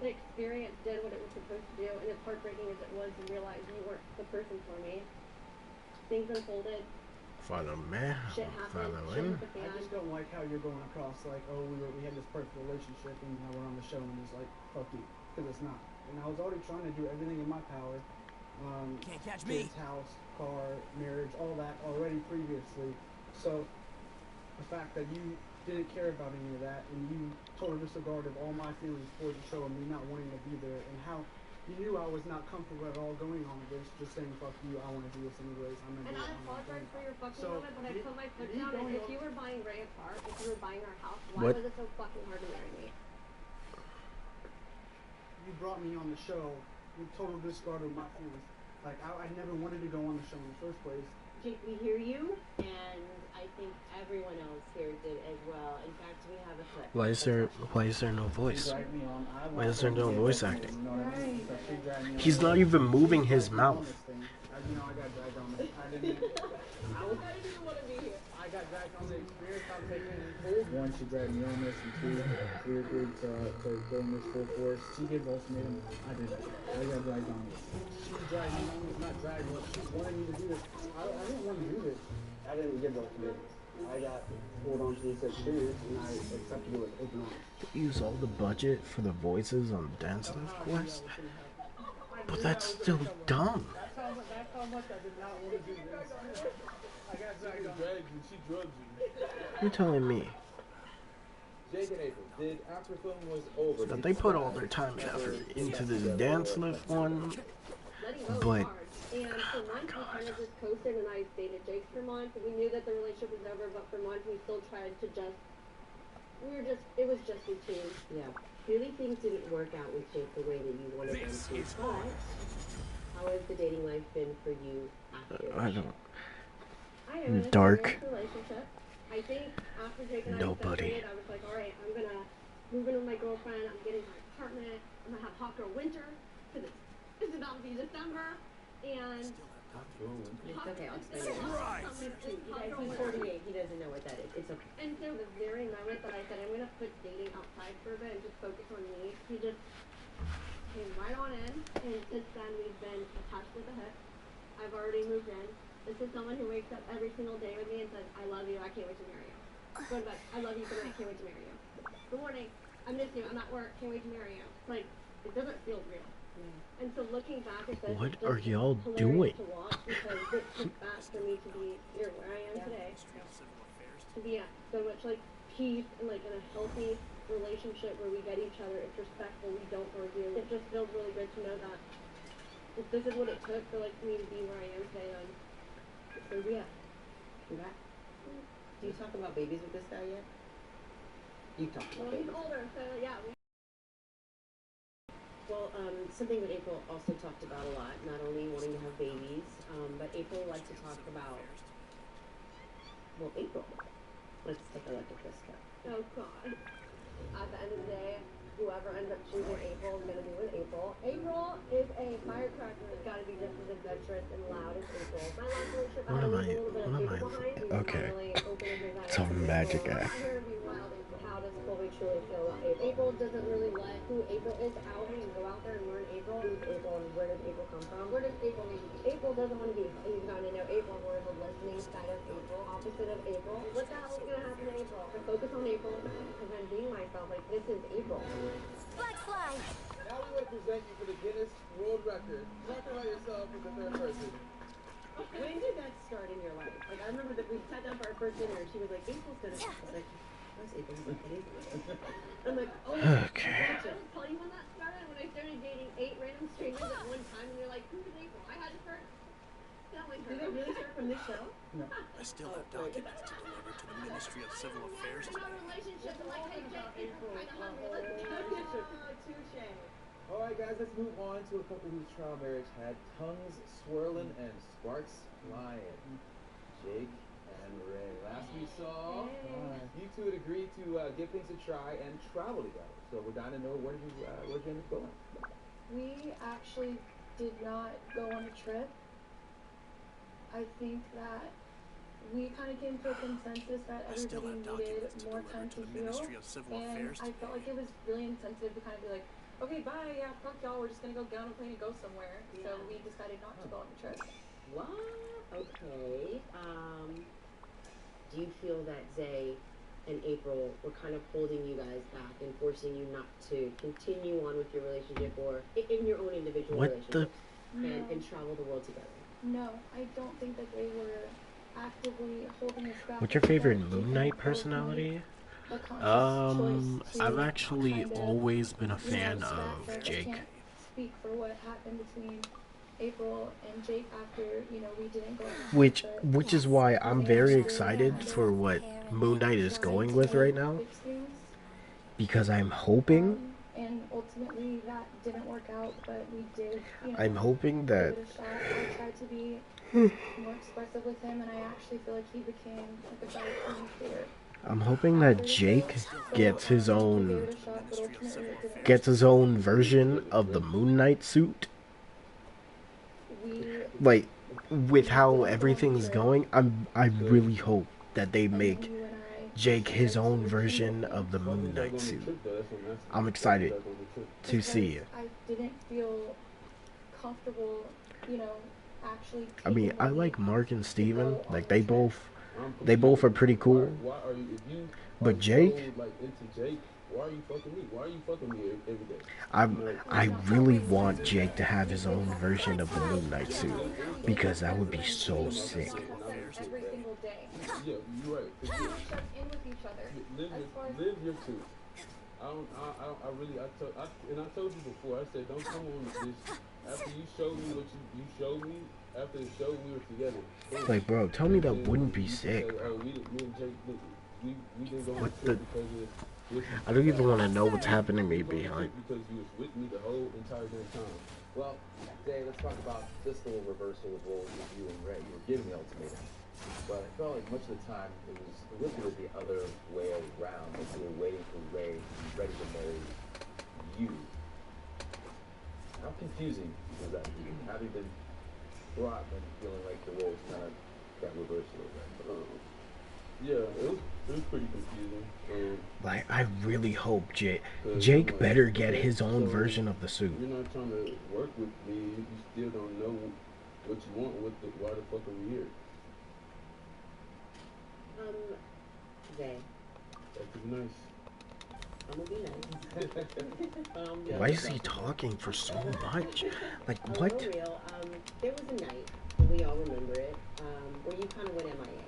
the experience did what it was supposed to do, and as heartbreaking as it was to realize you weren't the person for me, things unfolded. Follow me. Shit happened. Follow Shit him. hit the fan. I just don't like how you're going across like, oh, we had this perfect relationship, and now we're on the show, and it's like, fuck you, because it's not. And I was already trying to do everything in my power. Can't catch kids, me. house, car, marriage, all that already previously. So the fact that you didn't care about any of that, and you totally disregarded all my feelings for the show and me not wanting to be there, and how you knew I was not comfortable at all going on with this, just saying fuck you, I want to do this anyways. I'm gonna And do I it. apologize for your fucking So, moment, but I put my foot down, and if you were buying Ray a car, if you were buying our house, why What? was it so fucking hard to marry me? You brought me on the show, you totally disregarded my feelings. Like, I never wanted to go on the show in the first place. Jake, we hear you, and I think everyone else here did as well. In fact, we have a clip. Why is there no voice? Why is there no voice acting? He's not even moving his mouth. I got dragged on this. I didn't want to be here. I got dragged on the experience I'm taking hold. One, she dragged me on this, and two, we agreed to go in this full force. She gave the ultimatum. I didn't. I got dragged on this. She dragged me on this, not dragged me. She wanted me to do this. I didn't want to do this. I didn't give the ultimatum. I got pulled onto this experience, and I accepted it with open arms. Use all the budget for the voices on the Dance Lift quest? But that's still dumb. That's how much I did not want to do this. I got dragged on. She drugged you. You're telling me Jake and April, did after filming was over, that they put all their time and effort into this Dance Lift one, but And for months, we kind of just coasted, and I dated Jake for months. We knew that the relationship was over, but for months, we still tried to it was just routine. Yeah. Clearly things didn't work out with Jake the way that you wanted them to. But how has the dating life been for you after? I don't. I am in a Dark. serious relationship. I think after Jake and I Nobody. separated, I was like, all right, I'm gonna move in with my girlfriend. I'm getting my apartment. I'm gonna have hot girl winter because it's about to be December. And It's okay, I'll explain it. He's 48, he doesn't know what that is. It's okay. And so the very moment that I said I'm gonna put dating outside for a bit and just focus on me, he just came right on in. And since then we've been attached with the hip. I've already moved in. This is someone who wakes up every single day with me and says, I love you, I can't wait to marry you. Go to bed, I love you, good night, can't wait to marry you. Good morning, I miss you, I'm at work, can't wait to marry you. Like, it doesn't feel real. And so looking back at this, What it's are just y'all hilarious doing? to watch because it took that for me to be here where I am today. To be at so much like peace and like in a healthy relationship where we get each other, it's respectful, we don't argue. It just feels really good to know that if this is what it took for like me to be where I am today, then so yeah. Congrats. Do you talk about babies with this guy yet? You talk about Well, he's babies. older, so yeah. Well, something that April also talked about a lot, not only wanting to have babies, but April liked to talk about, well, April. Let's take a look at this guy. Oh God. At the end of the day, whoever ends up choosing April is gonna be with April. April is a firecracker. It's gotta be just as adventurous and loud as April. My last relationship, I had a little bit of April behind. We were Okay. finally opening his eyes. It's a magic act. Here to be wild. How does Chloe truly feel about April? April doesn't really let who April is out and go out there and learn April. Who's April and where does April come from? Where does April need to be? April doesn't want to be. He's gotten to know April more of the listening side of April, opposite of April. What the hell is gonna happen to April? I focus on April because I'm being myself. Like this is April. Black fly. Now we want to present you for the Guinness World Record. Talk about yourself in the third person. When did that start in your life? Like, I remember that we sat down for our first dinner and she was like, April's gonna, I was like, where's April? He's like, it is. I'm like, oh, Okay. I will tell you when that started. When I started dating 8 random strangers at one time, and you're like, who's April? I had to start telling her. Did it really start from this show? No. I still have documents to deliver to the Ministry of Civil Affairs In our relationship, I'm like, hey, Jake, April's kind of hungry. Let's go. Touche. All right, guys, let's move on to a couple whose trial marriage had tongues swirling and sparks flying. Jake and Ray. Last we saw, you two had agreed to give things a try and travel together. So we're dying to know where you end up going. We actually did not go on a trip. I think that we kind of came to a consensus that everybody needed more time to heal, and I felt like it was really insensitive to kind of be like, okay, bye, yeah, fuck y'all, we're just gonna go get on a plane and go somewhere. So we decided not to go on the trip. What? Okay. Do you feel that Zay and April were kind of holding you guys back and forcing you not to continue on with your relationship or in your own individual relationships and travel the world together? No, I don't think that they were actively holding us back. What's your favorite Moon Knight personality? I've actually always been a fan of Jake. I can't speak for what happened between April and Jake after, you know, we didn't go on. Which is why I'm very excited for what Moon Knight is going with right now. Because I'm hoping and ultimately that didn't work out, but we did, you know, I'm hoping that give it a shot. I tried to be more expressive with him, and I actually feel like he became like a better communicator. I'm hoping that Jake gets his own version of the Moon Knight suit. Like, with how everything's going, I really hope that they make Jake his own version of the Moon Knight suit. I'm excited to see it. I didn't feel comfortable, you know, actually. I mean, I like Mark and Steven. Like, they both are pretty cool. But Jake, why are you fucking me? Why are you fucking me every day? I really want Jake to have his own version of the Moon Knight suit, because that would be so sick. Every single day. Yeah, you're right. Check in with each other. Live your truth. I told you before, I said, don't come on this. After you showed me what you showed me, after the show, we were together. Like, bro, tell me that wouldn't be sick. What the? I don't even want to know what's happening to me behind. Because you was with me the whole entire time. Well, Dave, let's talk about this little reversal of roles with you and Ray. You were giving the ultimatum. But I felt like much of the time it was the other way around. Like you were waiting for Ray to be ready to marry you. How confusing was that for you? Having been brought and feeling like the roles kind of got reversed a little bit. Yeah, it was pretty confusing. Like, I really hope Jake better get his own version of the suit. You're not trying to work with me. You still don't know what you want. Why the fuck are we here? Zay. That was nice. I'm gonna be nice. Why is he talking for so much? Like, what? For real, there was a night, we all remember it, where you kind of went MIA.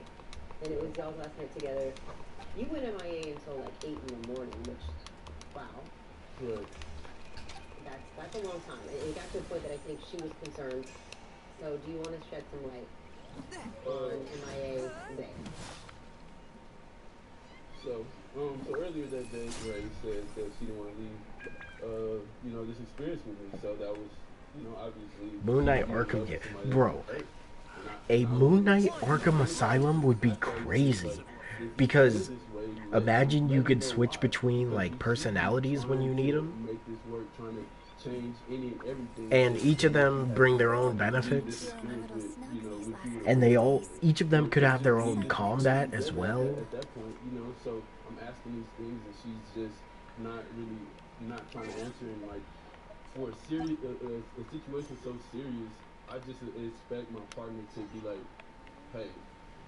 And it was y'all's last night together. You went MIA until like 8 in the morning, which, wow. Right. That's a long time. It got to a point that I think she was concerned. So do you want to shed some light on MIA Zay? So earlier that day, Ray said that she didn't want to leave, this experience with me. So that was, obviously. Moon Knight Arkham, bro. A Moon Knight Arkham Asylum would be crazy, because imagine you could switch between like personalities when you need them, and each of them bring their own benefits, and each of them could have their own combat as well. At that point, so I'm asking these things and she's just not trying to answer, and like for a situation so serious, I just expect my partner to be like, hey,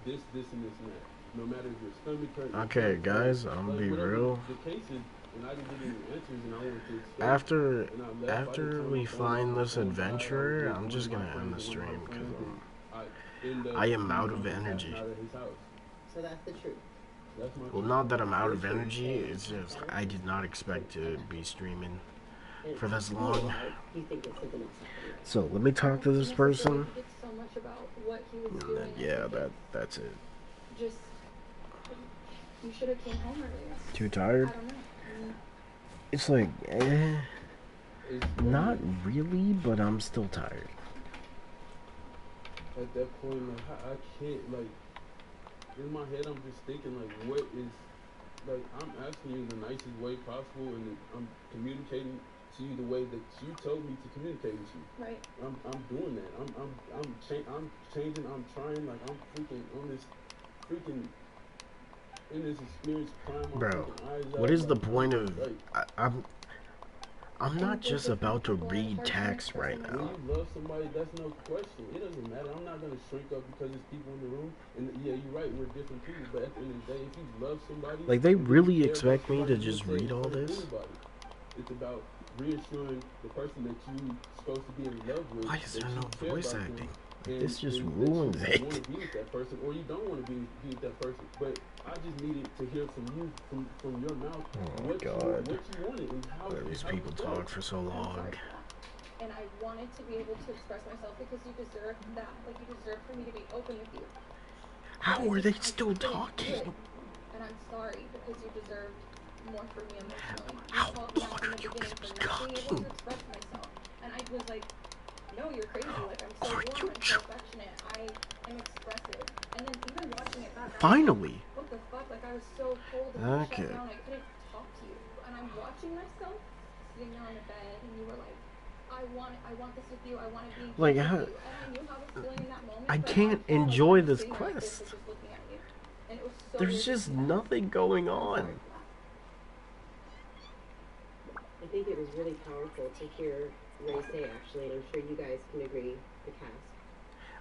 this, and this, and that. No matter if your stomach hurts. Okay, guys, I'm gonna be real. The case is, and I didn't get any answers, and I wanted to expect. After we find this adventurer, I'm just gonna end the stream because I am out of energy. So that's the truth. Well, not that I'm out of energy. It's just I did not expect to be streaming for this long. So let me talk to this person. Yeah, that's it. Just, you should have came home earlier. Too tired? I don't know. It's like, not really, but I'm still tired. At that point, like, I can't, like, in my head, I'm just thinking, like, what is, like, I'm asking you the nicest way possible, and I'm communicating to you the way that you told me to communicate with you. Right. I'm doing that. I'm changing. I'm trying. Like, I'm freaking on this freaking in this experience, crying my bro, freaking eyes out. what is the like, point of? like, I'm not just about to read text right When now. you love somebody, that's no question. It doesn't matter. I'm not gonna shrink up because there's people in the room. And yeah, you're right. We're different people. But at the end of the day, if you love somebody, Like, they and if really you care about expect me somebody, to you'll just say it read in all front of this? anybody. It's about reassuring the person that you supposed to be in love with. Why is that there you no care voice about acting? them, This just and ruins that you it. want to be with that person, or you don't want to be with that person. But I just needed to hear from you, from your mouth, Oh my what God. you wanted and how Why do these people you felt. talk for so long? And I wanted to be able to express myself because you deserve that. Like, you deserve for me to be open with you. How are they still talking? And I'm sorry because you deserved more from me emotionally. How You called me long out in are the you beginning for people not being able talking? to express myself. And I was like, no, you're crazy. Like, I'm so Are warm, you I'm so affectionate. I am expressive. And then even watching it back, I was Finally. like, what the fuck? Like, I was so cold and Okay. shut down. I couldn't talk to you. And I'm watching myself sitting there on the bed, and you were like, I want this with you. I want to be Like, with how, you. And I knew how I was feeling in that moment. I but can't thought I was enjoy just this sitting there like this, quest. like, just looking at you. And it was so There's weird to just see that. nothing going I'm sorry on. for that. I think it was really powerful to hear Ray say, actually, and I'm sure you guys can agree, the cast.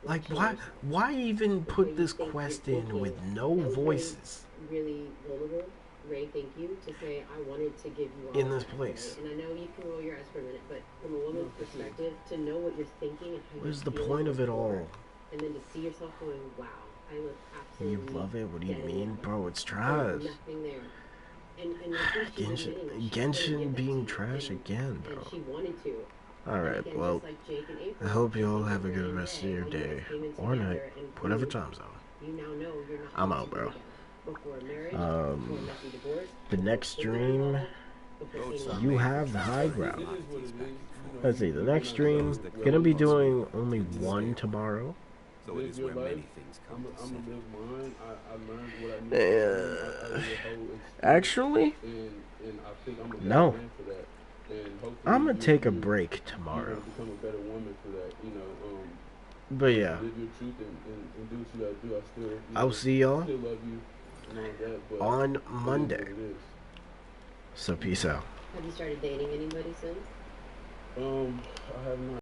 Like, Watching why even the way put you this think quest you're in with thinking. no That was voices really vulnerable. Ray, thank you, to say, I wanted to give you all in this that, place? Ray. And I know you can roll your eyes for a minute, but from a woman's perspective, to know what you're thinking and how Where's you're the feeling point of it before, all? and then to see yourself going, wow, I look You absolutely love it? What do you dead in mean? love. Bro, it's There's trash. nothing there. And I think she's admitting that she couldn't give Genshin that being to you, trash again, and bro. she wanted to. And Alright, again, well, just like Jake and I April, hope you all think have a of good Ray and rest of Ray, your how you guys day came in or night, together and whatever proved time zone. you now know you're not I'm meant out, to be bro. together. Before marriage, before a messy divorce, The next stream, you have the high ground. Let's see, the next stream, gonna be doing only one tomorrow. So it is where many things come to I'm center. live mine. I learned what I need to learn out of the whole experience. Actually, And I think I'm a better no. man for that. And hopefully I'm gonna take a you break tomorrow. gonna become a better woman for that. You know, But yeah, live your truth and do what you gotta do. I still, I'll see y'all still love you and all that. But on it is Monday. what it is. So peace out. Have you started dating anybody since? I have not.